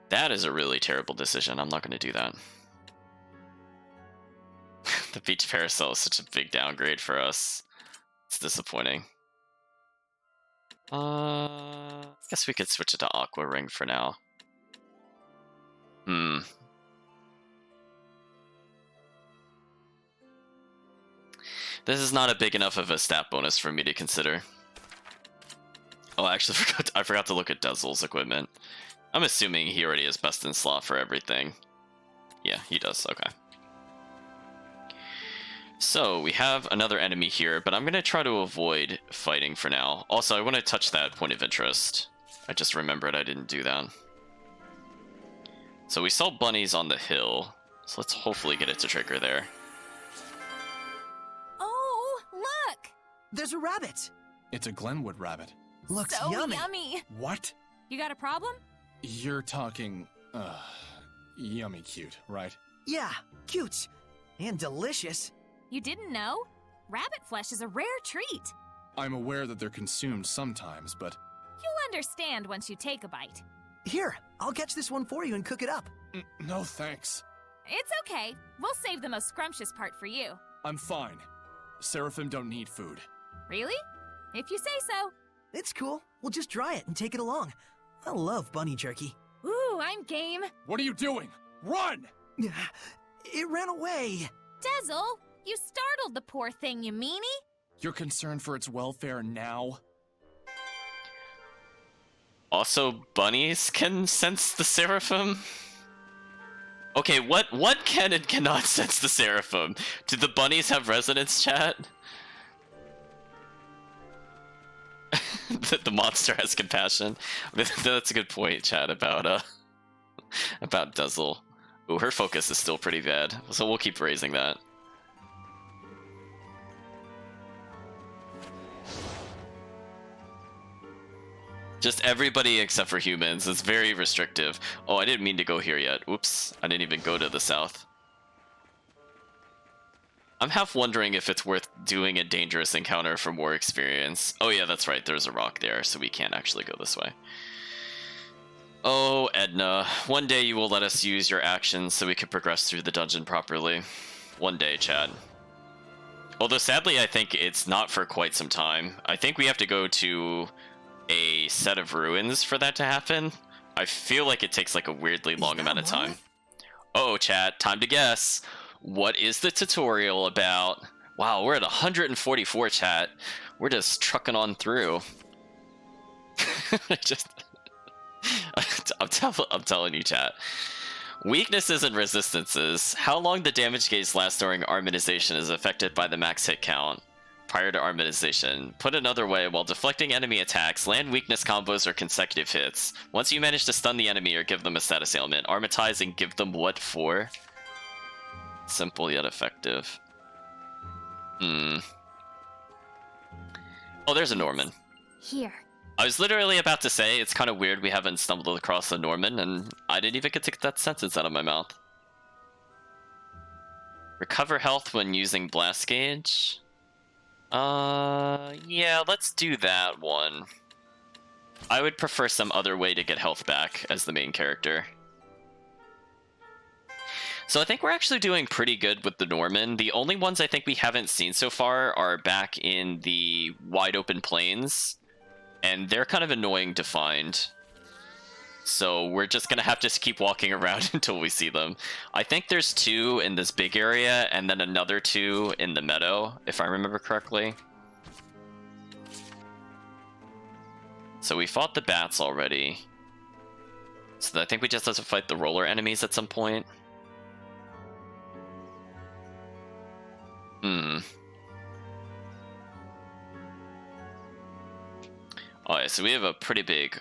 That is a really terrible decision. I'm not going to do that. The beach parasol is such a big downgrade for us. It's disappointing. I guess we could switch it to Aqua Ring for now. This is not a big enough of a stat bonus for me to consider. Oh, I actually forgot to look at Dezel's equipment. I'm assuming he already has best in slot for everything. Yeah, he does. Okay. So we have another enemy here, but I'm going to try to avoid fighting for now. Also, I want to touch that point of interest. I just remembered I didn't do that. So we saw bunnies on the hill, so let's hopefully get it to trigger there. Oh, look! There's a rabbit! It's a Glenwood rabbit. Looks so yummy. What? You got a problem? You're talking, yummy cute, right? Yeah, cute. And delicious. You didn't know? Rabbit flesh is a rare treat. I'm aware that they're consumed sometimes, but... You'll understand once you take a bite. Here, I'll catch this one for you and cook it up. No thanks. It's okay. We'll save the most scrumptious part for you. I'm fine. Seraphim don't need food. Really? If you say so. It's cool. We'll just dry it and take it along. I love bunny jerky. Ooh, I'm game. What are you doing? Run! It ran away. Dezel, you startled the poor thing, you meanie. You're concerned for its welfare now? Also, bunnies can sense the Seraphim? Okay, what can and cannot sense the Seraphim? Do the bunnies have resonance, chat? The monster has compassion. That's a good point, chat, about Dezel. Ooh, her focus is still pretty bad, so we'll keep raising that. Just everybody except for humans. It's very restrictive. Oh, I didn't mean to go here yet. Oops, I didn't even go to the south. I'm half wondering if it's worth doing a dangerous encounter for more experience. Oh yeah, that's right, there's a rock there, so we can't actually go this way. Oh, Edna, one day you will let us use your actions so we can progress through the dungeon properly. One day, Chad. Although sadly, I think it's not for quite some time. I think we have to go to a set of ruins for that to happen. I feel like it takes like a weirdly long amount of time. Oh, chat, time to guess. What is the tutorial about? Wow, we're at 144, chat. We're just trucking on through. I'm telling you, chat. Weaknesses and resistances. How long the damage gauge lasts during armonization is affected by the max hit count prior to armonization. Put another way, while deflecting enemy attacks, land weakness combos or consecutive hits. Once you manage to stun the enemy or give them a status ailment, armatize and give them what for? Simple yet effective. Oh, there's a Norman. Here. I was literally about to say, it's kind of weird we haven't stumbled across a Norman, and I didn't even get to get that sentence out of my mouth. Recover health when using Blast Gauge? Yeah, let's do that one. I would prefer some other way to get health back as the main character. So I think we're actually doing pretty good with the Norman. The only ones I think we haven't seen so far are back in the wide open plains, and they're kind of annoying to find. So we're just gonna have to keep walking around until we see them. I think there's 2 in this big area, and then another 2 in the meadow, if I remember correctly. So we fought the bats already. So I think we just have to fight the roller enemies at some point. Alright, so we have a pretty big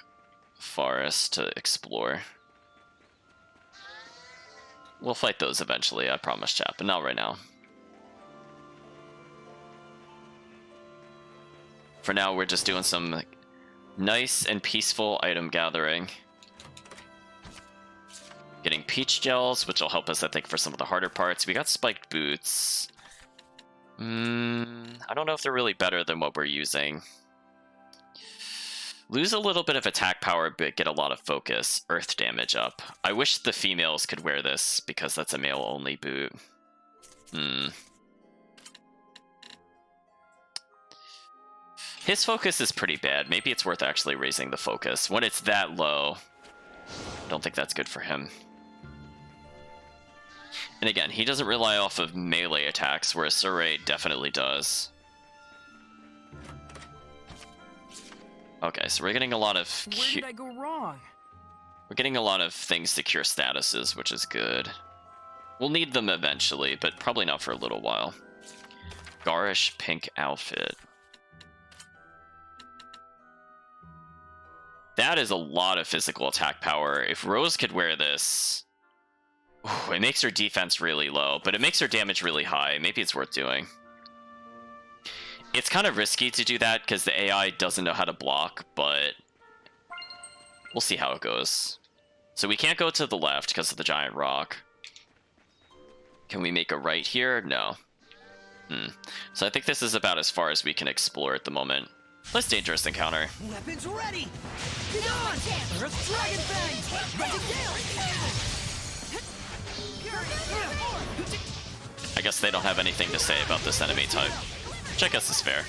forest to explore. We'll fight those eventually, I promise, chat, but not right now. For now, we're just doing some nice and peaceful item gathering. Getting peach gels, which will help us, I think, for some of the harder parts. We got spiked boots. I don't know if they're really better than what we're using. Lose a little bit of attack power, but get a lot of focus. Earth damage up. I wish the females could wear this, because that's a male-only boot. His focus is pretty bad. Maybe it's worth actually raising the focus. When it's that low, I don't think that's good for him. And again, he doesn't rely off of melee attacks, whereas Surrey definitely does. Okay, so we're getting a lot of... Where did I go wrong? We're getting a lot of things to cure statuses, which is good. We'll need them eventually, but probably not for a little while. Garish pink outfit. That is a lot of physical attack power. If Rose could wear this... Ooh, it makes her defense really low, but it makes her damage really high. Maybe it's worth doing. It's kind of risky to do that because the AI doesn't know how to block, but we'll see how it goes. So we can't go to the left because of the giant rock. Can we make a right here? No. So I think this is about as far as we can explore at the moment. Less dangerous encounter. Weapons ready! Get on! Earth Dragon Fang! Ready I guess they don't have anything to say about this enemy type. Which I guess is fair.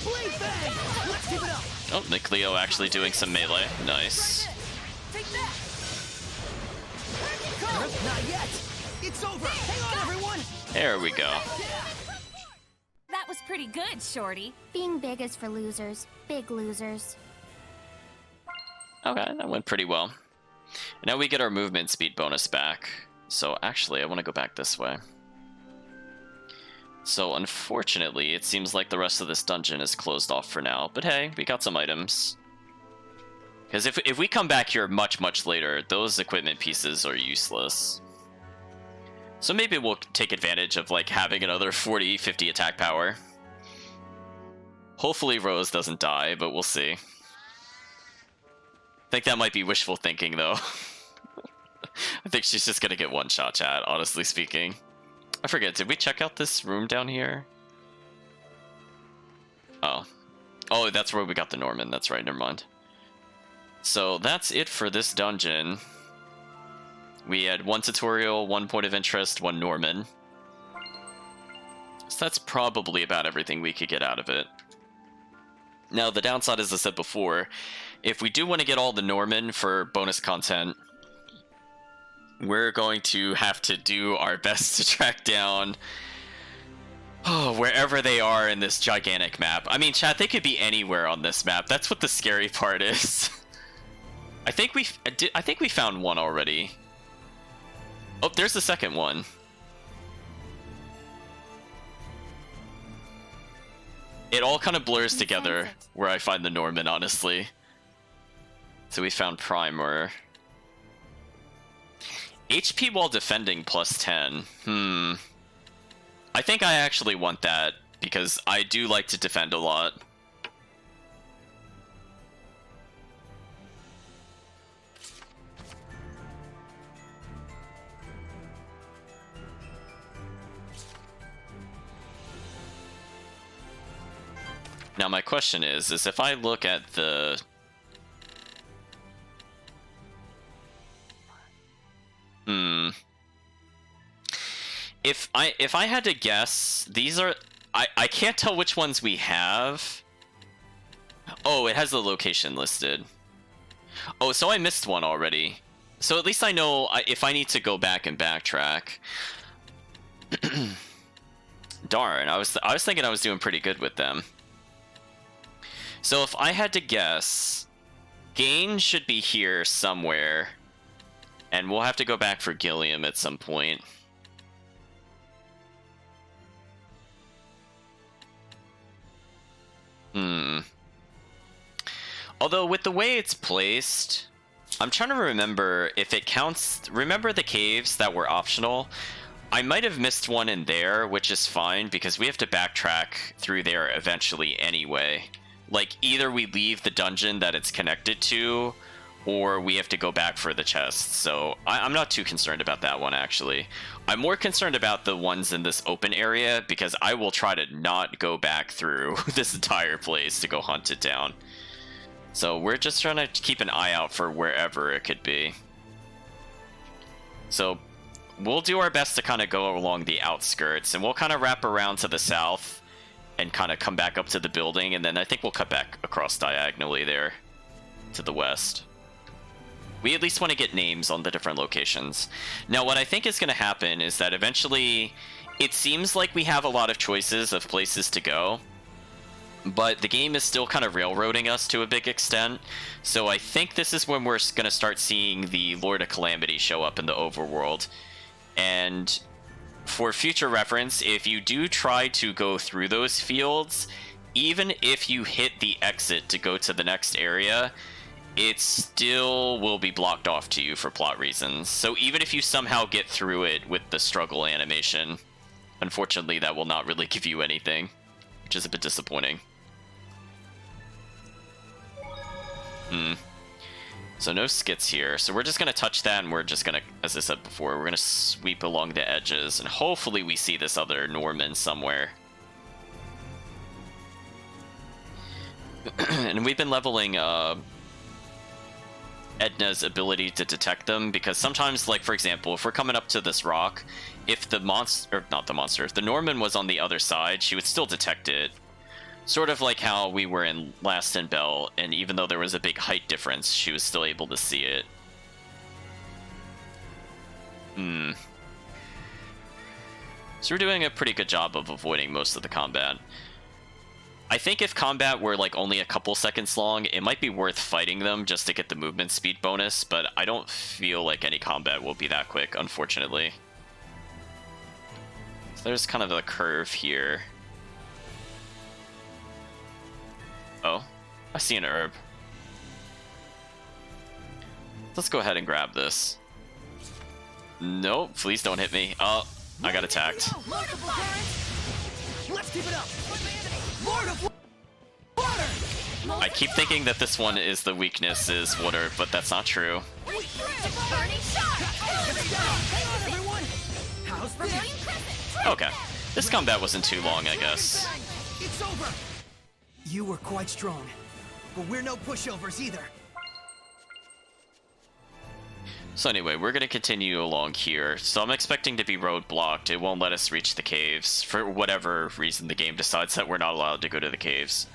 Blade Fang! Let's keep it up! Oh, Nick Leo actually doing some melee. Nice. Take that! Not yet! It's over! Hang on, everyone! There we go. That was pretty good, Shorty. Being big is for losers. Big losers. Okay, that went pretty well. Now we get our movement speed bonus back. So actually, I want to go back this way. So unfortunately, it seems like the rest of this dungeon is closed off for now. But hey, we got some items. Because if we come back here much, much later, those equipment pieces are useless. So maybe we'll take advantage of like having another 40, 50 attack power. Hopefully Rose doesn't die, but we'll see. I think that might be wishful thinking though. I think she's just gonna get one shot, chat, honestly speaking. I forget, did we check out this room down here? Oh. Oh, that's where we got the Norman, that's right, never mind. So that's it for this dungeon. We had one tutorial, one point of interest, one Norman. So that's probably about everything we could get out of it. Now, the downside, as I said before, if we do want to get all the Norman for bonus content, we're going to have to do our best to track down wherever they are in this gigantic map. I mean, chat, they could be anywhere on this map. That's what the scary part is. I think we found one already. Oh, there's the second one. It all kind of blurs together where I find the Norman, honestly. So we found Primer. HP while defending plus 10. I think I actually want that because I do like to defend a lot. Now my question is if I look at the... If I had to guess, these are... I can't tell which ones we have. Oh, it has the location listed. Oh, so I missed one already. So at least I know if I need to go back and backtrack. Darn, I was thinking I was doing pretty good with them. So if I had to guess, Gain should be here somewhere. And we'll have to go back for Gilliam at some point. Although with the way it's placed, I'm trying to remember if it counts. Remember the caves that were optional? I might have missed one in there, which is fine because we have to backtrack through there eventually anyway. Like either we leave the dungeon that it's connected to, or we have to go back for the chest. So I'm not too concerned about that one, actually. I'm more concerned about the ones in this open area because I will try to not go back through this entire place to go hunt it down. So we're just trying to keep an eye out for wherever it could be. So we'll do our best to kind of go along the outskirts, and we'll kind of wrap around to the south and kind of come back up to the building, and then I think we'll cut back across diagonally there to the west. We at least want to get names on the different locations. Now, what I think is going to happen is that eventually it seems like we have a lot of choices of places to go, but the game is still kind of railroading us to a big extent. So I think this is when we're going to start seeing the Lord of Calamity show up in the overworld. And for future reference, if you do try to go through those fields, even if you hit the exit to go to the next area, it still will be blocked off to you for plot reasons. So even if you somehow get through it with the struggle animation, unfortunately that will not really give you anything, which is a bit disappointing. So no skits here. So we're just going to touch that, and we're just going to, as I said before, we're going to sweep along the edges, and hopefully we see this other Norman somewhere. And we've been leveling Edna's ability to detect them, because sometimes, like for example, if we're coming up to this rock, if the monster, or not the monster, if the Norman was on the other side, she would still detect it. Sort of like how we were in Last in Bell, and even though there was a big height difference, she was still able to see it. So we're doing a pretty good job of avoiding most of the combat. I think if combat were like only a couple seconds long, it might be worth fighting them just to get the movement speed bonus, but I don't feel like any combat will be that quick, unfortunately. So there's kind of a curve here. Oh, I see an herb. Let's go ahead and grab this. Nope, please don't hit me. Oh, I got attacked. Let's keep it up. Lord of Water. I keep thinking that this one is the weakness is water, but that's not true. Okay, this combat wasn't too long, I guess. It's over. You were quite strong, but we're no pushovers either. So anyway, we're going to continue along here. So I'm expecting to be roadblocked. It won't let us reach the caves. For whatever reason, the game decides that we're not allowed to go to the caves.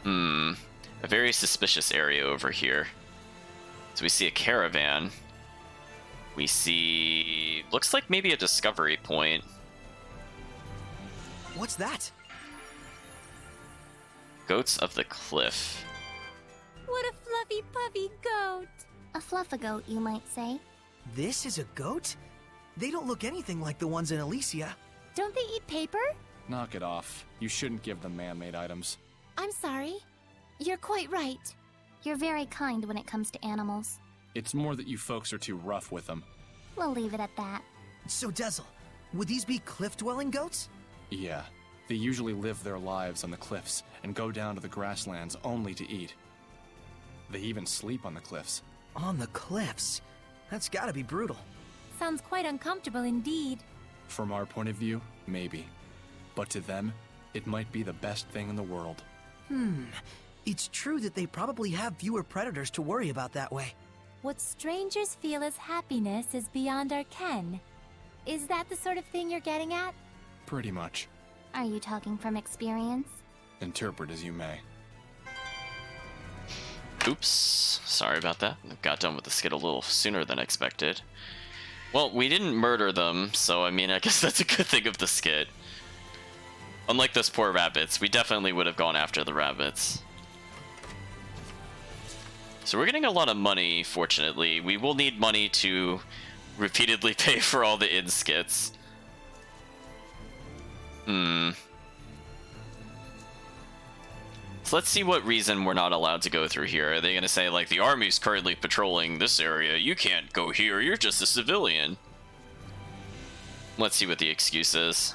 A very suspicious area over here. So we see a caravan. We see... looks like maybe a discovery point. What's that? Goats of the Cliff. What a fluffy puffy goat. A fluffagoat, you might say. This is a goat? They don't look anything like the ones in Elysia. Don't they eat paper? Knock it off. You shouldn't give them man-made items. I'm sorry. You're quite right. You're very kind when it comes to animals. It's more that you folks are too rough with them. We'll leave it at that. So, Dezel, would these be cliff-dwelling goats? Yeah. They usually live their lives on the cliffs and go down to the grasslands only to eat. They even sleep on the cliffs. On the cliffs? That's gotta be brutal. Sounds quite uncomfortable indeed. From our point of view, maybe. But to them, it might be the best thing in the world. It's true that they probably have fewer predators to worry about that way. What strangers feel as happiness is beyond our ken. Is that the sort of thing you're getting at? Pretty much. Are you talking from experience? Interpret as you may. Oops, sorry about that. Got done with the skit a little sooner than expected. Well, we didn't murder them, so I mean, I guess that's a good thing of the skit. Unlike those poor rabbits, we definitely would have gone after the rabbits. So we're getting a lot of money, fortunately. We will need money to repeatedly pay for all the inn skits. So let's see what reason we're not allowed to go through here. Are they going to say, like, the army's currently patrolling this area, you can't go here, you're just a civilian? Let's see what the excuse is.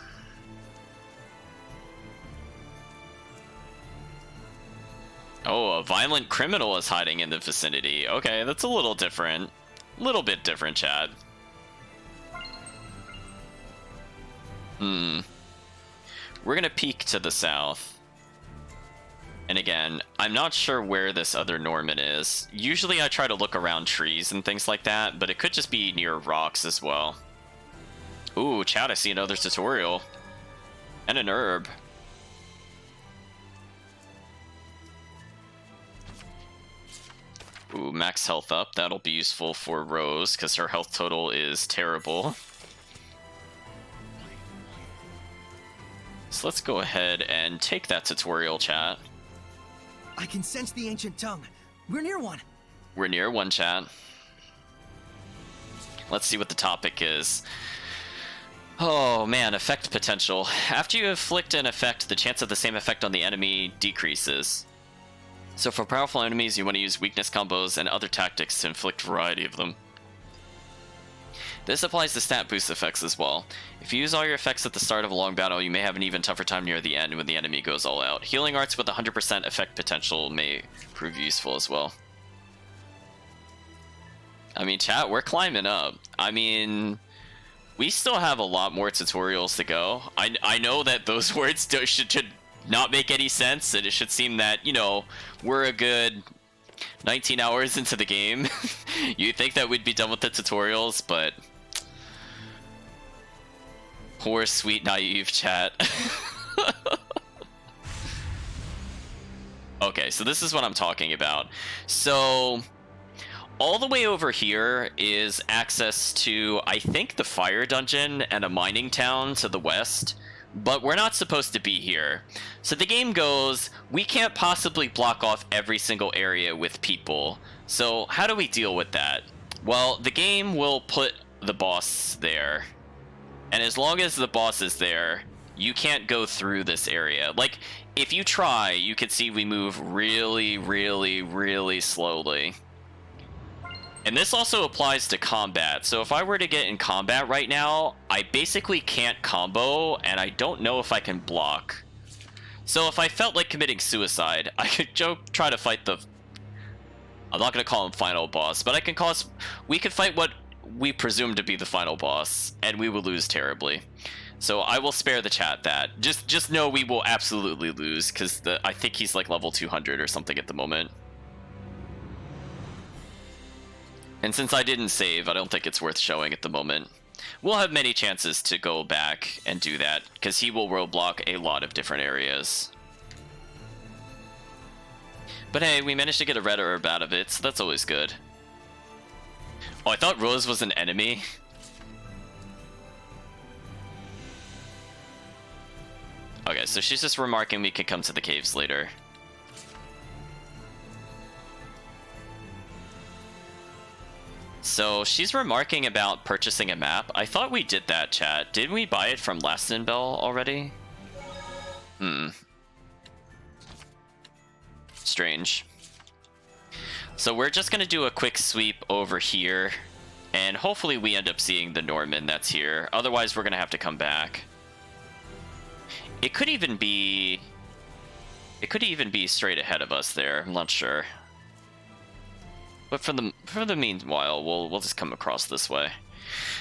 Oh, a violent criminal is hiding in the vicinity. Okay, that's a little different. Little bit different, Chad. We're gonna peek to the south. And again, I'm not sure where this other Norman is. Usually I try to look around trees and things like that, but it could just be near rocks as well. Ooh, chat, I see another tutorial. And an herb. Ooh, max health up. That'll be useful for Rose, because her health total is terrible. So let's go ahead and take that tutorial, chat. I can sense the ancient tongue. We're near one. We're near one, chat. Let's see what the topic is. Oh man, effect potential. After you inflict an effect, the chance of the same effect on the enemy decreases. So for powerful enemies, you want to use weakness combos and other tactics to inflict a variety of them. This applies to stat boost effects as well. If you use all your effects at the start of a long battle, you may have an even tougher time near the end when the enemy goes all out. Healing arts with 100% effect potential may prove useful as well. I mean, chat, we're climbing up. I mean, we still have a lot more tutorials to go. I know that those words should not make any sense, and it should seem that, you know, we're a good 19 hours into the game. You'd think that we'd be done with the tutorials, but poor sweet naive chat. Okay, so this is what I'm talking about. So all the way over here is access to, I think, the fire dungeon and a mining town to the west, but we're not supposed to be here. So the game goes, we can't possibly block off every single area with people. So how do we deal with that? Well, the game will put the boss there. And as long as the boss is there, you can't go through this area. Like, if you try, you can see we move really, really, really slowly. And this also applies to combat. So if I were to get in combat right now, I basically can't combo, and I don't know if I can block. So if I felt like committing suicide, I could try to fight the... I'm not going to call him final boss, but we could fight what we presume to be the final boss, and we will lose terribly. So I will spare the chat that. Just know we will absolutely lose, because I think he's like level 200 or something at the moment. And since I didn't save, I don't think it's worth showing at the moment. We'll have many chances to go back and do that, because he will roadblock a lot of different areas. But hey, we managed to get a red herb out of it, so that's always good. Oh, I thought Rose was an enemy. Okay, so she's just remarking we can come to the caves later. So she's remarking about purchasing a map. I thought we did that, chat. Didn't we buy it from Laston Bell already? Strange. So we're just gonna do a quick sweep over here, and hopefully we end up seeing the Norman that's here. Otherwise, we're gonna have to come back. It could even be straight ahead of us there. I'm not sure. But for the meanwhile, we'll just come across this way.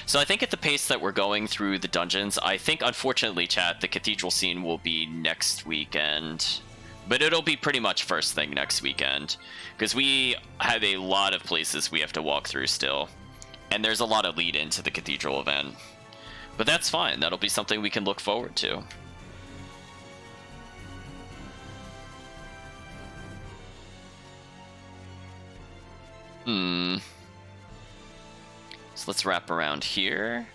So I think at the pace that we're going through the dungeons, I think, unfortunately, chat, the cathedral scene will be next weekend. But it'll be pretty much first thing next weekend, because we have a lot of places we have to walk through still. And there's a lot of lead into the cathedral event. But that's fine. That'll be something we can look forward to. So let's wrap around here.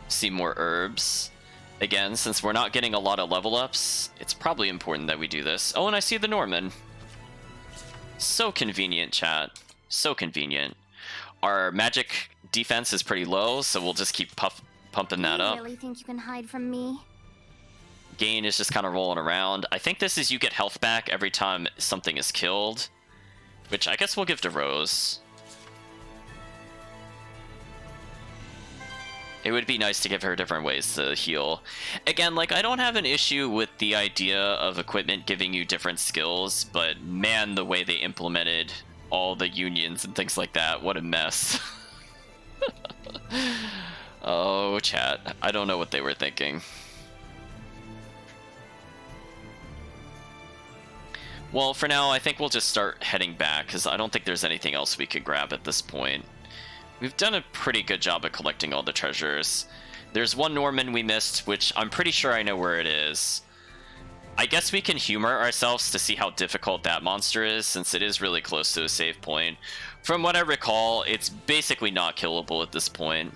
See more herbs. Again, since we're not getting a lot of level ups, it's probably important that we do this. Oh, and I see the Norman. So convenient, chat. So convenient. Our magic defense is pretty low, so we'll just keep pumping that up. You really think you can hide from me? Gain is just kind of rolling around. I think this is you get health back every time something is killed, which I guess we'll give to Rose. It would be nice to give her different ways to heal. Again, like, I don't have an issue with the idea of equipment giving you different skills, but man, the way they implemented all the unions and things like that, what a mess. Oh, chat. I don't know what they were thinking. Well, for now, I think we'll just start heading back, because I don't think there's anything else we could grab at this point. We've done a pretty good job at collecting all the treasures. There's one Norman we missed, which I'm pretty sure I know where it is. I guess we can humor ourselves to see how difficult that monster is, since it is really close to a save point. From what I recall, it's basically not killable at this point.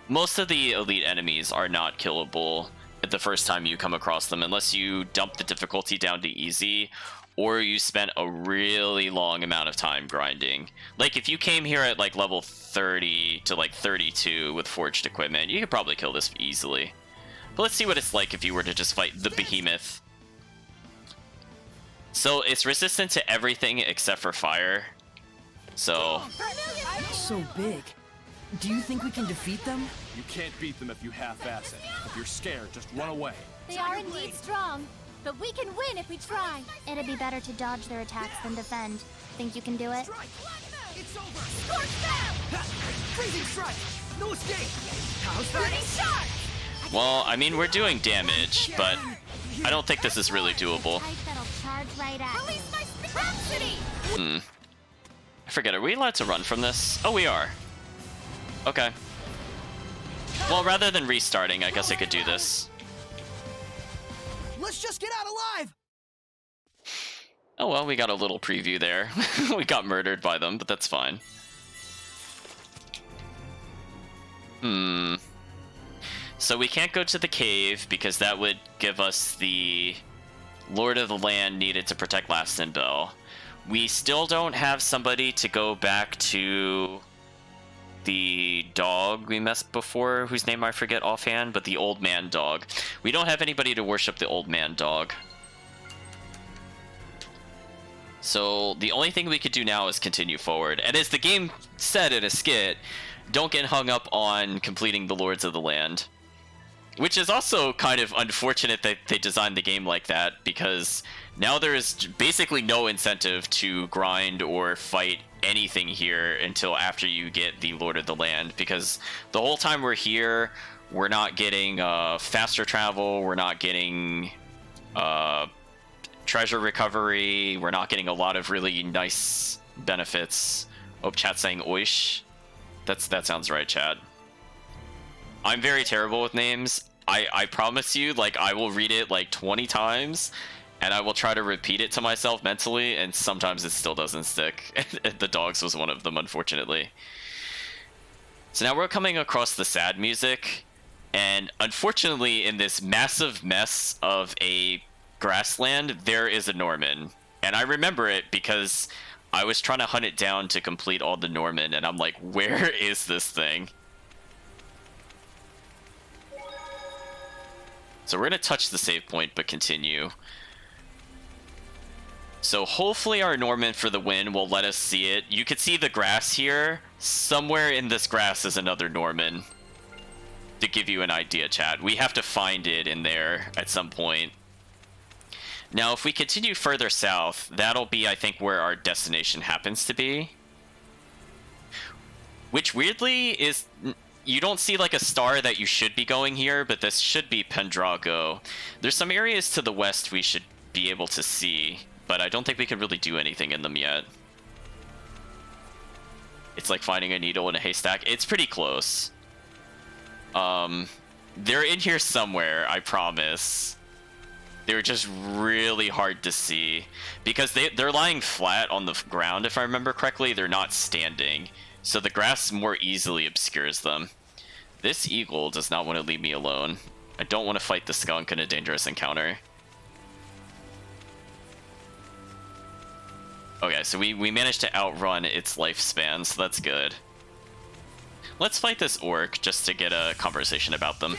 Most of the elite enemies are not killable at the first time you come across them, unless you dump the difficulty down to easy, or you spent a really long amount of time grinding. Like, if you came here at like level 30 to like 32 with forged equipment, you could probably kill this easily. But let's see what it's like if you were to just fight the behemoth. So it's resistant to everything except for fire. So big. Do you think we can defeat them? You can't beat them if you half-ass it. If you're scared, just run away. They are indeed strong, but we can win if we try. It'd be better to dodge their attacks than defend. Think you can do it? It's over. Scorch them! Freezing strike. No escape. How's that? well, I mean, we're doing damage, but I don't think this is really doable. That'll charge right at I forget, are we allowed to run from this? Oh, we are. Okay. Well, rather than restarting, I guess I could do this. Let's just get out alive. Oh well, we got a little preview there. We got murdered by them, but that's fine. So we can't go to the cave because that would give us the Lord of the Land needed to protect Laston Bell. We still don't have somebody to go back to the dog we messed before, whose name I forget offhand, but the old man dog. We don't have anybody to worship the old man dog. So the only thing we could do now is continue forward. And as the game said in a skit, don't get hung up on completing the Lords of the Land. Which is also kind of unfortunate that they designed the game like that, because now there is basically no incentive to grind or fight anything here until after you get the Lord of the Land, because the whole time we're here, we're not getting faster travel, we're not getting treasure recovery, we're not getting a lot of really nice benefits. Oh, chat's saying oish. That sounds right, chat. I'm very terrible with names. I promise you, like, I will read it like 20 times, and I will try to repeat it to myself mentally, and sometimes it still doesn't stick. The dogs was one of them, unfortunately. So now we're coming across the sad music, and unfortunately, in this massive mess of a grassland, there is a Norman. And I remember it because I was trying to hunt it down to complete all the Norman, and I'm like, where is this thing? So we're going to touch the save point, but continue. So hopefully our Norman for the win will let us see it. You can see the grass here. Somewhere in this grass is another Norman. To give you an idea, chat. We have to find it in there at some point. Now, if we continue further south, that'll be, I think, where our destination happens to be. Which, weirdly, is... You don't see like a star that you should be going here, but this should be Pendrago. There's some areas to the west we should be able to see, but I don't think we can really do anything in them yet. It's like finding a needle in a haystack. It's pretty close. They're in here somewhere, I promise. They're just really hard to see because they're lying flat on the ground, if I remember correctly. They're not standing, so the grass more easily obscures them. This eagle does not want to leave me alone. I don't want to fight the skunk in a dangerous encounter. Okay, so we managed to outrun its lifespan, so that's good. Let's fight this orc just to get a conversation about them.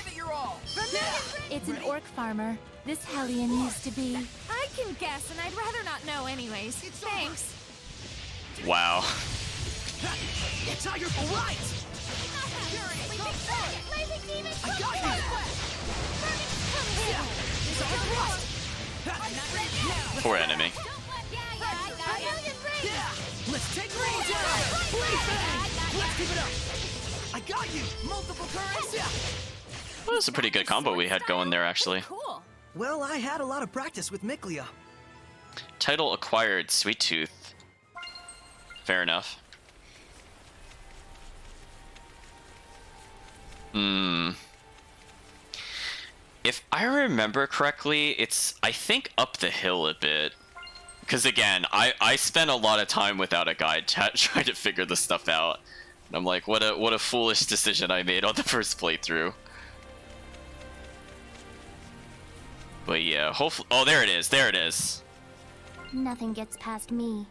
It's an orc farmer. This Hellion used to be. I can guess, and I'd rather not know anyways. Thanks. Wow. It's all your right. I got you. Poor enemy. Let's take rain down. Let's keep it up. I got you. Multiple currents. Well, that's a pretty good combo we had going there, actually. Cool. Well, I had a lot of practice with Miklia. Title acquired, Sweet Tooth. Fair enough. If I remember correctly, it's, I think, up the hill a bit. Because again, I spent a lot of time without a guide trying to figure this stuff out. And I'm like, what a foolish decision I made on the first playthrough. But yeah, hopefully... Oh, there it is. There it is. Nothing gets past me.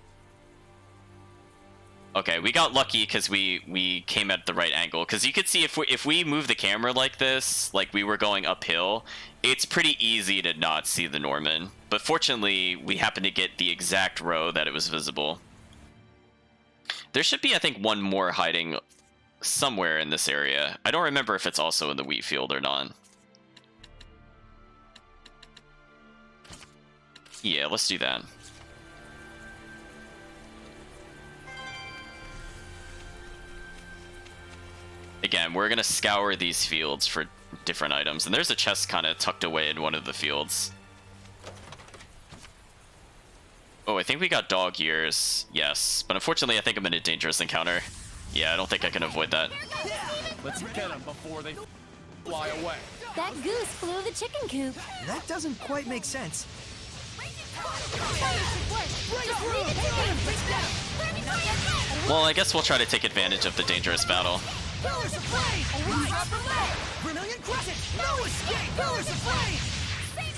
Okay, we got lucky because we came at the right angle. Because you could see if we move the camera like this, like we were going uphill, it's pretty easy to not see the Norman. But fortunately, we happened to get the exact row that it was visible. There should be, I think, one more hiding somewhere in this area. I don't remember if it's also in the wheat field or not. Yeah, let's do that. Again, we're gonna scour these fields for different items, and there's a chest kind of tucked away in one of the fields. Oh, I think we got dog ears. Yes, but unfortunately I think I'm in a dangerous encounter. Yeah, I don't think I can avoid that. Let's get them before they fly away. That goose flew the chicken coop. That doesn't quite make sense. Well, I guess we'll try to take advantage of the dangerous battle. Pillars of flame! Vermilion crescent! No escape! Pillars of flame!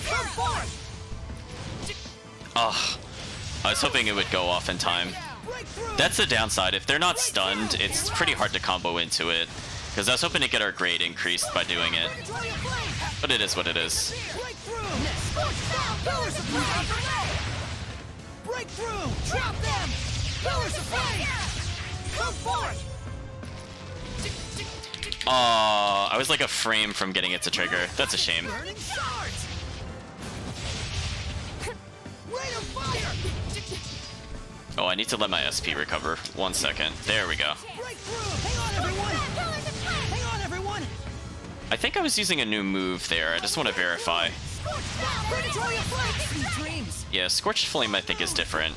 Come forth! Ugh. I was hoping it would go off in time. That's the downside. If they're not stunned, it's pretty hard to combo into it. Because I was hoping to get our grade increased by doing it. But it is what it is. Break through! Trap them! Pillars of flame! Come forth! I was like a frame from getting it to trigger. That's a shame. Burning shards! Rain of fire! Oh, I need to let my SP recover. 1 second. There we go. Break through! Hang on, everyone! Hang on, everyone! I think I was using a new move there. I just want to verify. Yeah, Scorched Flame I think is different.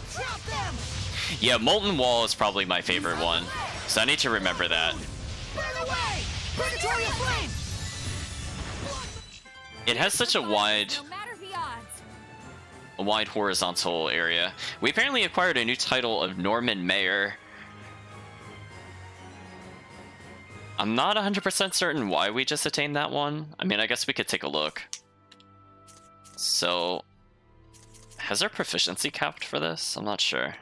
Yeah, Molten Wall is probably my favorite one. So I need to remember that. It has such a wide horizontal area. We apparently acquired a new title of Norman Mayor. I'm not 100% certain why we just attained that one. I mean, I guess we could take a look. So, has our proficiency capped for this? I'm not sure.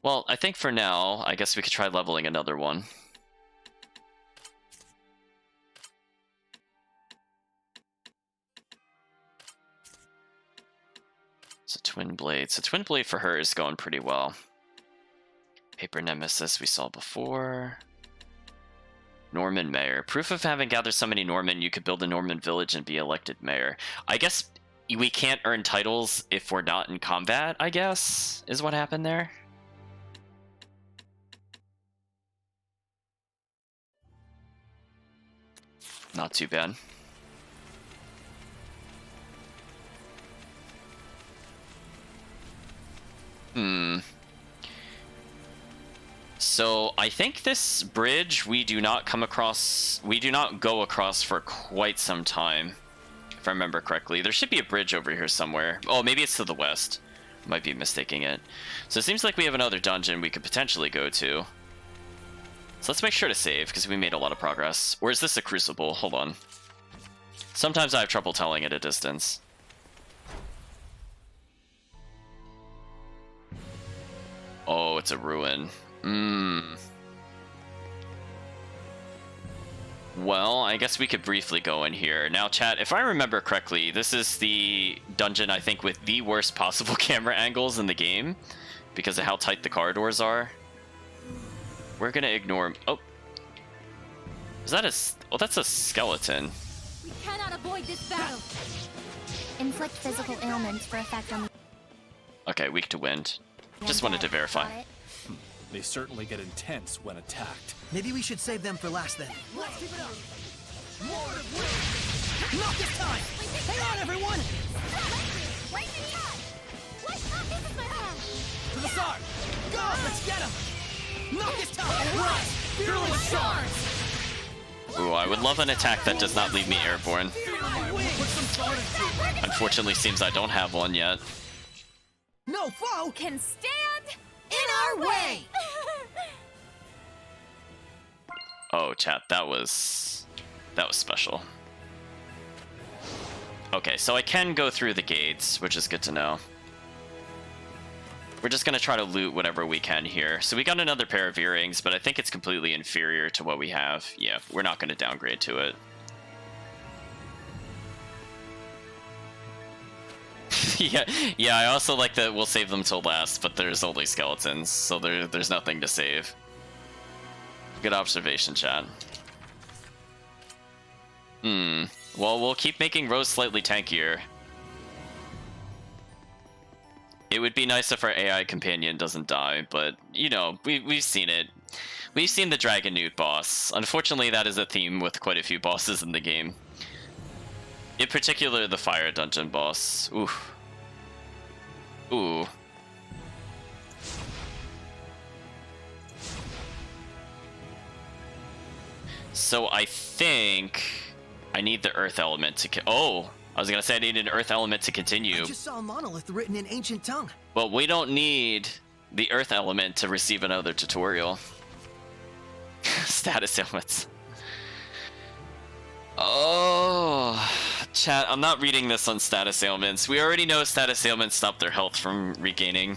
Well, I think for now, I guess we could try leveling another one. So Twin Blade. So Twin Blade for her is going pretty well. Paper Nemesis we saw before. Norman Mayor. Proof of having gathered so many Norman, you could build a Norman village and be elected mayor. I guess we can't earn titles if we're not in combat, I guess, is what happened there. Not too bad. So I think this bridge we do not go across for quite some time, if I remember correctly. There should be a bridge over here somewhere. Oh, maybe it's to the west. Might be mistaking it. So it seems like we have another dungeon we could potentially go to. So let's make sure to save, because we made a lot of progress. Or is this a crucible? Hold on. Sometimes I have trouble telling at a distance. Oh, it's a ruin. Well, I guess we could briefly go in here. Now, chat, if I remember correctly, this is the dungeon, I think, with the worst possible camera angles in the game, because of how tight the corridors are. We're gonna ignore... Oh. Is that a... Oh, that's a skeleton. We cannot avoid this battle. Inflict physical ailments for effect on... Okay, weak to wind. Just wanted to verify. They certainly get intense when attacked. Maybe we should save them for last then. Let's keep it up. More of wind. Not this time. Hang on, everyone. To the start. Go. Let's get him. Not this time. Right. Fearless shards. Ooh, I would love an attack that does not leave me airborne. Unfortunately, seems I don't have one yet. No foe can stand in our way. Oh, chat, that was special. Okay, so I can go through the gates, which is good to know. We're just gonna try to loot whatever we can here. So we got another pair of earrings, but I think it's completely inferior to what we have. Yeah, we're not gonna downgrade to it. yeah, I also like that we'll save them till last, but there's only skeletons, so there's nothing to save. Good observation, chat. Well, we'll keep making Rose slightly tankier. It would be nice if our AI companion doesn't die, but, you know, we've seen it. We've seen the Dragon Newt boss. Unfortunately, that is a theme with quite a few bosses in the game. In particular, the Fire Dungeon boss. Ooh. Ooh. So I think I need the Earth element to... Oh! I was gonna say I need an Earth element to continue. I just saw a monolith written in ancient tongue. Well, we don't need the Earth element to receive another tutorial. Status ailments. Oh, chat, I'm not reading this on status ailments. We already know status ailments stop their health from regaining.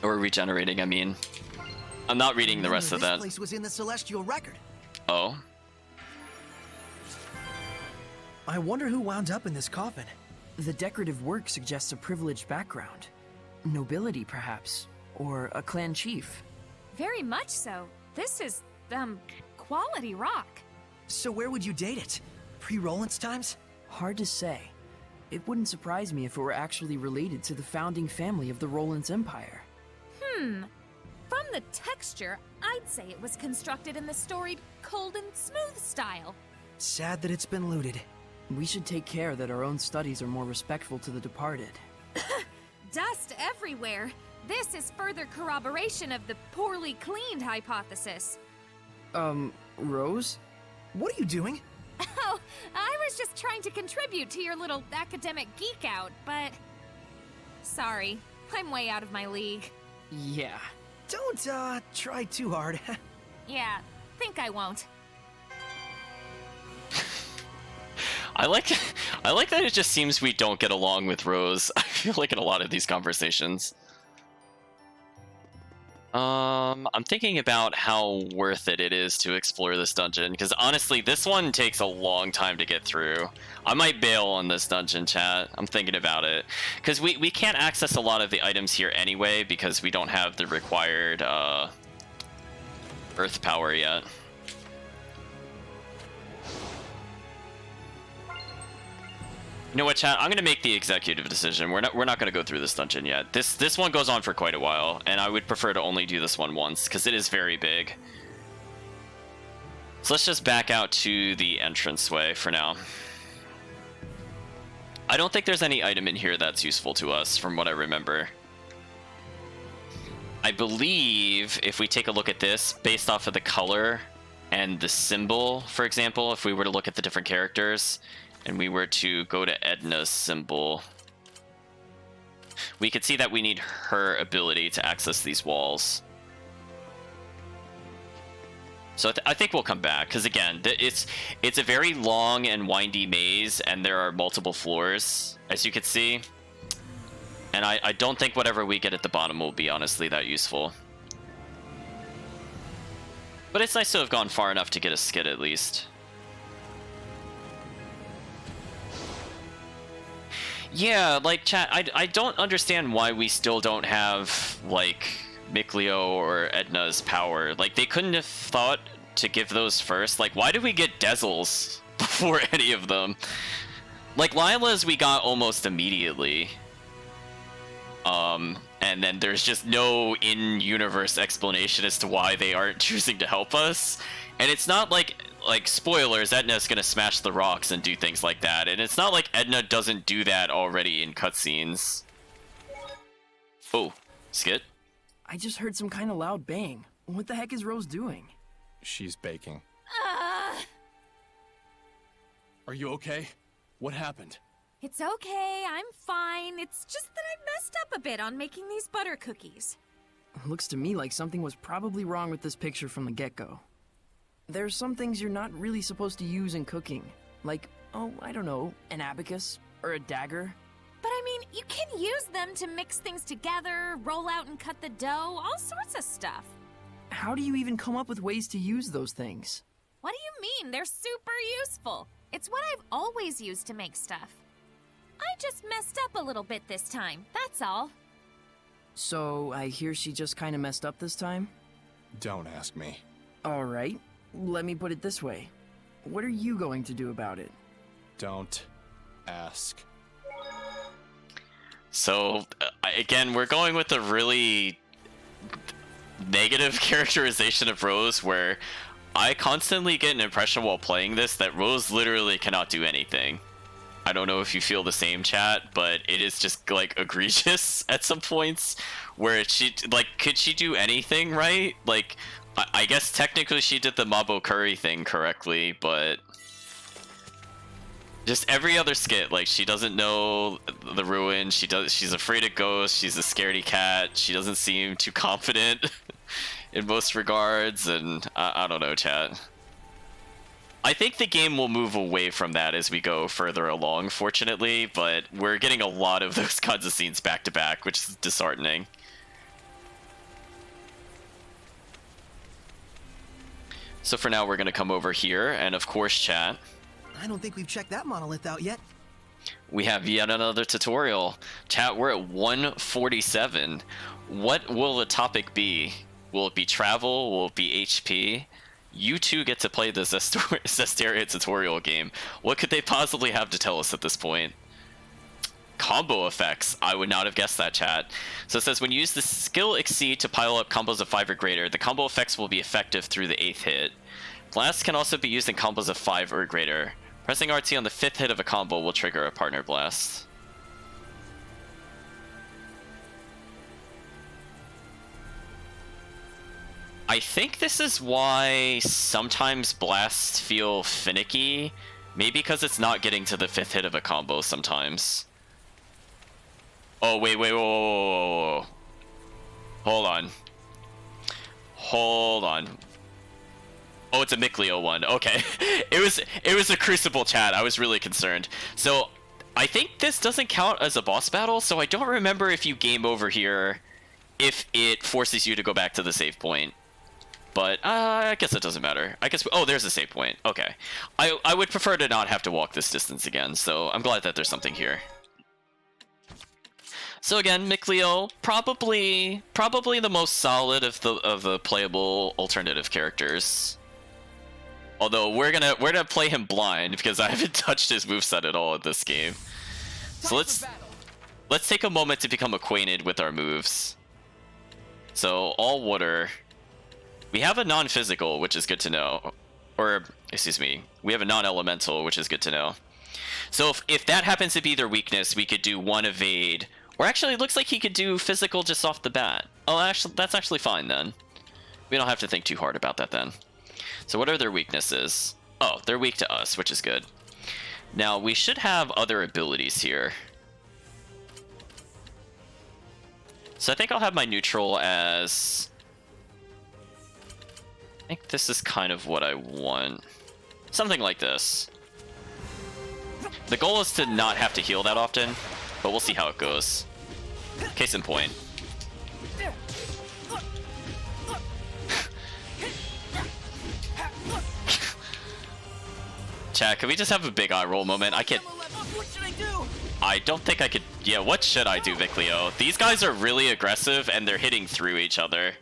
Or regenerating, I mean. I'm not reading the rest of that. This place was in the Celestial Record. Oh? I wonder who wound up in this coffin. The decorative work suggests a privileged background. Nobility, perhaps. Or a clan chief. Very much so. This is, quality rock. So where would you date it? Pre-Roland's times? Hard to say. It wouldn't surprise me if it were actually related to the founding family of the Roland's Empire. From the texture, I'd say it was constructed in the storied, cold and smooth style. Sad that it's been looted. We should take care that our own studies are more respectful to the departed. Dust everywhere. This is further corroboration of the poorly cleaned hypothesis. Rose? What are you doing? Oh, I was just trying to contribute to your little academic geek out, but... Sorry, I'm way out of my league. Yeah. Don't, try too hard. Yeah, think I won't. I like that it just seems we don't get along with Rose. I feel like in a lot of these conversations. I'm thinking about how worth it is to explore this dungeon, because honestly, this one takes a long time to get through. I might bail on this dungeon, chat. I'm thinking about it. Because we can't access a lot of the items here anyway, because we don't have the required, earth power yet. You know what, chat? I'm gonna make the executive decision. We're not gonna go through this dungeon yet. This one goes on for quite a while, and I would prefer to only do this one once because it is very big. So let's just back out to the entranceway for now. I don't think there's any item in here that's useful to us, from what I remember. I believe if we take a look at this, based off of the color and the symbol, for example, if we were to look at the different characters, and we were to go to Edna's symbol, we could see that we need her ability to access these walls. So I think we'll come back, because again, it's a very long and windy maze, and there are multiple floors, as you can see. And I don't think whatever we get at the bottom will be honestly that useful. But it's nice to have gone far enough to get a skid at least. Yeah, like, chat, I don't understand why we still don't have, like, Mikleo or Edna's power. Like, they couldn't have thought to give those first. Like, why did we get Dezel's before any of them? Like, Lila's we got almost immediately. And then there's just no in-universe explanation as to why they aren't choosing to help us. And it's not like spoilers, Edna's gonna smash the rocks and do things like that. And it's not like Edna doesn't do that already in cutscenes. Oh, Skit? I just heard some kind of loud bang. What the heck is Rose doing? She's baking. Are you okay? What happened? It's okay, I'm fine. It's just that I messed up a bit on making these butter cookies. Looks to me like something was probably wrong with this picture from the get-go. There's some things you're not really supposed to use in cooking. Like, oh, I don't know, an abacus or a dagger. But I mean, you can use them to mix things together, roll out and cut the dough, all sorts of stuff. How do you even come up with ways to use those things? What do you mean? They're super useful. It's what I've always used to make stuff. I just messed up a little bit this time, that's all. So, I hear she just kinda messed up this time? Don't ask me. Alright, let me put it this way. What are you going to do about it? Don't ask. So, again, we're going with a really negative characterization of Rose, where I constantly get an impression while playing this that Rose literally cannot do anything. I don't know if you feel the same, chat, but it is just, like, egregious at some points, where she, like, could she do anything, right? Like, I guess technically she did the Mabo Curry thing correctly, but just every other skit, like, she doesn't know the ruin, she's afraid of ghosts, she's a scaredy cat, she doesn't seem too confident in most regards, and I don't know, chat. I think the game will move away from that as we go further along, fortunately, but we're getting a lot of those kinds of scenes back to back, which is disheartening. So for now, we're going to come over here, and of course, chat. I don't think we've checked that monolith out yet. We have yet another tutorial. Chat, we're at 147. What will the topic be? Will it be travel? Will it be HP? You two get to play the Zestiria tutorial game. What could they possibly have to tell us at this point? Combo effects. I would not have guessed that, chat. So it says, when you use the skill Exceed to pile up combos of 5 or greater, the combo effects will be effective through the 8th hit. Blast can also be used in combos of 5 or greater. Pressing RT on the 5th hit of a combo will trigger a partner blast. I think this is why sometimes blasts feel finicky. Maybe because it's not getting to the 5th hit of a combo sometimes. Oh, wait, whoa. Hold on. Oh, it's a Mikleo one. Okay. It was a Crucible, chat. I was really concerned. So, I think this doesn't count as a boss battle, so I don't remember if you game over here, if it forces you to go back to the save point. But, I guess it doesn't matter. I guess, oh, there's a save point. Okay. I would prefer to not have to walk this distance again, so I'm glad that there's something here. So again, Mikleo, probably the most solid of the playable alternative characters. Although we're gonna play him blind because I haven't touched his moveset at all in this game. So let's take a moment to become acquainted with our moves. So all water. We have a non-physical, which is good to know. Or, excuse me, we have a non-elemental, which is good to know. So if that happens to be their weakness, we could do one evade. Or actually, it looks like he could do physical just off the bat. Oh, actually, that's actually fine then. We don't have to think too hard about that then. So what are their weaknesses? Oh, they're weak to us, which is good. Now, we should have other abilities here. So I think I'll have my neutral as... I think this is kind of what I want. Something like this. The goal is to not have to heal that often, but we'll see how it goes. Case in point. Chat, can we just have a big eye roll moment? I can't... What should I do? I don't think I could... Yeah, what should I do, Mikleo? These guys are really aggressive, and they're hitting through each other.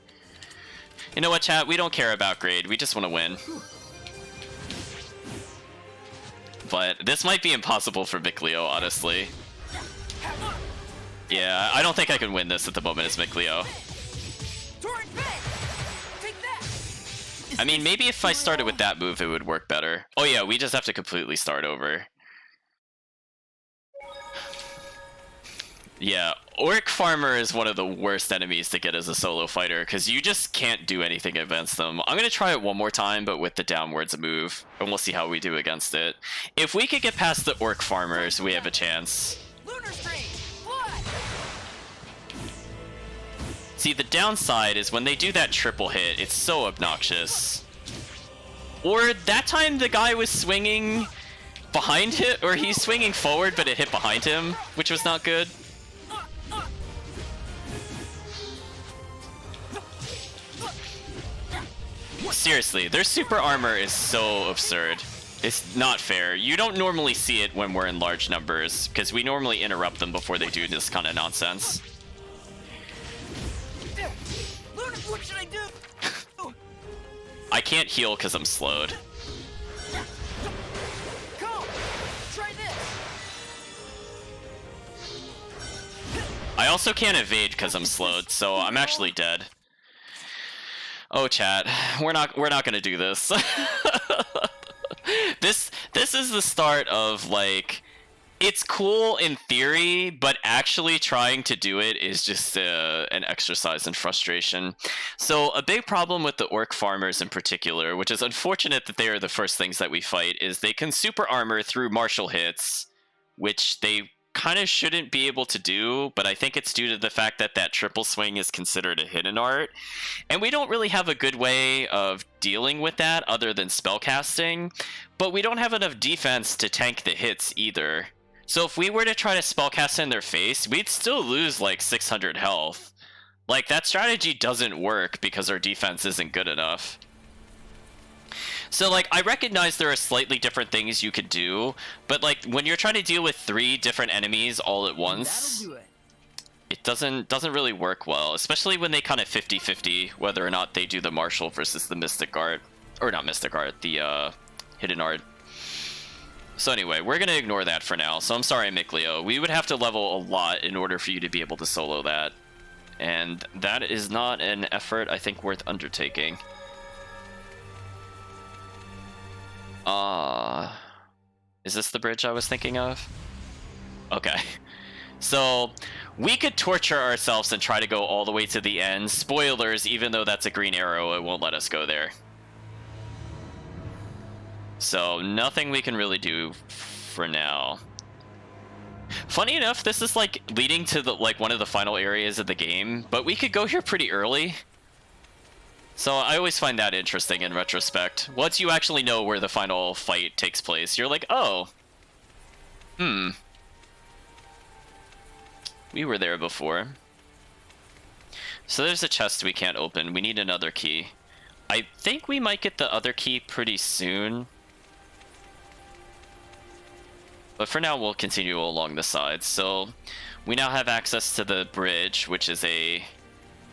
You know what, chat? We don't care about grade. We just want to win. But this might be impossible for Mikleo, honestly. Yeah, I don't think I can win this at the moment as Mikleo. I mean, maybe if I started with that move, it would work better. Oh yeah, we just have to completely start over. Yeah, Orc Farmer is one of the worst enemies to get as a solo fighter, because you just can't do anything against them. I'm going to try it one more time, but with the downwards move, and we'll see how we do against it. If we could get past the Orc Farmers, we have a chance. See, the downside is when they do that triple hit, it's so obnoxious. Or that time the guy was swinging behind it, or he's swinging forward, but it hit behind him, which was not good. Seriously, their super armor is so absurd. It's not fair. You don't normally see it when we're in large numbers, because we normally interrupt them before they do this kind of nonsense. Luna, what should I do? I can't heal because I'm slowed. Come, try this. I also can't evade because I'm slowed, so I'm actually dead. Oh, chat, we're not gonna do this. This is the start of, like, it's cool in theory, but actually trying to do it is just an exercise in frustration. So a big problem with the Orc Farmers in particular, which is unfortunate that they are the first things that we fight, is they can super armor through martial hits, which they kind of shouldn't be able to do, but I think it's due to the fact that that triple swing is considered a hidden art, and we don't really have a good way of dealing with that other than spellcasting, but we don't have enough defense to tank the hits either. So if we were to try to spellcast in their face, we'd still lose like 600 health. Like, that strategy doesn't work because our defense isn't good enough. So, like, I recognize there are slightly different things you could do, but, like, when you're trying to deal with 3 different enemies all at once, it doesn't really work well, especially when they kind of 50-50 whether or not they do the martial versus the mystic art. Or not mystic art, the hidden art. So anyway, we're going to ignore that for now. So I'm sorry, Mikleo. We would have to level a lot in order for you to be able to solo that. And that is not an effort I think worth undertaking. Is this the bridge I was thinking of? Okay. So, we could torture ourselves and try to go all the way to the end. Spoilers, even though that's a green arrow, it won't let us go there. So, nothing we can really do for now. Funny enough, this is like leading to the one of the final areas of the game, but we could go here pretty early. So I always find that interesting in retrospect. Once you actually know where the final fight takes place, you're like, oh, we were there before. So there's a chest we can't open. We need another key. I think we might get the other key pretty soon. But for now, we'll continue along the sides. So we now have access to the bridge, which is a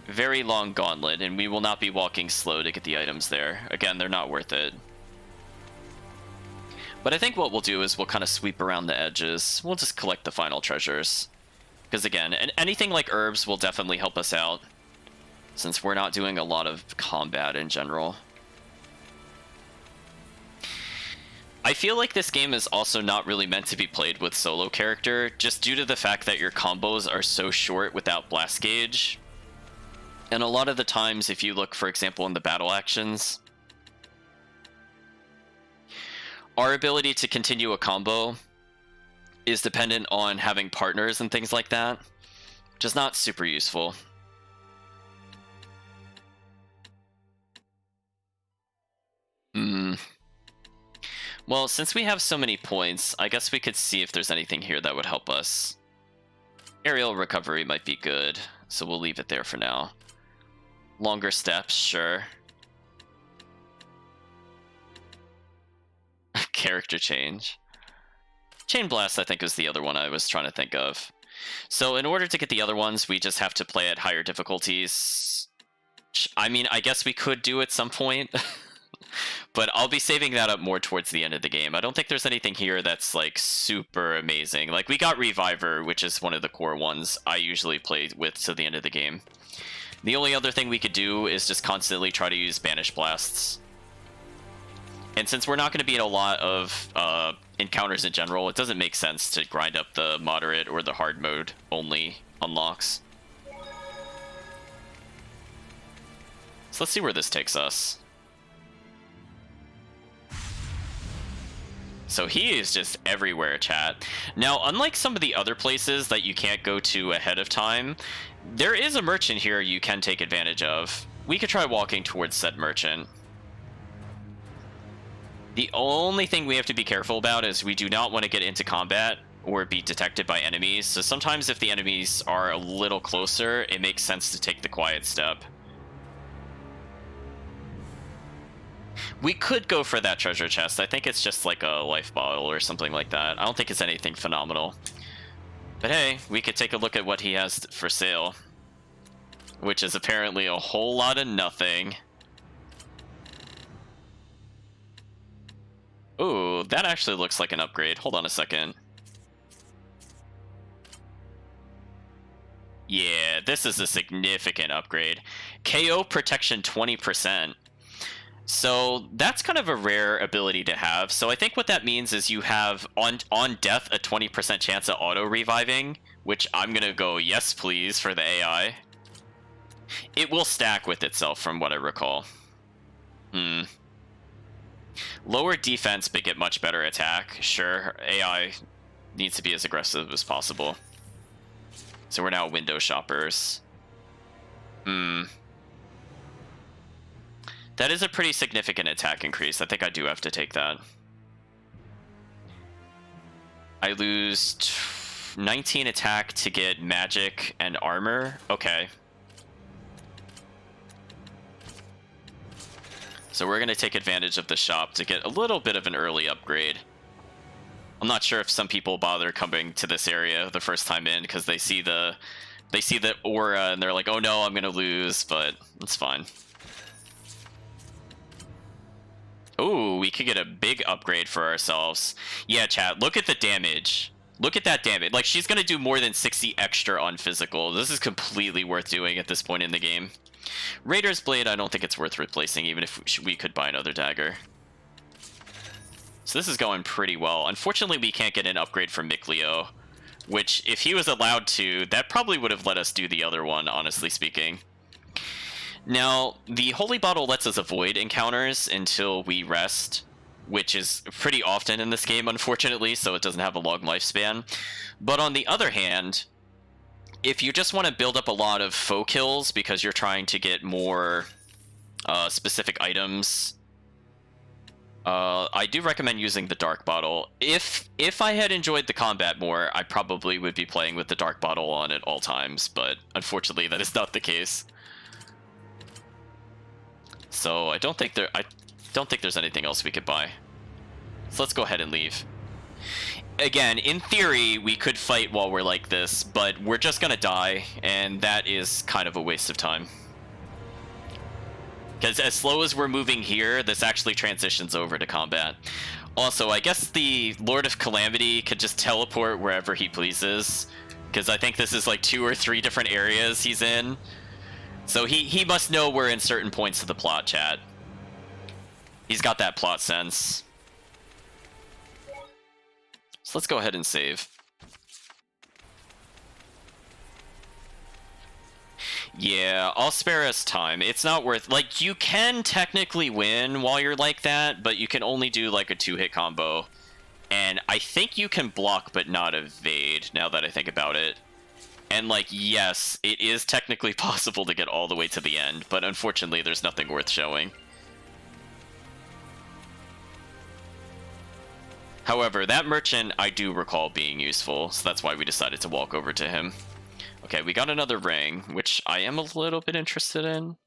very long gauntlet, and we will not be walking slow to get the items there. Again, they're not worth it. But I think what we'll do is we'll kind of sweep around the edges. We'll just collect the final treasures. Because again, anything like herbs will definitely help us out, since we're not doing a lot of combat in general. I feel like this game is also not really meant to be played with solo character, just due to the fact that your combos are so short without blast gauge. And a lot of the times, if you look, for example, in the battle actions, our ability to continue a combo is dependent on having partners and things like that, which is not super useful. Well, since we have so many points, I guess we could see if there's anything here that would help us. Aerial recovery might be good, so we'll leave it there for now. Longer steps, sure. Character change. Chain Blast, I think, is the other one I was trying to think of. So in order to get the other ones, we just have to play at higher difficulties. I mean, I guess we could do at some point. But I'll be saving that up more towards the end of the game. I don't think there's anything here that's, like, super amazing. Like, we got Reviver, which is one of the core ones I usually play with to the end of the game. The only other thing we could do is just constantly try to use Banish Blasts. And since we're not going to be in a lot of encounters in general, it doesn't make sense to grind up the moderate or the hard mode only unlocks. So let's see where this takes us. So he is just everywhere, chat. Now, unlike some of the other places that you can't go to ahead of time, there is a merchant here you can take advantage of. We could try walking towards said merchant. The only thing we have to be careful about is we do not want to get into combat or be detected by enemies. So sometimes if the enemies are a little closer, it makes sense to take the quiet step. We could go for that treasure chest. I think it's just like a life bottle or something like that. I don't think it's anything phenomenal. But hey, we could take a look at what he has for sale. Which is apparently a whole lot of nothing. Ooh, that actually looks like an upgrade. Hold on a second. Yeah, this is a significant upgrade. KO protection 20%. So that's kind of a rare ability to have. So I think what that means is you have on death a 20% chance of auto reviving, which I'm gonna go yes please for the AI. It will stack with itself from what I recall. Lower defense but get much better attack. Sure, AI needs to be as aggressive as possible. So we're now window shoppers. That is a pretty significant attack increase. I think I do have to take that. I lose 19 attack to get magic and armor. Okay. So we're going to take advantage of the shop to get a little bit of an early upgrade. I'm not sure if some people bother coming to this area the first time in because they see the aura and they're like, oh no, I'm going to lose, but it's fine. Ooh, we could get a big upgrade for ourselves. Yeah, chat, look at the damage. Look at that damage. Like, she's going to do more than 60 extra on physical. This is completely worth doing at this point in the game. Raider's Blade, I don't think it's worth replacing, even if we could buy another dagger. So this is going pretty well. Unfortunately, we can't get an upgrade from Mikleo, which, if he was allowed to, that probably would have let us do the other one, honestly speaking. Now, the Holy Bottle lets us avoid encounters until we rest, which is pretty often in this game, unfortunately, so it doesn't have a long lifespan. But on the other hand, if you just want to build up a lot of foe kills because you're trying to get more specific items, I do recommend using the Dark Bottle. If I had enjoyed the combat more, I probably would be playing with the Dark Bottle on at all times, but unfortunately that is not the case. So I don't think there's anything else we could buy. So let's go ahead and leave. Again, in theory, we could fight while we're like this, but we're just gonna die, and that is kind of a waste of time. Because as slow as we're moving here, this actually transitions over to combat. Also, I guess the Lord of Calamity could just teleport wherever he pleases, because I think this is like 2 or 3 different areas he's in. So he must know we're in certain points of the plot, chat. He's got that plot sense. So let's go ahead and save. Yeah, I'll spare us time. It's not worth... Like, you can technically win while you're like that, but you can only do, like, a 2-hit combo. And I think you can block but not evade, now that I think about it. And, like, yes, it is technically possible to get all the way to the end, but unfortunately there's nothing worth showing. However, that merchant I do recall being useful, so that's why we decided to walk over to him. Okay, we got another ring, which I am a little bit interested in.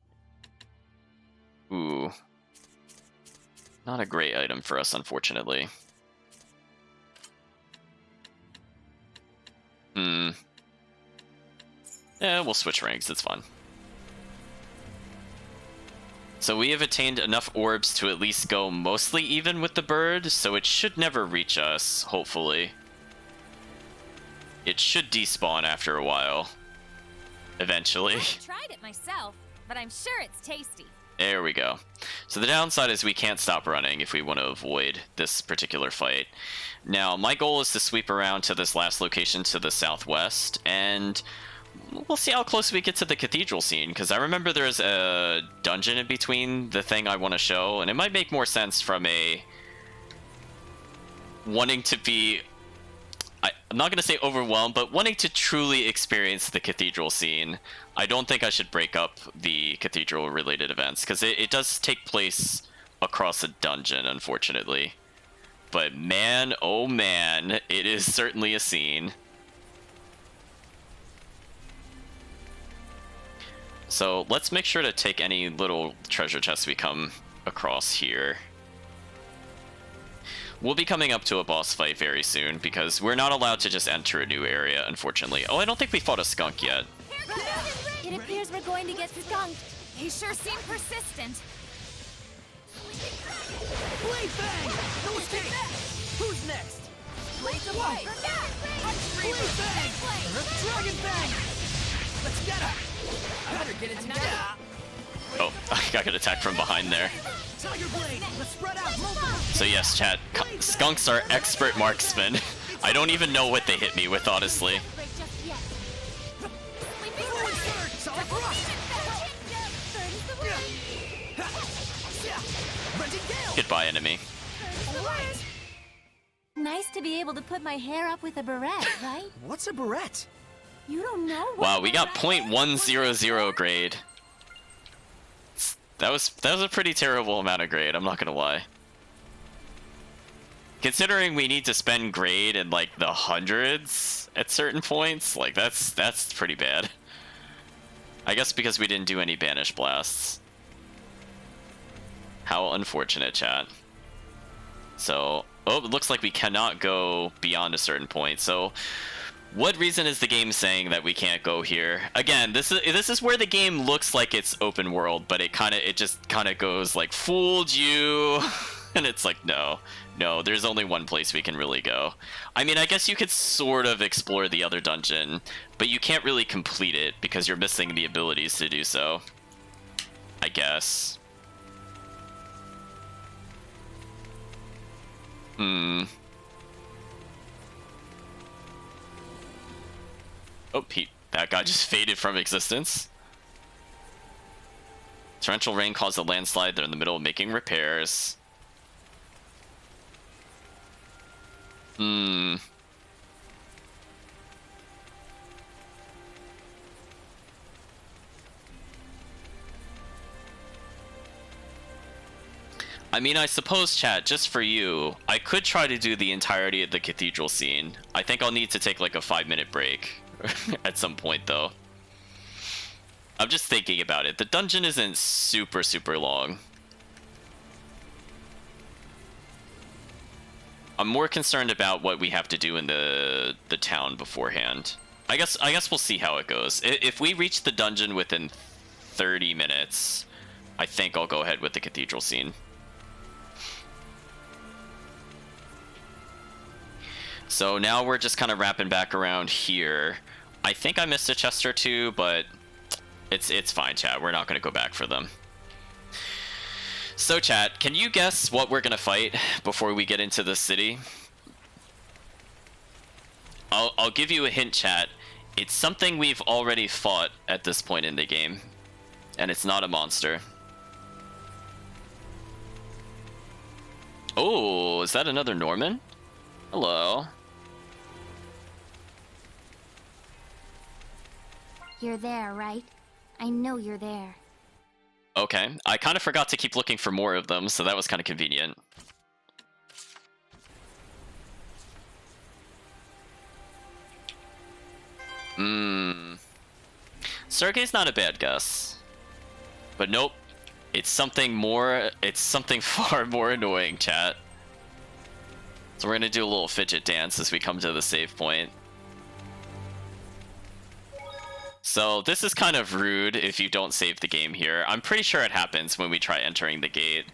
Ooh. Not a great item for us, unfortunately. Yeah, we'll switch ranks, it's fun. So we have attained enough orbs to at least go mostly even with the bird, so it should never reach us, hopefully. It should despawn after a while. Eventually. I tried it myself, but I'm sure it's tasty. There we go. So the downside is we can't stop running if we want to avoid this particular fight. Now, my goal is to sweep around to this last location to the southwest, and we'll see how close we get to the cathedral scene, because I remember there's a dungeon in between the thing I want to show, and it might make more sense from a wanting to be, I'm not going to say overwhelmed, but wanting to truly experience the cathedral scene. I don't think I should break up the cathedral related events, because it does take place across a dungeon, unfortunately. But man, oh man, it is certainly a scene. So let's make sure to take any little treasure chests we come across here. We'll be coming up to a boss fight very soon, because we're not allowed to just enter a new area, unfortunately. Oh, I don't think we fought a skunk yet. It appears we're going to get skunked. He sure seemed persistent. Blade Bang! No escape! Who's next? Blades of Whoa! light. Blade Bang! Dragon Bang! Let's get her! I better get it together. Oh, I got attacked from behind there. Tiger Blade! Let's spread out! So yes, chat, skunks are expert marksmen. I don't even know what they hit me with, honestly. Goodbye, enemy. Nice to be able to put my hair up with a barrette, right? What's a barrette? You don't know what Wow, we got .100 grade. That was a pretty terrible amount of grade, I'm not gonna lie. Considering we need to spend grade in like the hundreds at certain points, like that's pretty bad. I guess because we didn't do any banish blasts. How unfortunate, chat. So, oh, it looks like we cannot go beyond a certain point. So, what reason is the game saying that we can't go here? Again, this is where the game looks like it's open world, but it just kind of goes like, fooled you. And it's like, no, there's only one place we can really go. I mean, I guess you could sort of explore the other dungeon, but you can't really complete it because you're missing the abilities to do so. I guess. Oh, that guy just faded from existence. Torrential rain caused a landslide. They're in the middle of making repairs. I mean, I suppose, chat, just for you, I could try to do the entirety of the cathedral scene. I think I'll need to take like a 5-minute break at some point, though. I'm just thinking about it. The dungeon isn't super long. I'm more concerned about what we have to do in the town beforehand. I guess we'll see how it goes. If we reach the dungeon within 30 minutes, I think I'll go ahead with the cathedral scene. So now we're just kind of wrapping back around here. I think I missed a chest or two, but it's fine, chat. We're not going to go back for them. So, chat, can you guess what we're going to fight before we get into the city? I'll give you a hint, chat. It's something we've already fought at this point in the game, and it's not a monster. Oh, is that another Norman? Hello. You're there, right? I know you're there. Okay, I kind of forgot to keep looking for more of them, so that was kind of convenient. Sergei's not a bad guess. But nope. It's something far more annoying, chat. So we're gonna do a little fidget dance as we come to the save point. So this is kind of rude if you don't save the game here. I'm pretty sure it happens when we try entering the gate.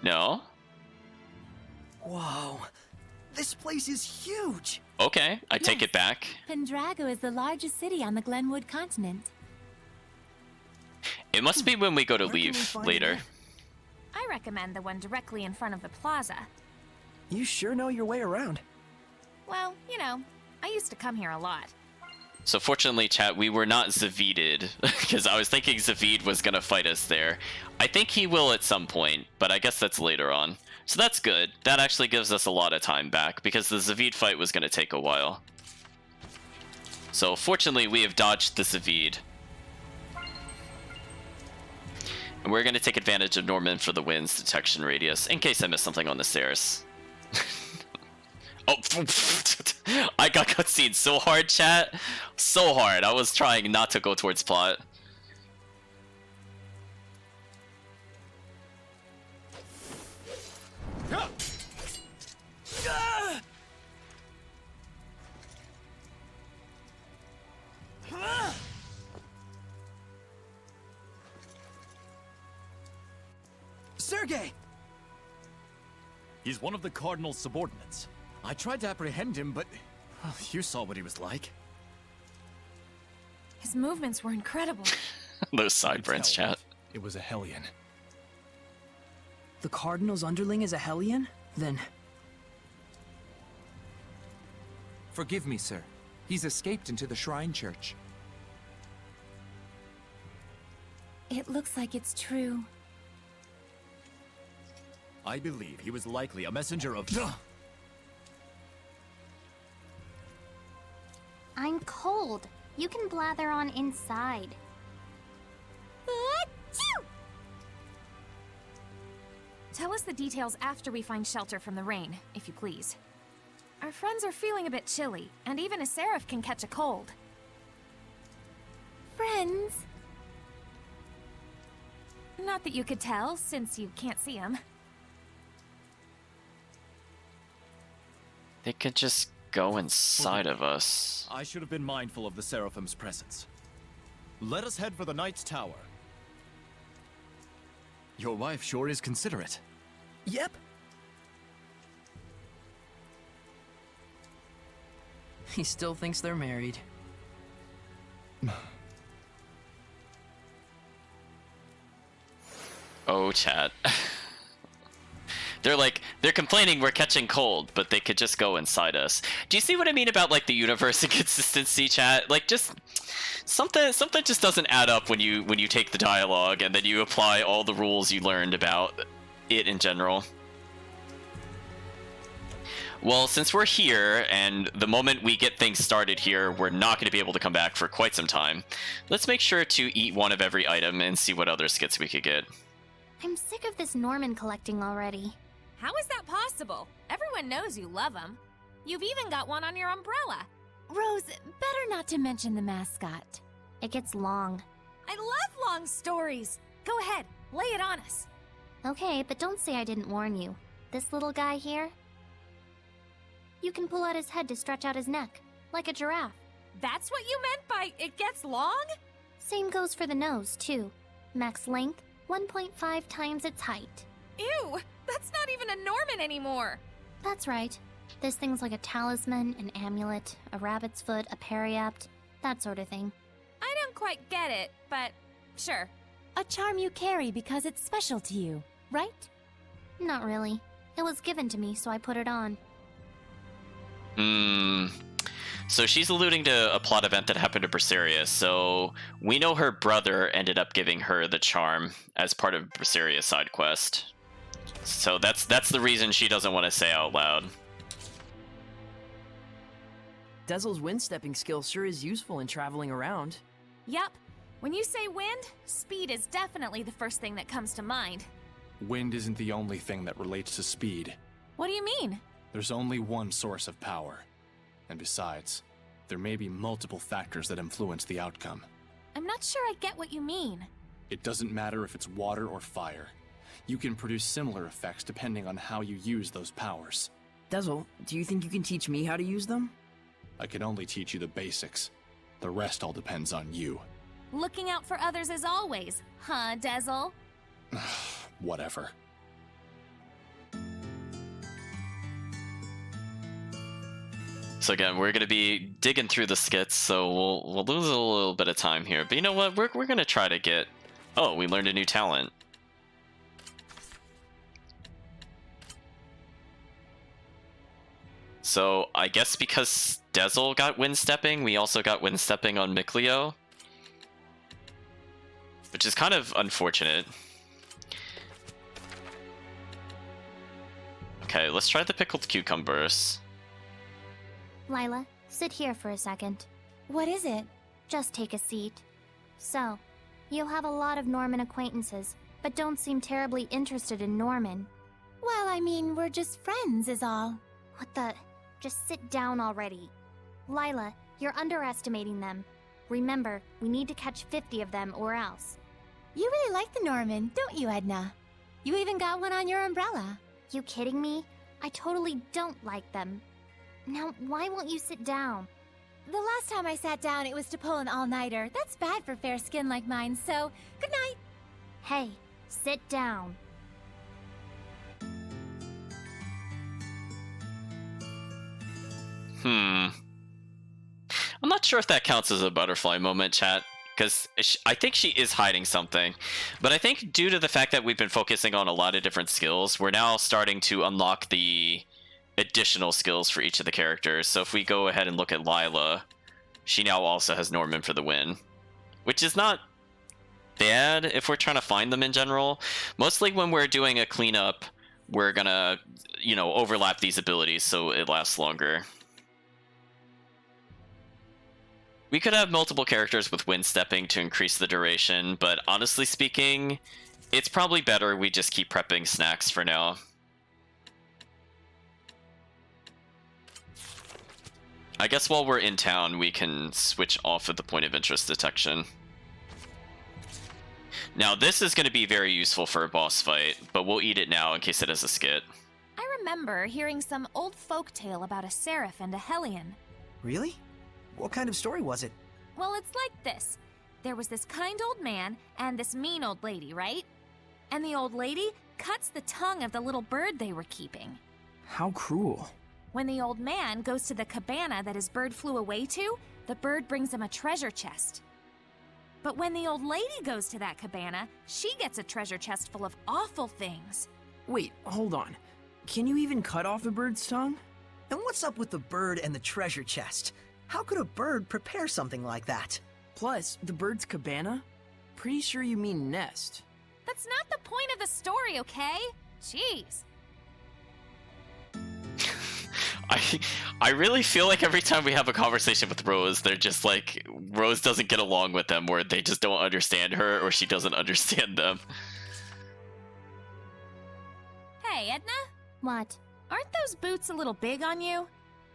No? Whoa. This place is huge. Okay, I take it back. Pendrago is the largest city on the Glenwood continent. It must be when we go to Where can we leave find later. it? I recommend the one directly in front of the plaza. You sure know your way around. Well, you know, I used to come here a lot. So fortunately, chat, we were not Zavided, because I was thinking Zavid was going to fight us there. I think he will at some point, but I guess that's later on. So that's good. That actually gives us a lot of time back, because the Zavid fight was going to take a while. So fortunately, we have dodged the Zavid. And we're going to take advantage of Norman for the wind's detection radius, in case I missed something on the stairs. Oh, I got cutscene so hard, chat. So hard. I was trying not to go towards plot. Sergei! He's one of the Cardinal's subordinates. I tried to apprehend him, but you saw what he was like. His movements were incredible. Those sideburns, chat. It was a Hellion. The Cardinal's underling is a Hellion? Then... Forgive me, sir. He's escaped into the Shrine Church. It looks like it's true. I believe he was likely a messenger of... I'm cold. You can blather on inside. Tell us the details after we find shelter from the rain, if you please. Our friends are feeling a bit chilly, and even a seraph can catch a cold. Friends? Not that you could tell, since you can't see them. They could just go inside of us. I should have been mindful of the Seraphim's presence. Let us head for the Knight's Tower. Your wife sure is considerate. Yep. He still thinks they're married. Oh, chat. They're complaining we're catching cold, but they could just go inside us. Do you see what I mean about, like, the universe inconsistency, chat? Like, just... Something just doesn't add up when you take the dialogue and then you apply all the rules you learned about it in general. Well, since we're here, and the moment we get things started here, we're not going to be able to come back for quite some time, let's make sure to eat one of every item and see what other skits we could get. I'm sick of this Norman collecting already. How is that possible? Everyone knows you love him. You've even got one on your umbrella. Rose, better not to mention the mascot. It gets long. I love long stories. Go ahead, lay it on us. Okay, but don't say I didn't warn you. This little guy here? You can pull out his head to stretch out his neck, like a giraffe. That's what you meant by it gets long? Same goes for the nose, too. Max length, 1.5 times its height. Ew, that's not even a Norman anymore. That's right. There's things like a talisman, an amulet, a rabbit's foot, a periapt, that sort of thing. I don't quite get it, but sure. A charm you carry because it's special to you, right? Not really. It was given to me, so I put it on. So she's alluding to a plot event that happened to Berseria, so we know her brother ended up giving her the charm as part of Berseria's side quest. So that's the reason she doesn't want to say out loud. Dezel's wind-stepping skill sure is useful in traveling around. Yup. When you say wind, speed is definitely the first thing that comes to mind. Wind isn't the only thing that relates to speed. What do you mean? There's only one source of power. And besides, there may be multiple factors that influence the outcome. I'm not sure I get what you mean. It doesn't matter if it's water or fire. You can produce similar effects depending on how you use those powers. Dezel, do you think you can teach me how to use them? I can only teach you the basics. The rest all depends on you. Looking out for others as always, huh, Dezel? Whatever. So again, we're going to be digging through the skits, so we'll lose a little bit of time here. But you know what? We're going to try to get Oh, we learned a new talent. So I guess because Dezel got wind stepping, we also got wind stepping on Mikleo. Which is kind of unfortunate. Okay, let's try the pickled cucumbers. Lila, sit here for a second. What is it? Just take a seat. So, you'll have a lot of Norman acquaintances, but don't seem terribly interested in Norman. Well, I mean, we're just friends is all. What the? Just sit down already. Lila, you're underestimating them. Remember, we need to catch 50 of them or else. You really like the Norman, don't you, Edna? You even got one on your umbrella. You kidding me? I totally don't like them. Now, why won't you sit down? The last time I sat down, it was to pull an all-nighter. That's bad for fair skin like mine, so good night. Hey, sit down. I'm not sure if that counts as a butterfly moment, chat, because I think she is hiding something. But I think due to the fact that we've been focusing on a lot of different skills, we're now starting to unlock the additional skills for each of the characters. So if we go ahead and look at Lila, she now also has Norman for the win, which is not bad if we're trying to find them in general. Mostly when we're doing a cleanup, we're gonna, overlap these abilities so it lasts longer. We could have multiple characters with wind stepping to increase the duration, but honestly speaking, it's probably better we just keep prepping snacks for now. I guess while we're in town, we can switch off of the point of interest detection. Now, this is going to be very useful for a boss fight, but we'll eat it now in case it has a skit. I remember hearing some old folk tale about a seraph and a hellion. Really? What kind of story was it? Well, it's like this. There was this kind old man and this mean old lady, right? And the old lady cuts the tongue of the little bird they were keeping. How cruel. When the old man goes to the cabana that his bird flew away to, the bird brings him a treasure chest. But when the old lady goes to that cabana, she gets a treasure chest full of awful things. Wait, hold on. Can you even cut off a bird's tongue? And what's up with the bird and the treasure chest? How could a bird prepare something like that? Plus, the bird's cabana? Pretty sure you mean nest. That's not the point of the story, okay? Jeez. I really feel like every time we have a conversation with Rose, they're just like, Rose doesn't get along with them, or they just don't understand her, or she doesn't understand them. Hey, Edna? What? Aren't those boots a little big on you?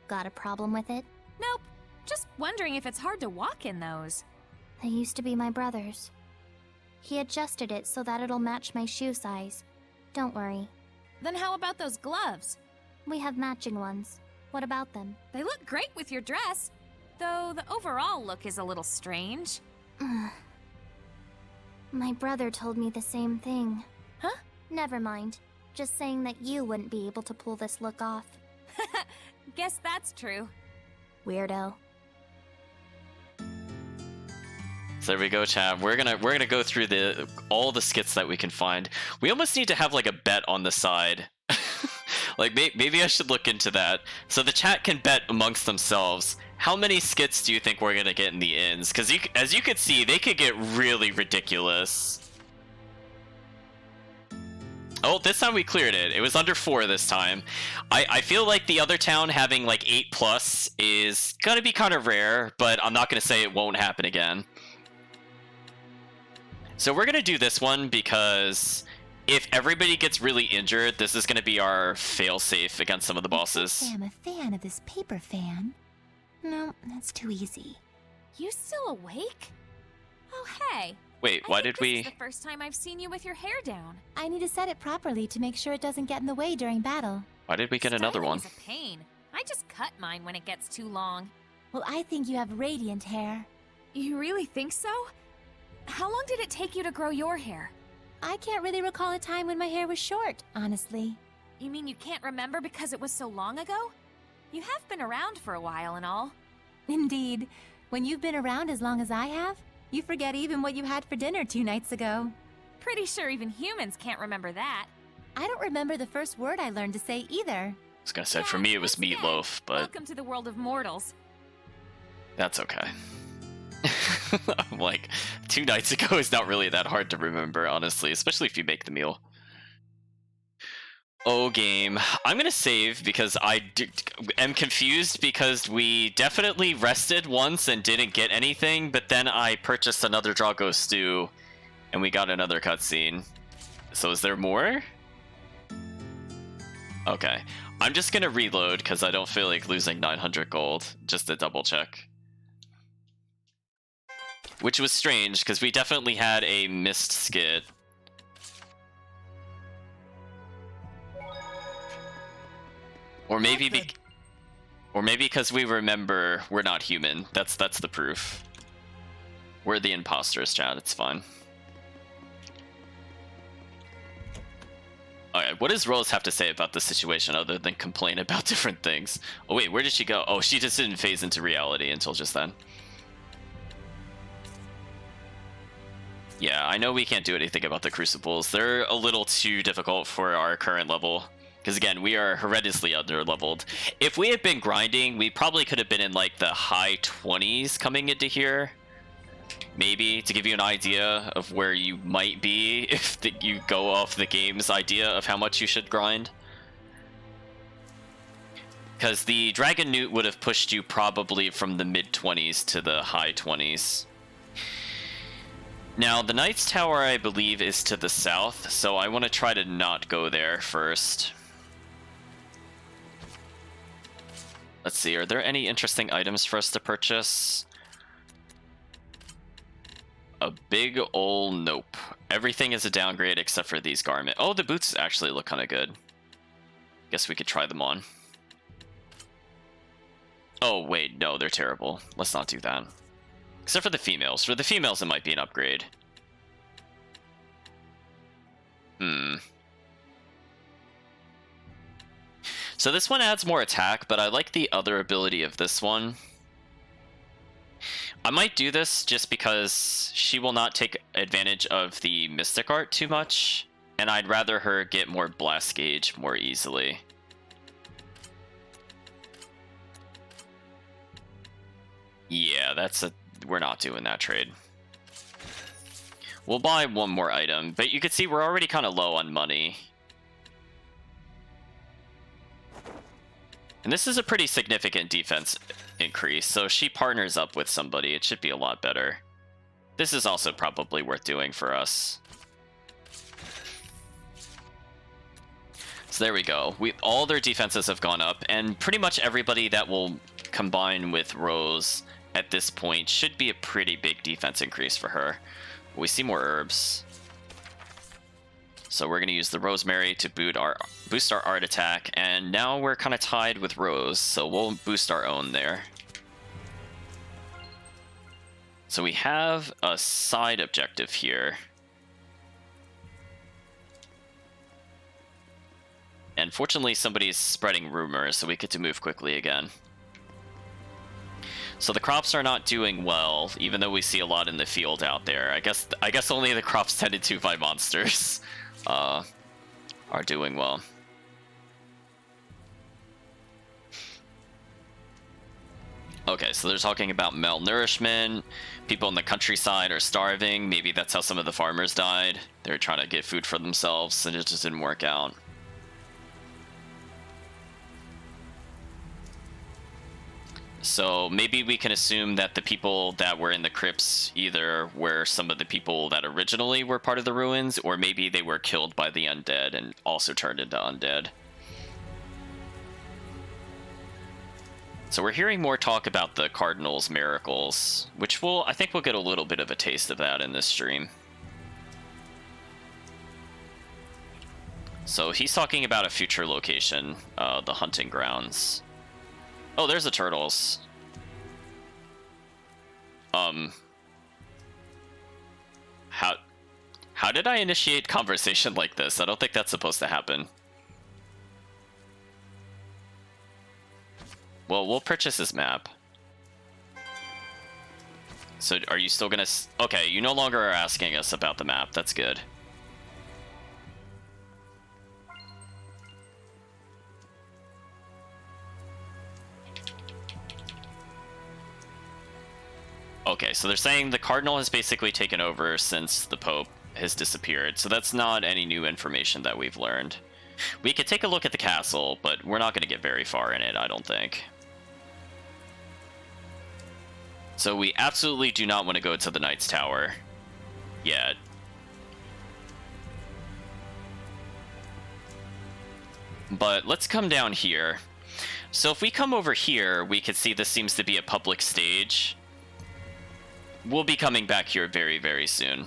Got a problem with it? Nope. Just wondering if it's hard to walk in those. They used to be my brother's. He adjusted it so that it'll match my shoe size. Don't worry. Then how about those gloves? We have matching ones. What about them? They look great with your dress, though the overall look is a little strange. My brother told me the same thing. Huh? Never mind. Just saying that you wouldn't be able to pull this look off. Guess that's true. Weirdo. So there we go, chat. We're gonna go through all the skits that we can find. We almost need to have like a bet on the side. Like maybe I should look into that. So the chat can bet amongst themselves. How many skits do you think we're gonna get in the ends? Because as you can see, they could get really ridiculous. Oh, this time we cleared it. It was under 4 this time. I feel like the other town having like 8+ is gonna be kind of rare, but I'm not gonna say it won't happen again. So we're gonna do this one because if everybody gets really injured, this is gonna be our fail-safe against some of the bosses. I'm a fan of this paper fan. No, that's too easy. You still awake? Oh, hey. Wait, why did we... This is the first time I've seen you with your hair down. I need to set it properly to make sure it doesn't get in the way during battle. Why did we get another one? It's a pain. I just cut mine when it gets too long. Well, I think you have radiant hair. You really think so? How long did it take you to grow your hair? I can't really recall a time when my hair was short, honestly. You mean you can't remember because it was so long ago? You have been around for a while and all. Indeed. When you've been around as long as I have, You forget even what you had for dinner 2 nights ago. Pretty sure even humans can't remember that. I don't remember the first word I learned to say either. I was gonna say, for me it was meatloaf, but Welcome to the world of mortals. that's okay. I'm like, 2 nights ago is not really that hard to remember, honestly, especially if you make the meal. Oh, game. I'm gonna save because am confused because we definitely rested once and didn't get anything, but then I purchased another Drago stew and we got another cutscene. So is there more? Okay. I'm just gonna reload because I don't feel like losing 900 gold, just to double check. Which was strange because we definitely had a missed skit. Or maybe because we remember we're not human. That's the proof. We're the imposters, chat. It's fine. Alright, what does Rose have to say about this situation other than complain about different things? Oh wait, where did she go? Oh, she just didn't phase into reality until just then. Yeah, I know we can't do anything about the Crucibles. They're a little too difficult for our current level. Because again, we are horrendously under-leveled. If we had been grinding, we probably could have been in like the high 20s coming into here. Maybe, to give you an idea of where you might be if you go off the game's idea of how much you should grind. Because the Dragon Newt would have pushed you probably from the mid-20s to the high 20s. Now, the Knight's Tower, I believe, is to the south, so I want to try to not go there first. Let's see, are there any interesting items for us to purchase? A big ol' nope. Everything is a downgrade except for these garments. Oh, the boots actually look kind of good. Guess we could try them on. Oh, wait, no, they're terrible. Let's not do that. Except for the females. For the females, it might be an upgrade. So this one adds more attack, but I like the other ability of this one. I might do this just because she will not take advantage of the Mystic Art too much, and I'd rather her get more blast gauge more easily. Yeah, we're not doing that trade. We'll buy one more item, but you can see we're already kind of low on money. And this is a pretty significant defense increase, so she partners up with somebody. It should be a lot better. This is also probably worth doing for us. So there we go. All their defenses have gone up, and pretty much everybody that will combine with Rose at this point should be a pretty big defense increase for her. We see more herbs. So we're going to use the Rosemary to boost our art attack, and now we're kind of tied with Rose, so we'll boost our own there. So we have a side objective here. And fortunately somebody's spreading rumors, so we get to move quickly again. So the crops are not doing well, even though we see a lot in the field out there. I guess only the crops tended to by monsters are doing well. Okay, so they're talking about malnourishment. People in the countryside are starving. Maybe that's how some of the farmers died. They're trying to get food for themselves, and it just didn't work out. So maybe we can assume that the people that were in the crypts either were some of the people that originally were part of the ruins, or maybe they were killed by the undead and also turned into undead. So we're hearing more talk about the Cardinal's miracles, which I think we'll get a little bit of a taste of that in this stream. So he's talking about a future location, the hunting grounds. Oh, there's the turtles. How did I initiate conversation like this? I don't think that's supposed to happen. Well, we'll purchase this map. So are you still gonna... Okay, you no longer are asking us about the map. That's good. Okay, so they're saying the Cardinal has basically taken over since the Pope has disappeared. So that's not any new information that we've learned. We could take a look at the castle, but we're not going to get very far in it, I don't think. So we absolutely do not want to go to the Knight's Tower yet. But let's come down here. So if we come over here, we can see this seems to be a public stage. We'll be coming back here very, very soon.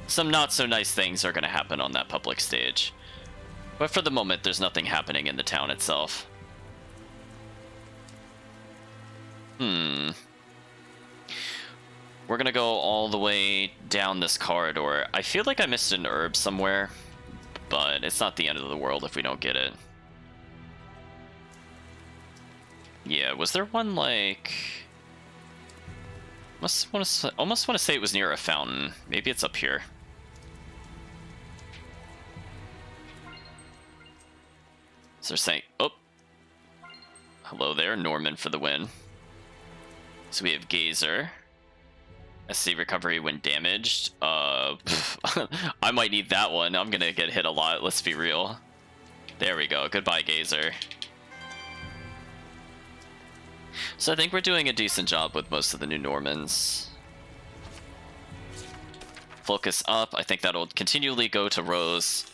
Some not so nice things are going to happen on that public stage. But for the moment, there's nothing happening in the town itself. We're gonna go all the way down this corridor. I feel like I missed an herb somewhere, but it's not the end of the world if we don't get it. Yeah, was there one like... almost want to say it was near a fountain. Maybe it's up here. So they're saying, oh, hello there, Norman for the win. So we have Gazer. SC recovery when damaged. I might need that one. I'm gonna get hit a lot, let's be real. There we go. Goodbye, Gazer. So I think we're doing a decent job with most of the new Normans. Focus up. I think that'll continually go to Rose.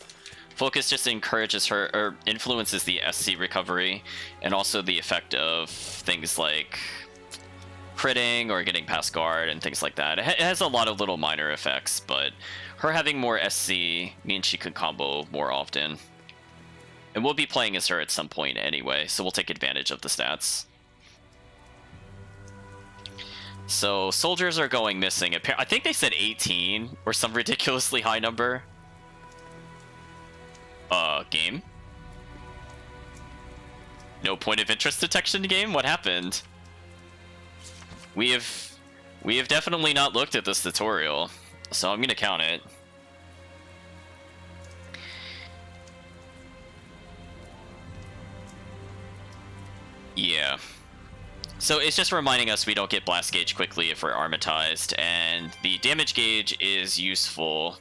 Focus just encourages her, or influences the SC recovery, and also the effect of things like critting or getting past guard and things like that. It has a lot of little minor effects, but her having more SC means she could combo more often. And we'll be playing as her at some point anyway, so we'll take advantage of the stats. So soldiers are going missing. I think they said 18 or some ridiculously high number. Game? No point of interest detection game? What happened? We have definitely not looked at this tutorial, so I'm gonna count it. Yeah. So it's just reminding us we don't get blast gauge quickly if we're armatized, and the damage gauge is useful,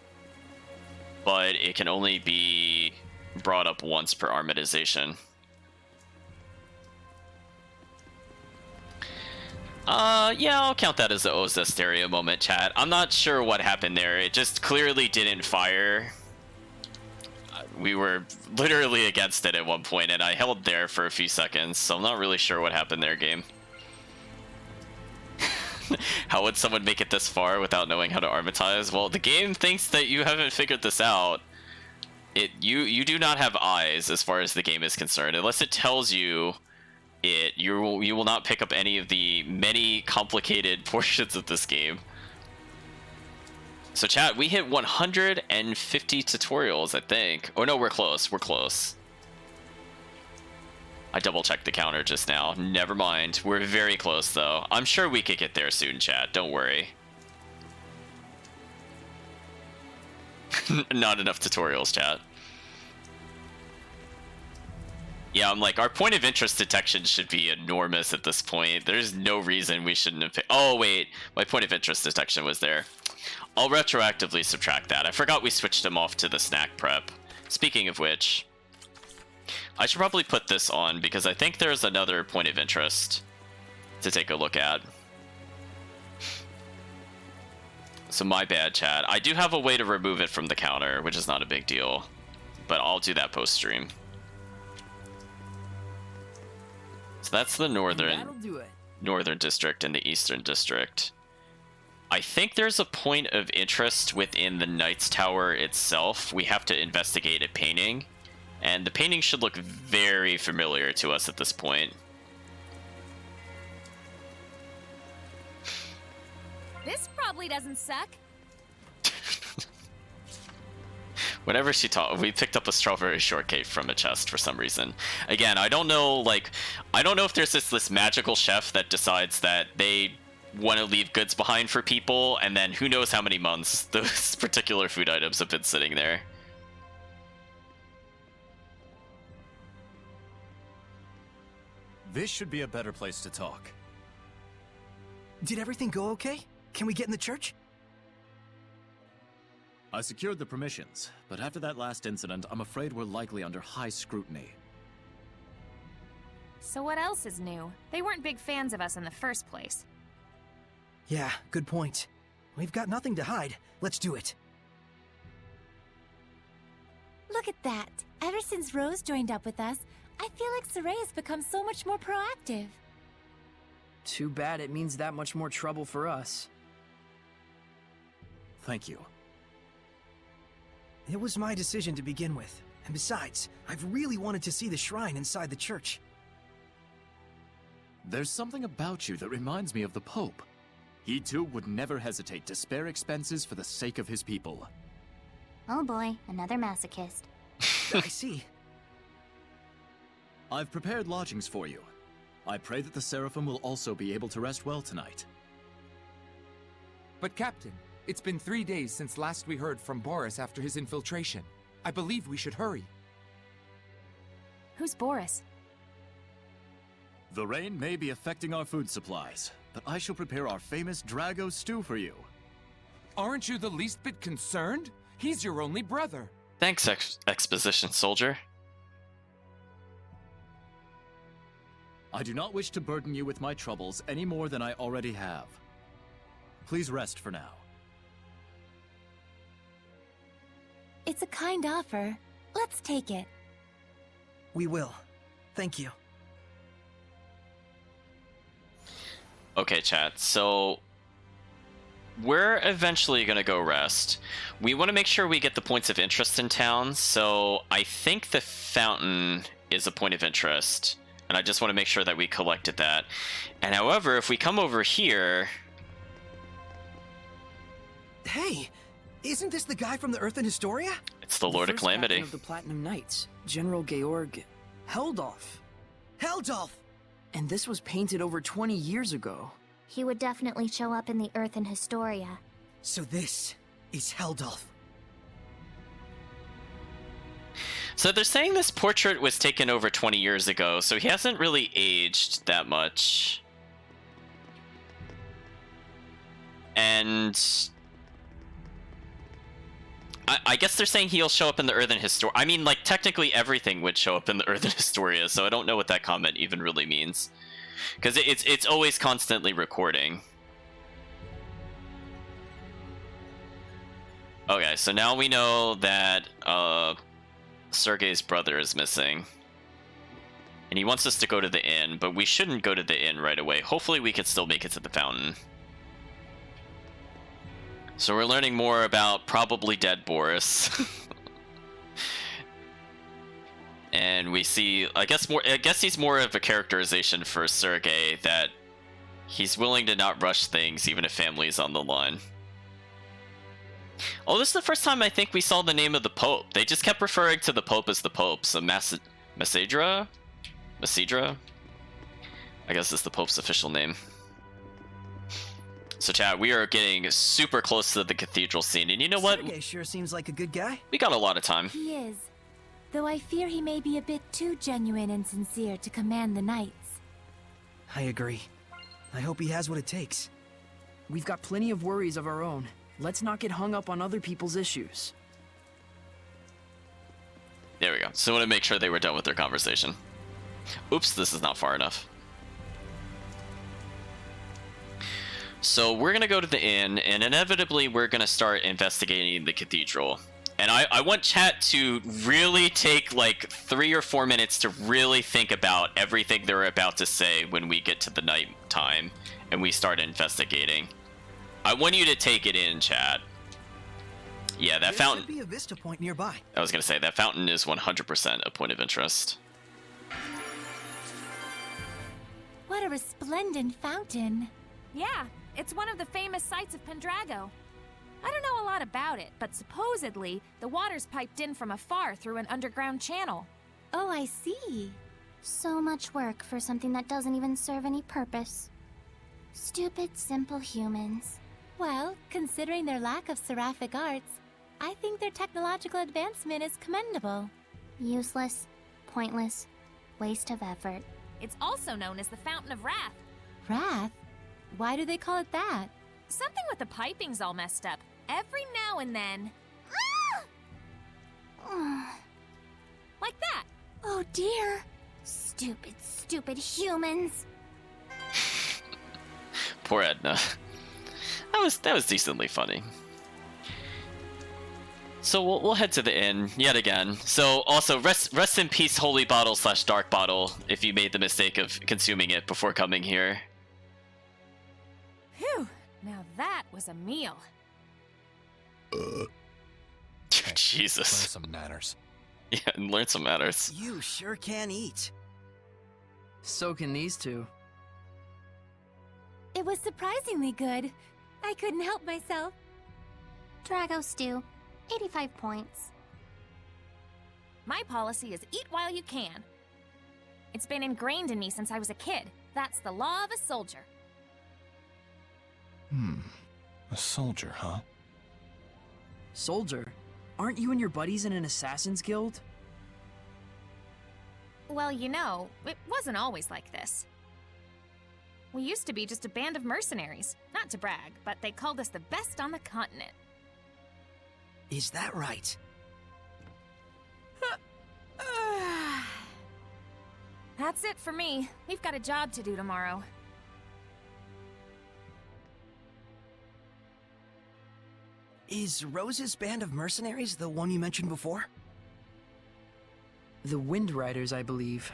but it can only be brought up once per armatization. Yeah, I'll count that as a Zestiria moment, chat. I'm not sure what happened there. It just clearly didn't fire. We were literally against it at one point, and I held there for a few seconds, so I'm not really sure what happened there, game. How would someone make it this far without knowing how to armatize? Well, the game thinks that you haven't figured this out. You do not have eyes as far as the game is concerned. Unless it tells you you will not pick up any of the many complicated portions of this game. So chat, we hit 150 tutorials, I think. Oh no, we're close. We're close. I double checked the counter just now. Never mind. We're very close though. I'm sure we could get there soon, chat. Don't worry. Not enough tutorials, chat. Yeah, I'm like, our point of interest detection should be enormous at this point. There's no reason we shouldn't have... Oh, wait. My point of interest detection was there. I'll retroactively subtract that. I forgot we switched him off to the snack prep. Speaking of which, I should probably put this on because I think there's another point of interest to take a look at. So my bad, chat. I do have a way to remove it from the counter, which is not a big deal, but I'll do that post-stream. So that's the northern district and the eastern district. I think there's a point of interest within the Knight's Tower itself. We have to investigate a painting, and the painting should look very familiar to us at this point. This probably doesn't suck. Whenever she talked, we picked up a strawberry shortcake from a chest for some reason. Again, I don't know, like, I don't know if there's this magical chef that decides that they want to leave goods behind for people, and then who knows how many months those particular food items have been sitting there. This should be a better place to talk. Did everything go okay? Can we get in the church? I secured the permissions, but after that last incident, I'm afraid we're likely under high scrutiny. So what else is new? They weren't big fans of us in the first place. Yeah, good point. We've got nothing to hide. Let's do it. Look at that. Ever since Rose joined up with us, I feel like Saray has become so much more proactive. Too bad it means that much more trouble for us. Thank you. It was my decision to begin with. And besides, I've really wanted to see the shrine inside the church. There's something about you that reminds me of the Pope. He too would never hesitate to spare expenses for the sake of his people. Oh boy, another masochist. I see. I've prepared lodgings for you. I pray that the Seraphim will also be able to rest well tonight. But Captain, it's been 3 days since last we heard from Boris after his infiltration. I believe we should hurry. Who's Boris? The rain may be affecting our food supplies, but I shall prepare our famous Drago stew for you. Aren't you the least bit concerned? He's your only brother. Thanks, exposition soldier. I do not wish to burden you with my troubles any more than I already have. Please rest for now. It's a kind offer. Let's take it. We will. Thank you. Okay, chat, so we're eventually gonna go rest. We want to make sure we get the points of interest in town, so I think the fountain is a point of interest, and I just want to make sure that we collected that. And however, if we come over here... Hey! Isn't this the guy from the Earth and Historia? It's the Lord of Calamity. Captain of the Platinum Knights, General Georg Heldolf. Heldolf! And this was painted over 20 years ago. He would definitely show up in the Earth and Historia. So this is Heldolf. So they're saying this portrait was taken over 20 years ago, so he hasn't really aged that much. And I guess they're saying he'll show up in the Earthen Historia. I mean, like, technically everything would show up in the Earthen Historia, so I don't know what that comment even really means. Because it's always constantly recording. Okay, so now we know that Sergei's brother is missing. And he wants us to go to the inn, but we shouldn't go to the inn right away. Hopefully we can still make it to the fountain. So we're learning more about probably dead Boris. And we see, I guess he's more of a characterization for Sergei, that he's willing to not rush things even if family's on the line. Oh, this is the first time I think we saw the name of the Pope. They just kept referring to the Pope as the Pope. So Masidra? I guess it's the Pope's official name. So chat, we are getting super close to the cathedral scene, and you know what? Sergei sure seems like a good guy. We got a lot of time. He is. Though I fear he may be a bit too genuine and sincere to command the knights. I agree. I hope he has what it takes. We've got plenty of worries of our own. Let's not get hung up on other people's issues. There we go. So I want to make sure they were done with their conversation. Oops, this is not far enough. So we're going to go to the inn, and inevitably we're going to start investigating the cathedral. And I want chat to really take like 3 or 4 minutes to really think about everything they're about to say when we get to the night time and we start investigating. I want you to take it in, chat. Yeah, that fountain... There should be a vista point nearby. I was going to say, that fountain is 100% a point of interest. What a resplendent fountain. Yeah, it's one of the famous sights of Pendrago. I don't know know a lot about it, but supposedly, the water's piped in from afar through an underground channel. Oh, I see. So much work for something that doesn't even serve any purpose. Stupid, simple humans. Well, considering their lack of seraphic arts, I think their technological advancement is commendable. Useless, pointless, waste of effort. It's also known as the Fountain of Wrath. Wrath? Why do they call it that? Something with the piping's all messed up. Every now and then. Like that. Oh dear. Stupid, stupid humans. Poor Edna. That was decently funny. So we'll head to the inn yet again. So also rest in peace, holy bottle / dark bottle, if you made the mistake of consuming it before coming here. Phew. Now that was a meal. Jesus. Learn some manners. Yeah, and learn some manners. You sure can eat. So can these two. It was surprisingly good. I couldn't help myself. Drago stew. 85 points. My policy is eat while you can. It's been ingrained in me since I was a kid. That's the law of a soldier. A soldier, huh? Soldier? Aren't you and your buddies in an assassin's guild? Well, you know, it wasn't always like this. We used to be just a band of mercenaries. Not to brag, but they called us the best on the continent. Is that right? That's it for me. We've got a job to do tomorrow. Is Rose's band of mercenaries the one you mentioned before? The Wind Riders, I believe.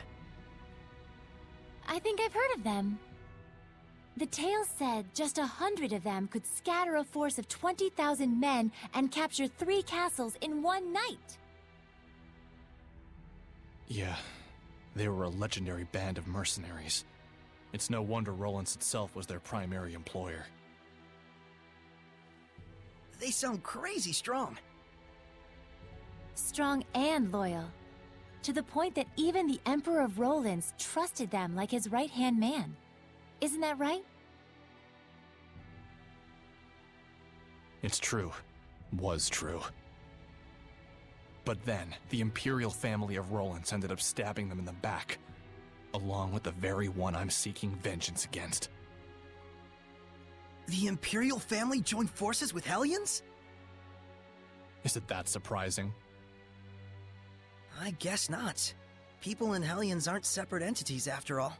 I think I've heard of them. The tale said just 100 of them could scatter a force of 20,000 men and capture 3 castles in one night. Yeah, they were a legendary band of mercenaries. It's no wonder Rollins itself was their primary employer. They sound crazy strong. Strong and loyal. To the point that even the Emperor of Rollins trusted them like his right-hand man. Isn't that right? It's true. Was true. But then, the Imperial family of Rollins ended up stabbing them in the back, along with the very one I'm seeking vengeance against. The Imperial family joined forces with Hellions? Is it that surprising? I guess not. People and Hellions aren't separate entities after all.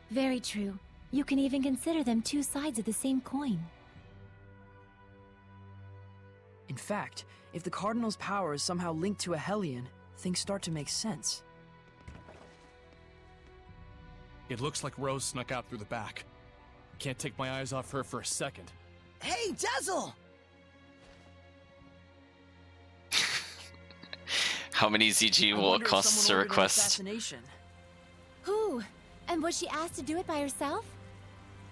Very true. You can even consider them 2 sides of the same coin. In fact, if the Cardinal's power is somehow linked to a Hellion, things start to make sense. It looks like Rose snuck out through the back. Can't take my eyes off her for a second. Hey, Dazzle! How many ZG will it cost to request? Who? And was she asked to do it by herself?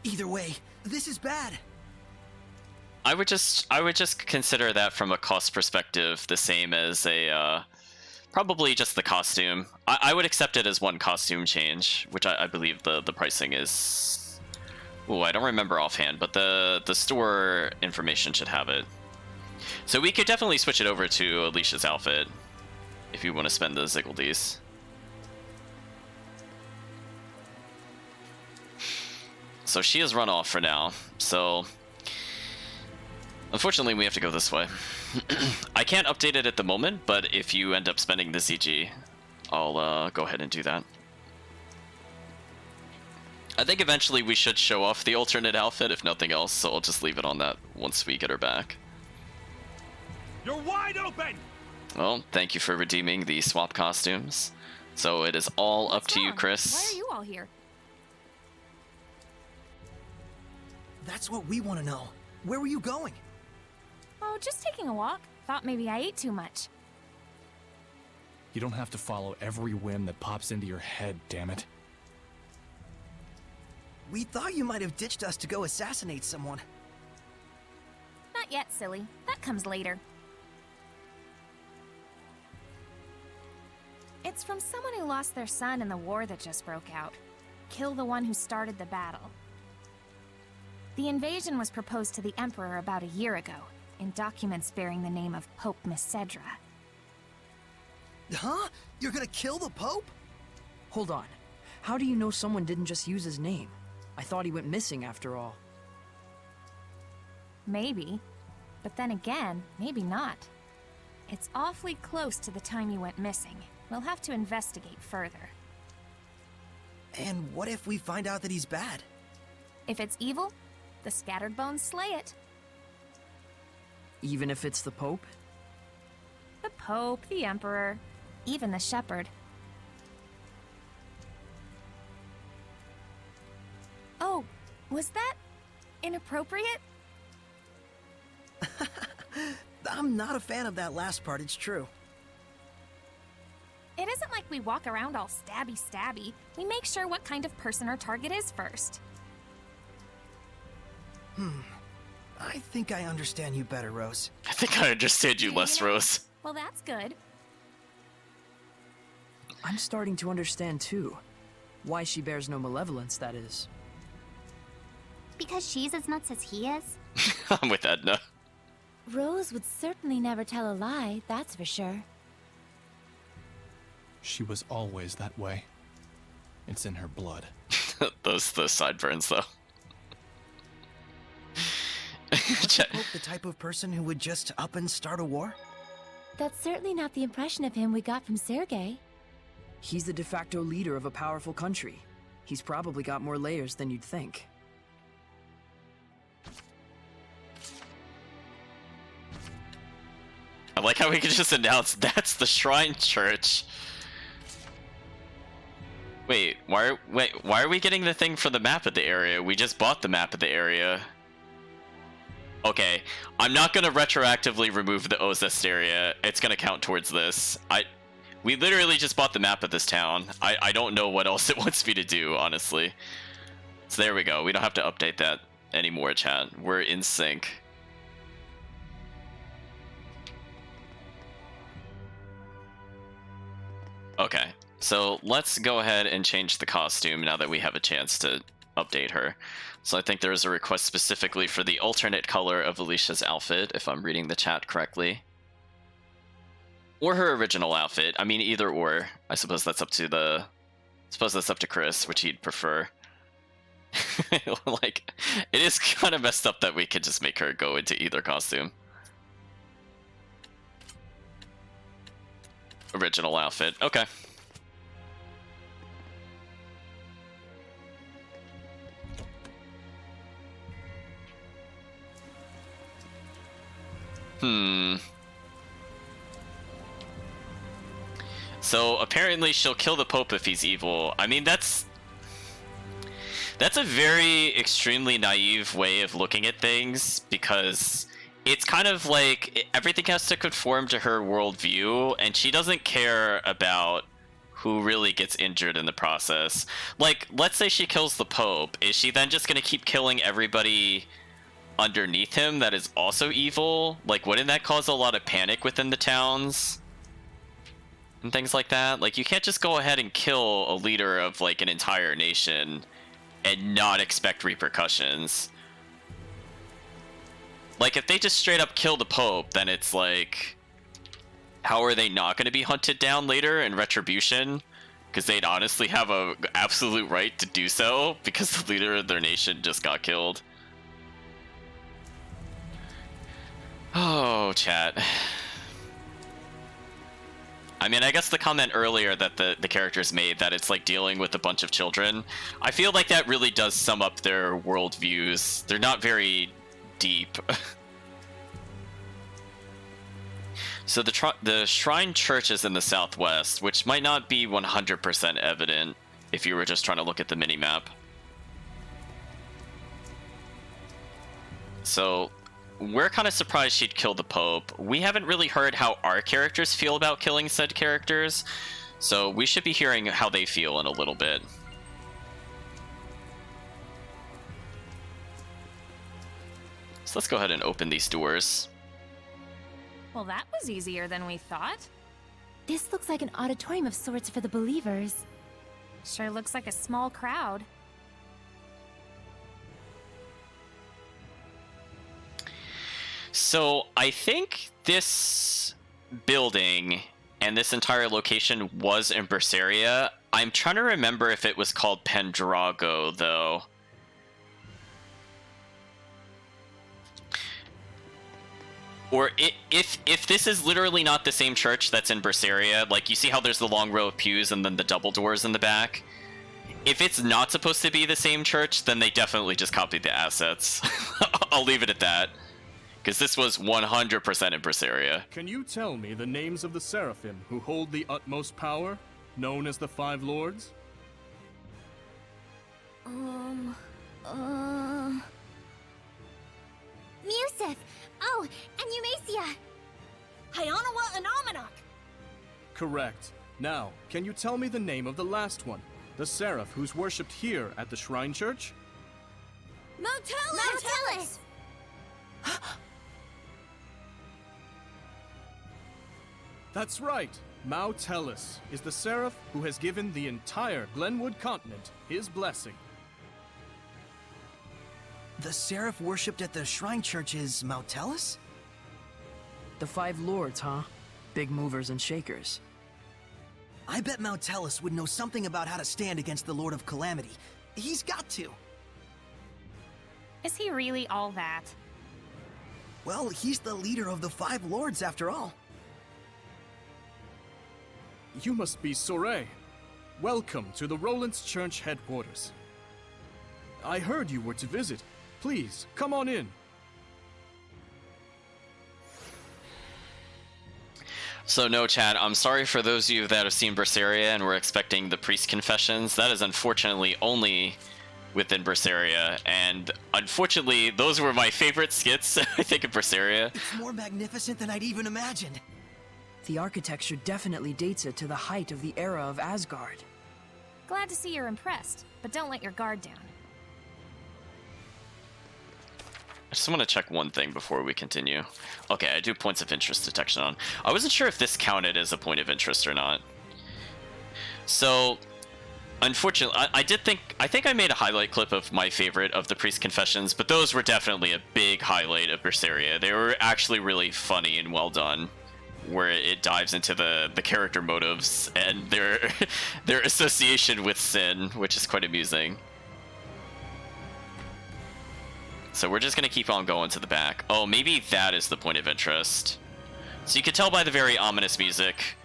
Either way, this is bad. I would just consider that from a cost perspective the same as a probably just the costume. I would accept it as one costume change, which I believe the pricing is. Ooh, I don't remember offhand, but the store information should have it. So we could definitely switch it over to Alicia's outfit if you want to spend the Ziggledies. So she has run off for now, so unfortunately we have to go this way. I can't update it at the moment, but if you end up spending the CG, I'll go ahead and do that. I think eventually we should show off the alternate outfit, if nothing else, so I'll just leave it on that once we get her back. You're wide open! Well, thank you for redeeming the swap costumes. So it is all up to you, Chris. Why are you all here? That's what we want to know. Where were you going? Oh, just taking a walk. Thought maybe I ate too much. You don't have to follow every whim that pops into your head, damn it. We thought you might have ditched us to go assassinate someone. Not yet, silly. That comes later. It's from someone who lost their son in the war that just broke out. Kill the one who started the battle. The invasion was proposed to the Emperor about a year ago, in documents bearing the name of Pope Messedra. Huh? You're gonna kill the Pope? Hold on. How do you know someone didn't just use his name? I thought he went missing after all. Maybe. But then again, maybe not. It's awfully close to the time he went missing. We'll have to investigate further. And what if we find out that he's bad? If it's evil, the Scattered Bones slay it. Even if it's the Pope? The Pope, the Emperor, even the Shepherd. Oh, was that inappropriate? I'm not a fan of that last part, it's true. It isn't like we walk around all stabby-stabby. We make sure what kind of person our target is first. I think I understand you better, Rose. I think I understand you less, Rose. Well, that's good. I'm starting to understand too. Why she bears no malevolence, that is. Because she's as nuts as he is? I'm with Edna. Rose would certainly never tell a lie, that's for sure. She was always that way. It's in her blood. those sideburns, though. Was the Pope the type of person who would just up and start a war? That's certainly not the impression of him we got from Sergei. He's the de facto leader of a powerful country. He's probably got more layers than you'd think. I like how we can just announce that's the Shrine Church. Wait, why are we getting the thing for the map of the area? We just bought the map of the area. Okay, I'm not gonna retroactively remove the Zestiria. It's gonna count towards this. We literally just bought the map of this town. I don't know what else it wants me to do, honestly. So there we go. We don't have to update that anymore, chat. We're in sync. Okay, so let's go ahead and change the costume now that we have a chance to update her. So I think there is a request specifically for the alternate color of Alicia's outfit, if I'm reading the chat correctly. Or her original outfit. I mean, either or. I suppose that's up to Chris, which he'd prefer. Like, it is kind of messed up that we could just make her go into either costume. Original outfit. Okay. So apparently she'll kill the Pope if he's evil. I mean, that's a very extremely naive way of looking at things, because it's kind of like everything has to conform to her worldview, and she doesn't care about who really gets injured in the process. Like, let's say she kills the Pope. Is she then just going to keep killing everybody underneath him that is also evil? Like, wouldn't that cause a lot of panic within the towns? And things like that? Like, you can't just go ahead and kill a leader of, like, an entire nation and not expect repercussions. Like, if they just straight up kill the Pope, then it's like, how are they not going to be hunted down later in retribution? Because they'd honestly have a absolute right to do so, because the leader of their nation just got killed. Oh, chat. I mean, I guess the comment earlier that the characters made, that it's like dealing with a bunch of children, I feel like that really does sum up their worldviews. They're not very deep. So the Shrine Church is in the southwest, which might not be 100% evident if you were just trying to look at the minimap. So we're kind of surprised she'd kill the Pope. We haven't really heard how our characters feel about killing said characters, so we should be hearing how they feel in a little bit. So let's go ahead and open these doors. Well, that was easier than we thought. This looks like an auditorium of sorts for the believers. Sure looks like a small crowd. So I think this building and this entire location was in Berseria. I'm trying to remember if it was called Pendrago, though. Or if this is literally not the same church that's in Berseria, like you see how there's the long row of pews and then the double doors in the back? If it's not supposed to be the same church, then they definitely just copied the assets. I'll leave it at that. Because this was 100% in Berseria. Can you tell me the names of the Seraphim who hold the utmost power, known as the Five Lords? Museth! Oh, and Eumacia! Hyanawa and Almanac! Correct. Now, can you tell me the name of the last one? The Seraph who's worshipped here at the Shrine Church? Motelis! That's right. Motelis is the Seraph who has given the entire Glenwood continent his blessing. The Seraph worshipped at the Shrine Church is Motelis? The Five Lords, huh? Big movers and shakers. I bet Motelis would know something about how to stand against the Lord of Calamity. He's got to. Is he really all that? Well, he's the leader of the Five Lords after all. You must be Soray. Welcome to the Roland's Church headquarters. I heard you were to visit. Please, come on in. So no, Chad, I'm sorry for those of you that have seen Berseria and were expecting the priest confessions. That is unfortunately only within Berseria, and unfortunately, those were my favorite skits, I think, in Berseria. It's more magnificent than I'd even imagined. The architecture definitely dates it to the height of the era of Asgard. Glad to see you're impressed, but don't let your guard down. I just want to check one thing before we continue. Okay, I do points of interest detection on. I wasn't sure if this counted as a point of interest or not. So, unfortunately, I think I made a highlight clip of my favorite of the priest confessions, but those were definitely a big highlight of Berseria. They were actually really funny and well done, where it dives into the character motives and their association with sin, which is quite amusing. So we're just going to keep on going to the back. Oh, maybe that is the point of interest. So you can tell by the very ominous music,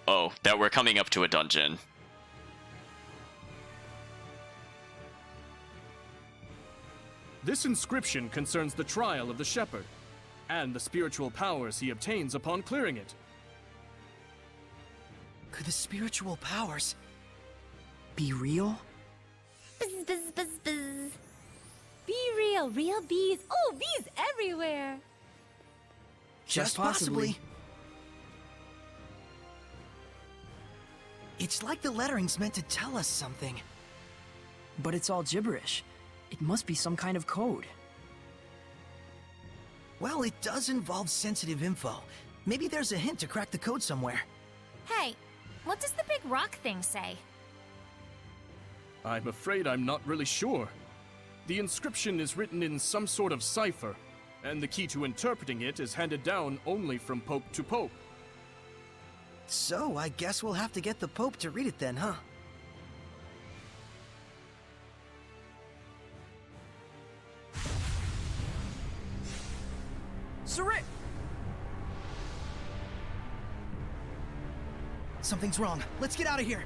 that we're coming up to a dungeon. This inscription concerns the trial of the shepherd, and the spiritual powers he obtains upon clearing it. Could the spiritual powers be real? Bzz, bzz, bzz, bzz. Be real, real bees. Oh, bees everywhere. Just possibly. It's like the lettering's meant to tell us something. But it's all gibberish. It must be some kind of code. Well, it does involve sensitive info. Maybe there's a hint to crack the code somewhere. Hey, what does the big rock thing say? I'm afraid I'm not really sure. The inscription is written in some sort of cipher, and the key to interpreting it is handed down only from pope to pope. So, I guess we'll have to get the Pope to read it then, huh? Sarit! Something's wrong. Let's get out of here.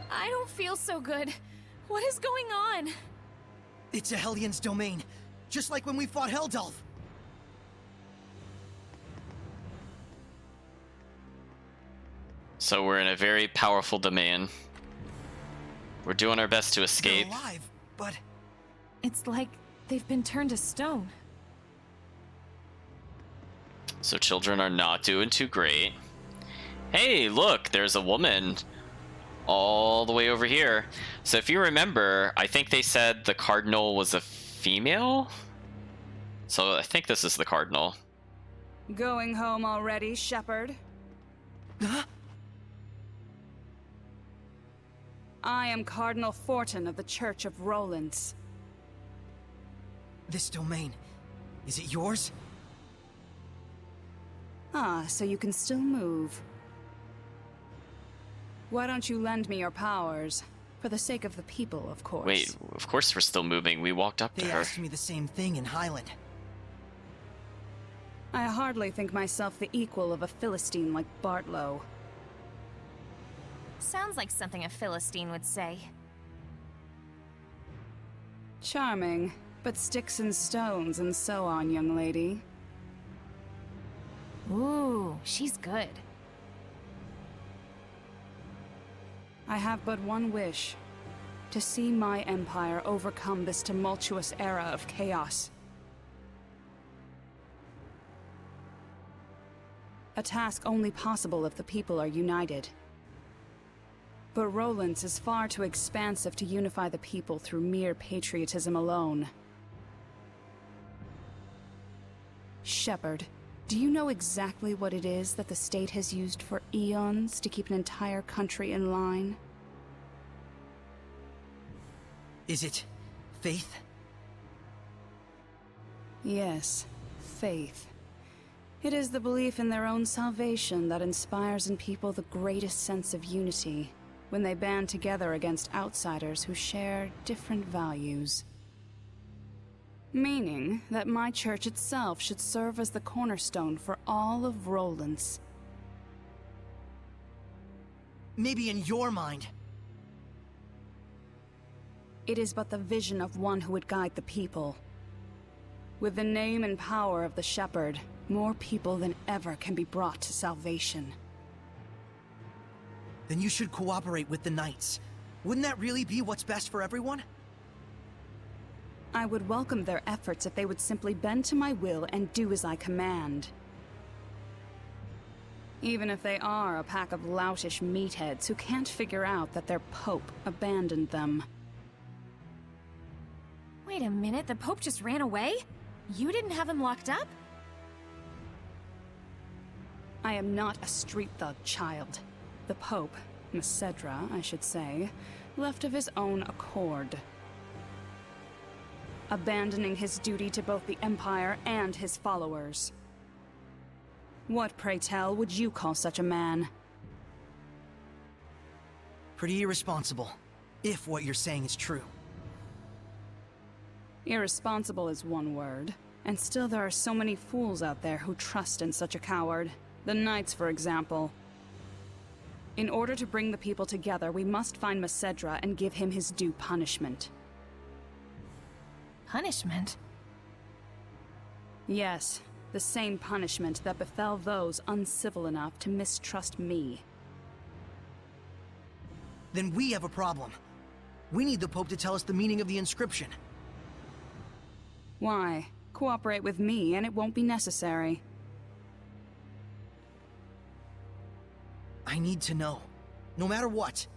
I don't feel so good. What is going on? It's a Hellions domain, just like when we fought Heldalf. So we're in a very powerful domain. We're doing our best to escape. They're alive, but It's like they've been turned to stone. So children are not doing too great. Hey, look, there's a woman all the way over here. So if you remember, I think they said the cardinal was a female. So I think this is the cardinal. Going home already, Shepherd? I am Cardinal Fortin of the Church of Rollins. This domain, is it yours? Ah, so you can still move. Why don't you lend me your powers? For the sake of the people, of course. Wait, of course we're still moving. We walked up to They her. asked me the same thing in Highland. I hardly think myself the equal of a Philistine like Bartlow. Sounds like something a Philistine would say. Charming, but sticks and stones and so on, young lady. Ooh, she's good. I have but one wish. To see my empire overcome this tumultuous era of chaos. A task only possible if the people are united. But Rollins is far too expansive to unify the people through mere patriotism alone. Shepherd, do you know exactly what it is that the state has used for eons to keep an entire country in line? Is it faith? Yes, faith. It is the belief in their own salvation that inspires in people the greatest sense of unity when they band together against outsiders who share different values. Meaning that my church itself should serve as the cornerstone for all of Rollins. Maybe in your mind. It is but the vision of one who would guide the people. With the name and power of the Shepherd, more people than ever can be brought to salvation. Then you should cooperate with the Knights. Wouldn't that really be what's best for everyone? I would welcome their efforts if they would simply bend to my will and do as I command. Even if they are a pack of loutish meatheads who can't figure out that their Pope abandoned them. Wait a minute, the Pope just ran away? You didn't have him locked up? I am not a street thug, child. The Pope, Macedra, I should say, left of his own accord. Abandoning his duty to both the Empire and his followers. What, pray tell, would you call such a man? Pretty irresponsible, if what you're saying is true. Irresponsible is one word, and still there are so many fools out there who trust in such a coward. The Knights, for example. In order to bring the people together, we must find Macedra and give him his due punishment. Punishment? Yes, the same punishment that befell those uncivil enough to mistrust me. Then we have a problem. We need the Pope to tell us the meaning of the inscription. Why? Cooperate with me and it won't be necessary. I need to know. No matter what.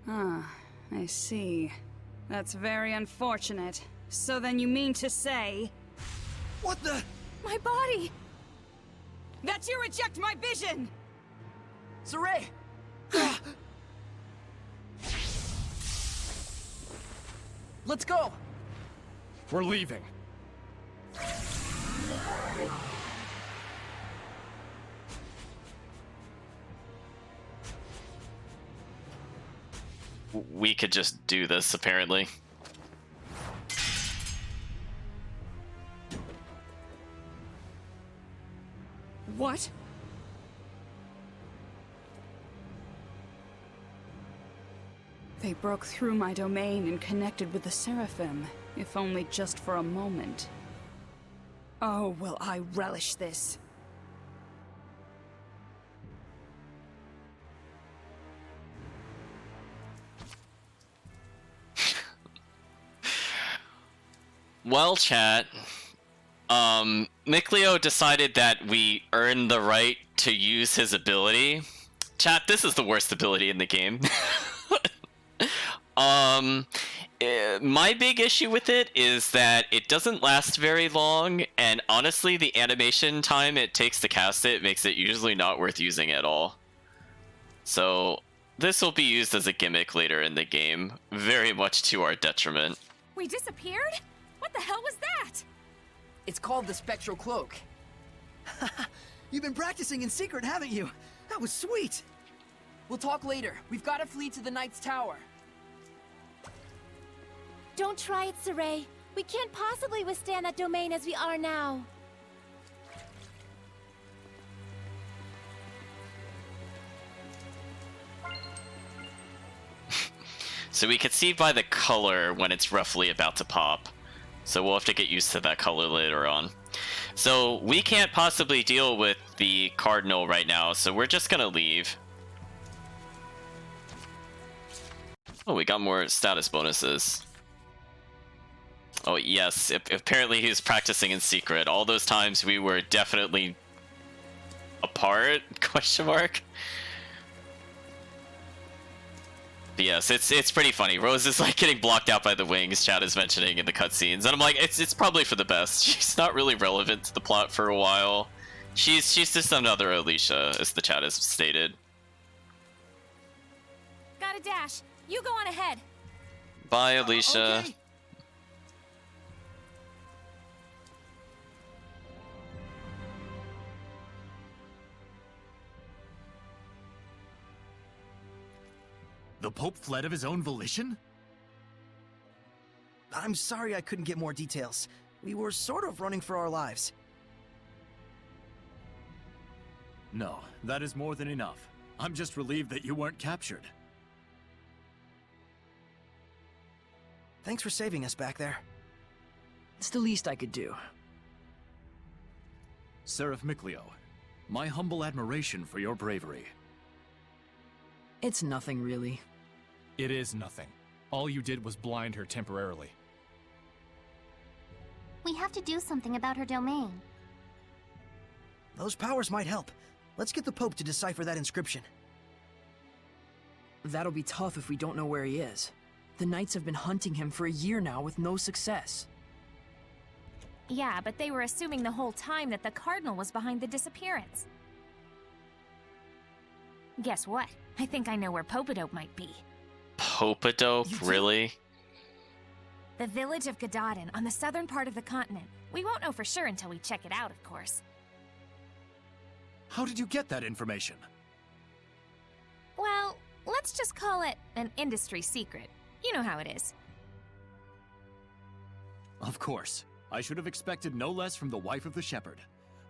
Ah, I see. That's very unfortunate. So then you mean to say... What the... My body! That you reject my vision! Saray! Let's go! We're leaving. We could just do this, apparently. What? They broke through my domain and connected with the Seraphim, if only just for a moment. Oh, will I relish this. Well, chat, Mikleo decided that we earned the right to use his ability. Chat, this is the worst ability in the game. My big issue with it is that it doesn't last very long, and honestly, the animation time it takes to cast it makes it usually not worth using at all. So this will be used as a gimmick later in the game, very much to our detriment. We disappeared? What the hell was that? It's called the Spectral Cloak. You've been practicing in secret, haven't you? That was sweet. We'll talk later. We've got to flee to the Knight's Tower. Don't try it, Saray. We can't possibly withstand that domain as we are now. So we can see by the color when it's roughly about to pop. So we'll have to get used to that color later on. So we can't possibly deal with the Cardinal right now, so we're just gonna leave. Oh, we got more status bonuses. Oh yes, apparently he was practicing in secret. All those times we were definitely apart, question mark. But yes, it's pretty funny. Rose is like getting blocked out by the wings, Chad is mentioning in the cutscenes, and I'm like, it's probably for the best. She's not really relevant to the plot for a while. She's just another Alicia, as the chat has stated. Gotta dash. You go on ahead. Bye, Alicia. Okay. The Pope fled of his own volition? I'm sorry I couldn't get more details. We were sort of running for our lives. No, that is more than enough. I'm just relieved that you weren't captured. Thanks for saving us back there. It's the least I could do. Seraph Mikleo, my humble admiration for your bravery. It's nothing, really. It is nothing. All you did was blind her temporarily. We have to do something about her domain. Those powers might help. Let's get the Pope to decipher that inscription. That'll be tough if we don't know where he is. The Knights have been hunting him for a year now with no success. Yeah, but they were assuming the whole time that the Cardinal was behind the disappearance. Guess what? I think I know where Popadope might be. Popadope? Really? The village of Gadadin, on the southern part of the continent. We won't know for sure until we check it out, of course. How did you get that information? Well, let's just call it an industry secret. You know how it is. Of course. I should have expected no less from the wife of the shepherd.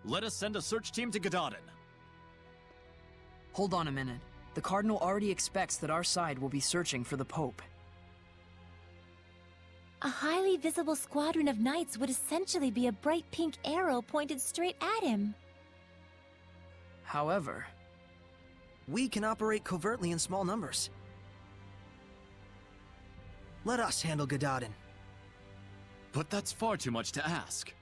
Let us send a search team to Gadadin. Hold on a minute. The Cardinal already expects that our side will be searching for the Pope. A highly visible squadron of knights would essentially be a bright pink arrow pointed straight at him. However, we can operate covertly in small numbers. Let us handle Gadadin. But that's far too much to ask.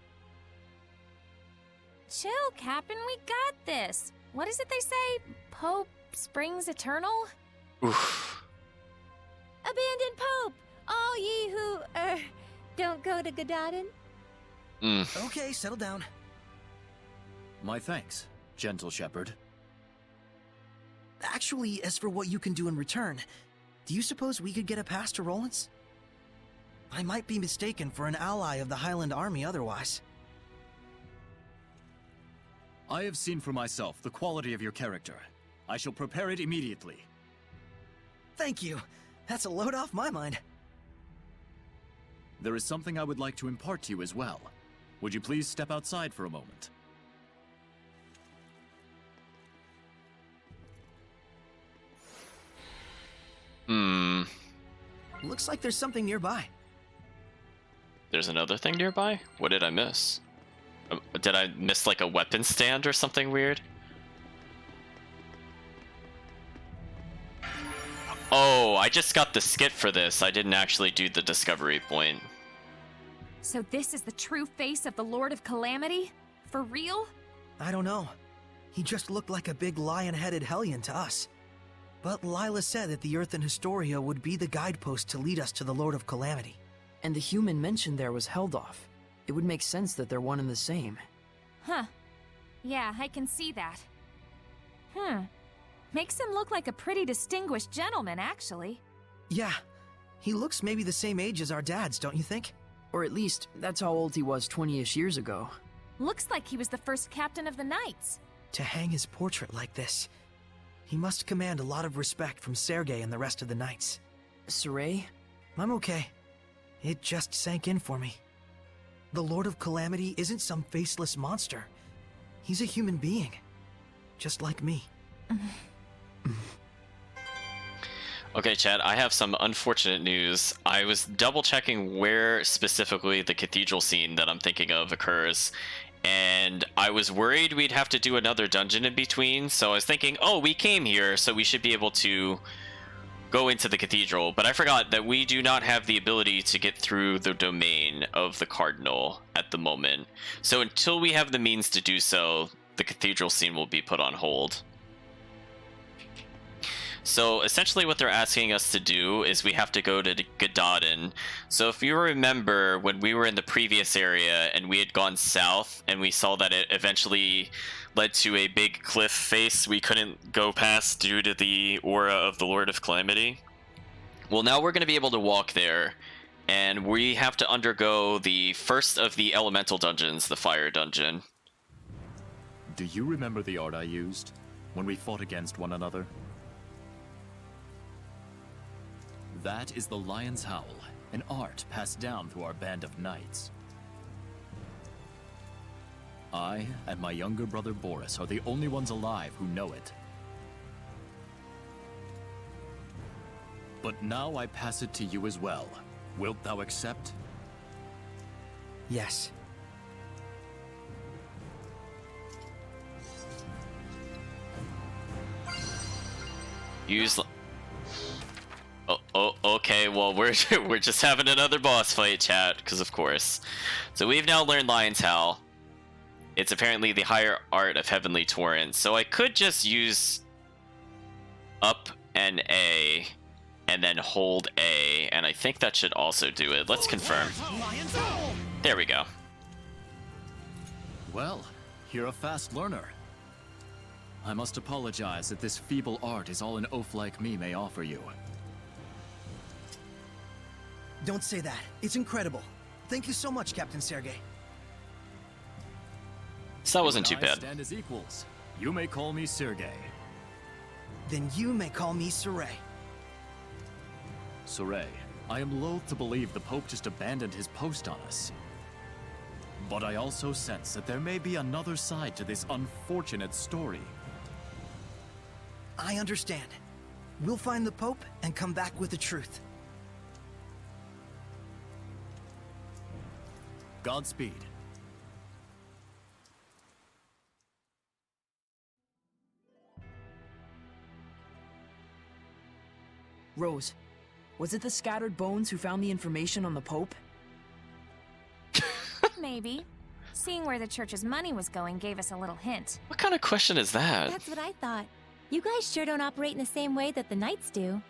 Chill, Captain, we got this. What is it they say? Pope springs eternal? Oof. Abandon Pope! All ye who, don't go to Gadadin. Okay, settle down. My thanks, gentle shepherd. Actually, as for what you can do in return, do you suppose we could get a pass to Roland's? I might be mistaken for an ally of the Highland Army otherwise. I have seen for myself the quality of your character. I shall prepare it immediately. Thank you. That's a load off my mind. There is something I would like to impart to you as well. Would you please step outside for a moment? Looks like there's something nearby. There's another thing nearby? What did I miss? Did I miss like a weapon stand or something weird? Oh, I just got the skit for this. I didn't actually do the discovery point. So this is the true face of the Lord of Calamity? For real? I don't know. He just looked like a big lion-headed hellion to us. But Lila said that the Earth in Historia would be the guidepost to lead us to the Lord of Calamity. And the human mentioned there was Heldoff. It would make sense that they're one and the same. Huh. Yeah, I can see that. Makes him look like a pretty distinguished gentleman, actually. Yeah. He looks maybe the same age as our dads, don't you think? Or at least, that's how old he was 20-ish years ago. Looks like he was the first captain of the Knights. To hang his portrait like this, he must command a lot of respect from Sergei and the rest of the Knights. Saray? I'm okay. It just sank in for me. The Lord of Calamity isn't some faceless monster. He's a human being. Just like me. Okay, Chad, I have some unfortunate news. I was double checking where specifically the cathedral scene that I'm thinking of occurs, and I was worried we'd have to do another dungeon in between, so I was thinking, oh, we came here, so we should be able to go into the cathedral, but I forgot that we do not have the ability to get through the domain of the Cardinal at the moment. So until we have the means to do so, the cathedral scene will be put on hold. So essentially what they're asking us to do is we have to go to Gadaden. So if you remember when we were in the previous area and we had gone south and we saw that it eventually led to a big cliff face we couldn't go past due to the aura of the Lord of Calamity. Well, now we're going to be able to walk there, and we have to undergo the first of the elemental dungeons, the fire dungeon. Do you remember the art I used when we fought against one another? That is the Lion's Howl, an art passed down through our band of knights. I and my younger brother Boris are the only ones alive who know it. But now I pass it to you as well. Wilt thou accept? Yes. Use... Oh, okay, well, we're just having another boss fight, chat, because of course. So we've now learned Lion's Howl. It's apparently the higher art of Heavenly Torrent, so I could just use up and A, and then hold A, and I think that should also do it. Let's confirm. There we go. Well, you're a fast learner. I must apologize that this feeble art is all an oaf like me may offer you. Don't say that. It's incredible. Thank you so much, Captain Sergei. So that wasn't too You and I bad. stand as equals. You may call me Sergei. Then you may call me Saray. Saray, I am loath to believe the Pope just abandoned his post on us. But I also sense that there may be another side to this unfortunate story. I understand. We'll find the Pope and come back with the truth. Godspeed. Rose, was it the scattered bones who found the information on the Pope? Maybe. Seeing where the church's money was going gave us a little hint. What kind of question is that? That's what I thought. You guys sure don't operate in the same way that the Knights do.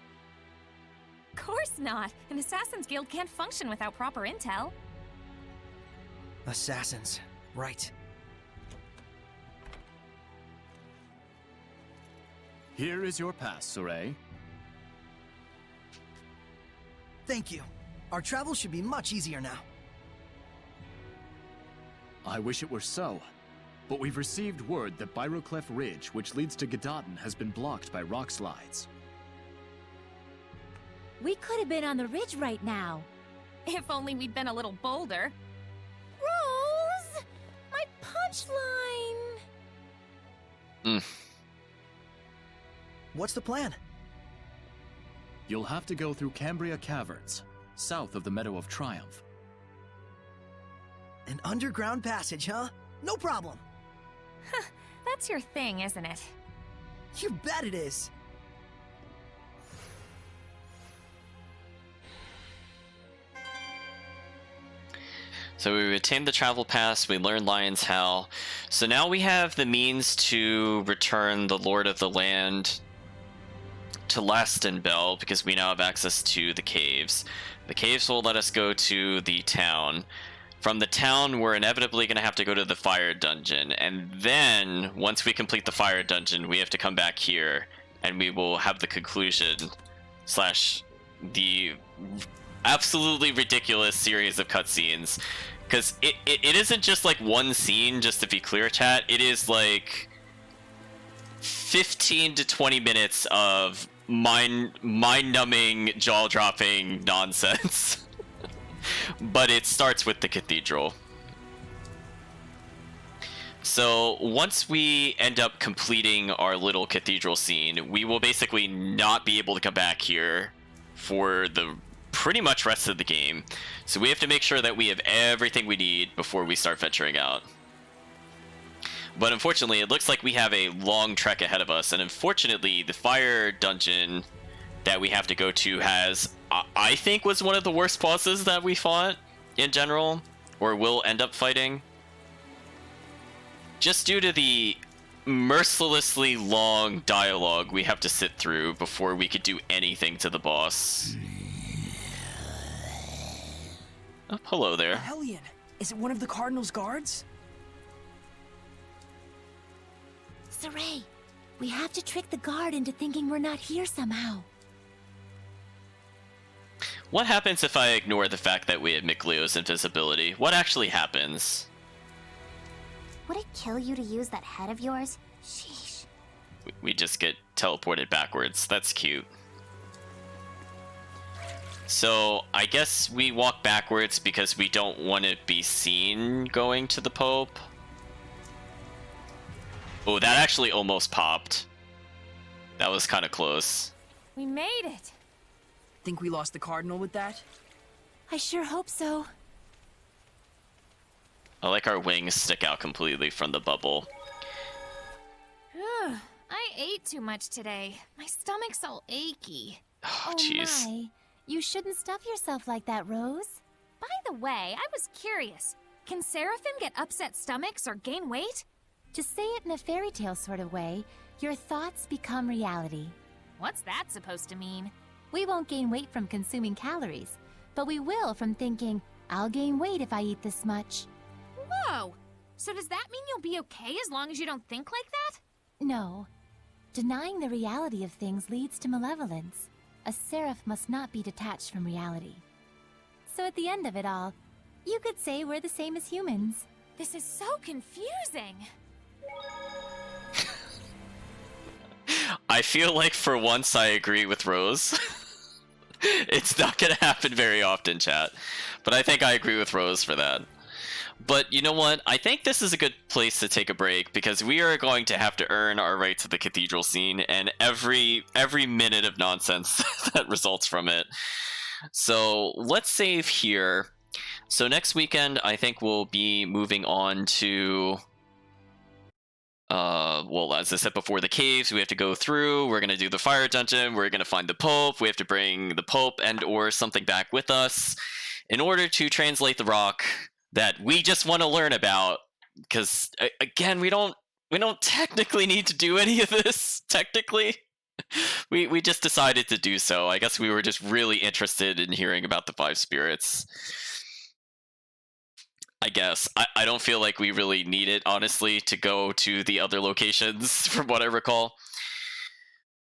Of course not. An Assassin's Guild can't function without proper intel. Assassins. Right. Here is your pass, Saray. Thank you. Our travel should be much easier now. I wish it were so. But we've received word that Byroclef Ridge, which leads to Gadaden, has been blocked by rock slides. We could have been on the ridge right now. If only we'd been a little bolder. Rose! My punchline! What's the plan? You'll have to go through Cambria Caverns, south of the Meadow of Triumph. An underground passage, huh? No problem. That's your thing, isn't it? You bet it is. So So we retained the travel pass, we learned Lion's Howl. So now we have the means to return the Lord of the Land to Lastenbell, because we now have access to the caves. The caves will let us go to the town. From the town, we're inevitably going to have to go to the fire dungeon, and then once we complete the fire dungeon, we have to come back here, and we will have the conclusion slash the absolutely ridiculous series of cutscenes, because it isn't just like one scene, just to be clear, chat. It is like 15 to 20 minutes of mind-numbing, jaw-dropping nonsense. But it starts with the cathedral. So once we end up completing our little cathedral scene, we will basically not be able to come back here for the pretty much rest of the game. So we have to make sure that we have everything we need before we start venturing out. But unfortunately, it looks like we have a long trek ahead of us, and unfortunately, the fire dungeon that we have to go to has, I think, was one of the worst bosses that we fought in general, or will end up fighting. Just due to the mercilessly long dialogue we have to sit through before we could do anything to the boss. Oh, hello there. Hellion, is it one of the Cardinal's guards? Saray, we have to trick the guard into thinking we're not here somehow. What happens if I ignore the fact that we have Miklio's invisibility? What actually happens? Would it kill you to use that head of yours? Sheesh. We just get teleported backwards. That's cute. So, I guess we walk backwards because we don't want to be seen going to the Pope. Oh, that actually almost popped. That was kind of close. We made it. Think we lost the Cardinal with that? I sure hope so. I like our wings stick out completely from the bubble. I ate too much today. My stomach's all achy. Oh, jeez. My. You shouldn't stuff yourself like that, Rose. By the way, I was curious. Can Seraphim get upset stomachs or gain weight? To say it in a fairy tale sort of way, your thoughts become reality. What's that supposed to mean? We won't gain weight from consuming calories, but we will from thinking, I'll gain weight if I eat this much. Whoa! So does that mean you'll be okay as long as you don't think like that? No. Denying the reality of things leads to malevolence. A seraph must not be detached from reality. So at the end of it all, you could say we're the same as humans. This is so confusing. I feel like for once I agree with Rose. It's not gonna happen very often, chat. But I think I agree with Rose for that. But you know what? I think this is a good place to take a break, because we are going to have to earn our right to the cathedral scene and every minute of nonsense that results from it. So let's save here. So next weekend, I think we'll be moving on to... well, as I said before, the caves we have to go through. We're going to do the fire dungeon. We're going to find the Pope. We have to bring the Pope and or something back with us in order to translate the rock that we just want to learn about. Because, again, we don't technically need to do any of this, technically. We just decided to do so. I guess we were just really interested in hearing about the five spirits. I guess. I don't feel like we really need it, honestly, to go to the other locations, from what I recall.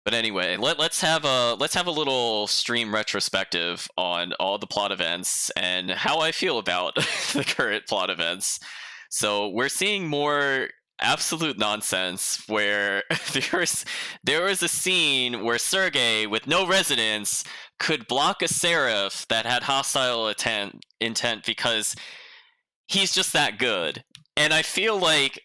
But anyway, let's have a little stream retrospective on all the plot events and how I feel about the current plot events. So we're seeing more absolute nonsense where there was a scene where Sergei, with no resonance, could block a seraph that had hostile intent because he's just that good. And I feel like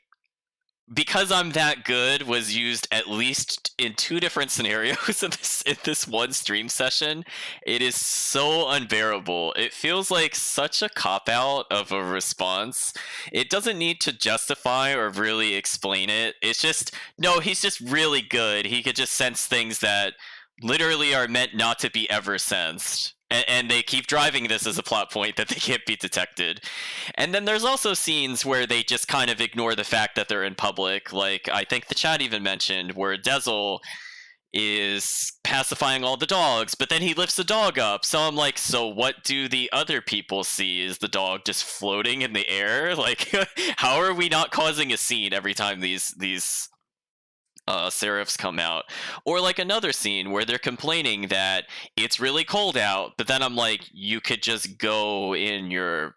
because I'm that good was used at least in 2 different scenarios in this one stream session. It is so unbearable. It feels like such a cop-out of a response. It doesn't need to justify or really explain it. It's just, no, he's just really good. He could just sense things that literally are meant not to be ever sensed. And they keep driving this as a plot point that they can't be detected. And then there's also scenes where they just kind of ignore the fact that they're in public. Like, I think the chat even mentioned where Dezel is pacifying all the dogs, but then he lifts the dog up. So I'm like, so what do the other people see? Is the dog just floating in the air? Like, how are we not causing a scene every time these serifs come out? Or like another scene where they're complaining that it's really cold out, but then I'm like, you could just go in your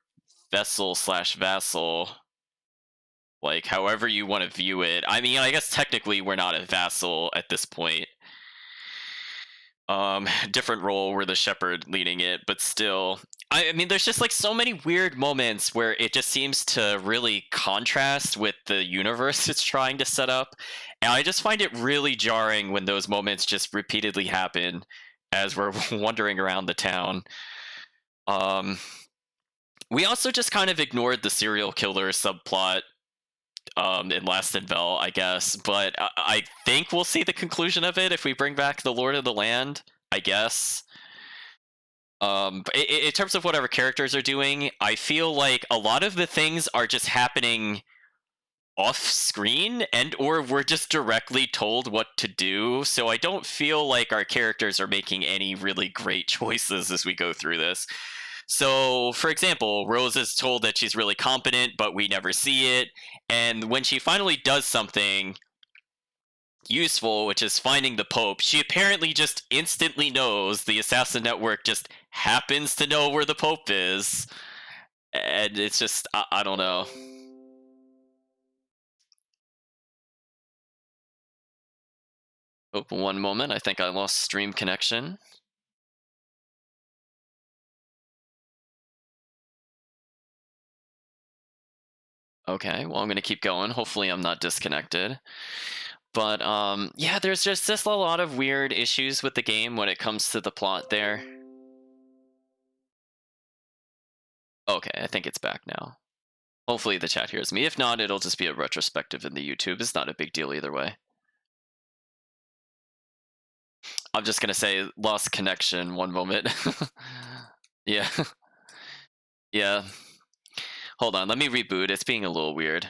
vessel slash vassal, like however you want to view it. I mean, I guess technically we're not a vassal at this point. Different role, we're the shepherd leading it, but still, I mean, there's just like so many weird moments where it just seems to really contrast with the universe it's trying to set up, and I just find it really jarring when those moments just repeatedly happen as we're wandering around the town. We also just kind of ignored the serial killer subplot in Last Invel, I guess, but I think we'll see the conclusion of it if we bring back the Lord of the Land, I guess. In terms of what our characters are doing, I feel like a lot of the things are just happening off screen, and or we're just directly told what to do, so I don't feel like our characters are making any really great choices as we go through this. So, for example, Rose is told that she's really competent, but we never see it. And when she finally does something useful, which is finding the Pope, she apparently just instantly knows. The Assassin Network just happens to know where the Pope is. And it's just, I don't know. Oh, one moment. I think I lost stream connection. Okay, well, I'm going to keep going. Hopefully I'm not disconnected. But yeah, there's just a lot of weird issues with the game when it comes to the plot there. Okay, I think it's back now. Hopefully the chat hears me. If not, it'll just be a retrospective in the YouTube. It's not a big deal either way. I'm just going to say lost connection one moment. Yeah. Yeah. Hold on, let me reboot. It's being a little weird.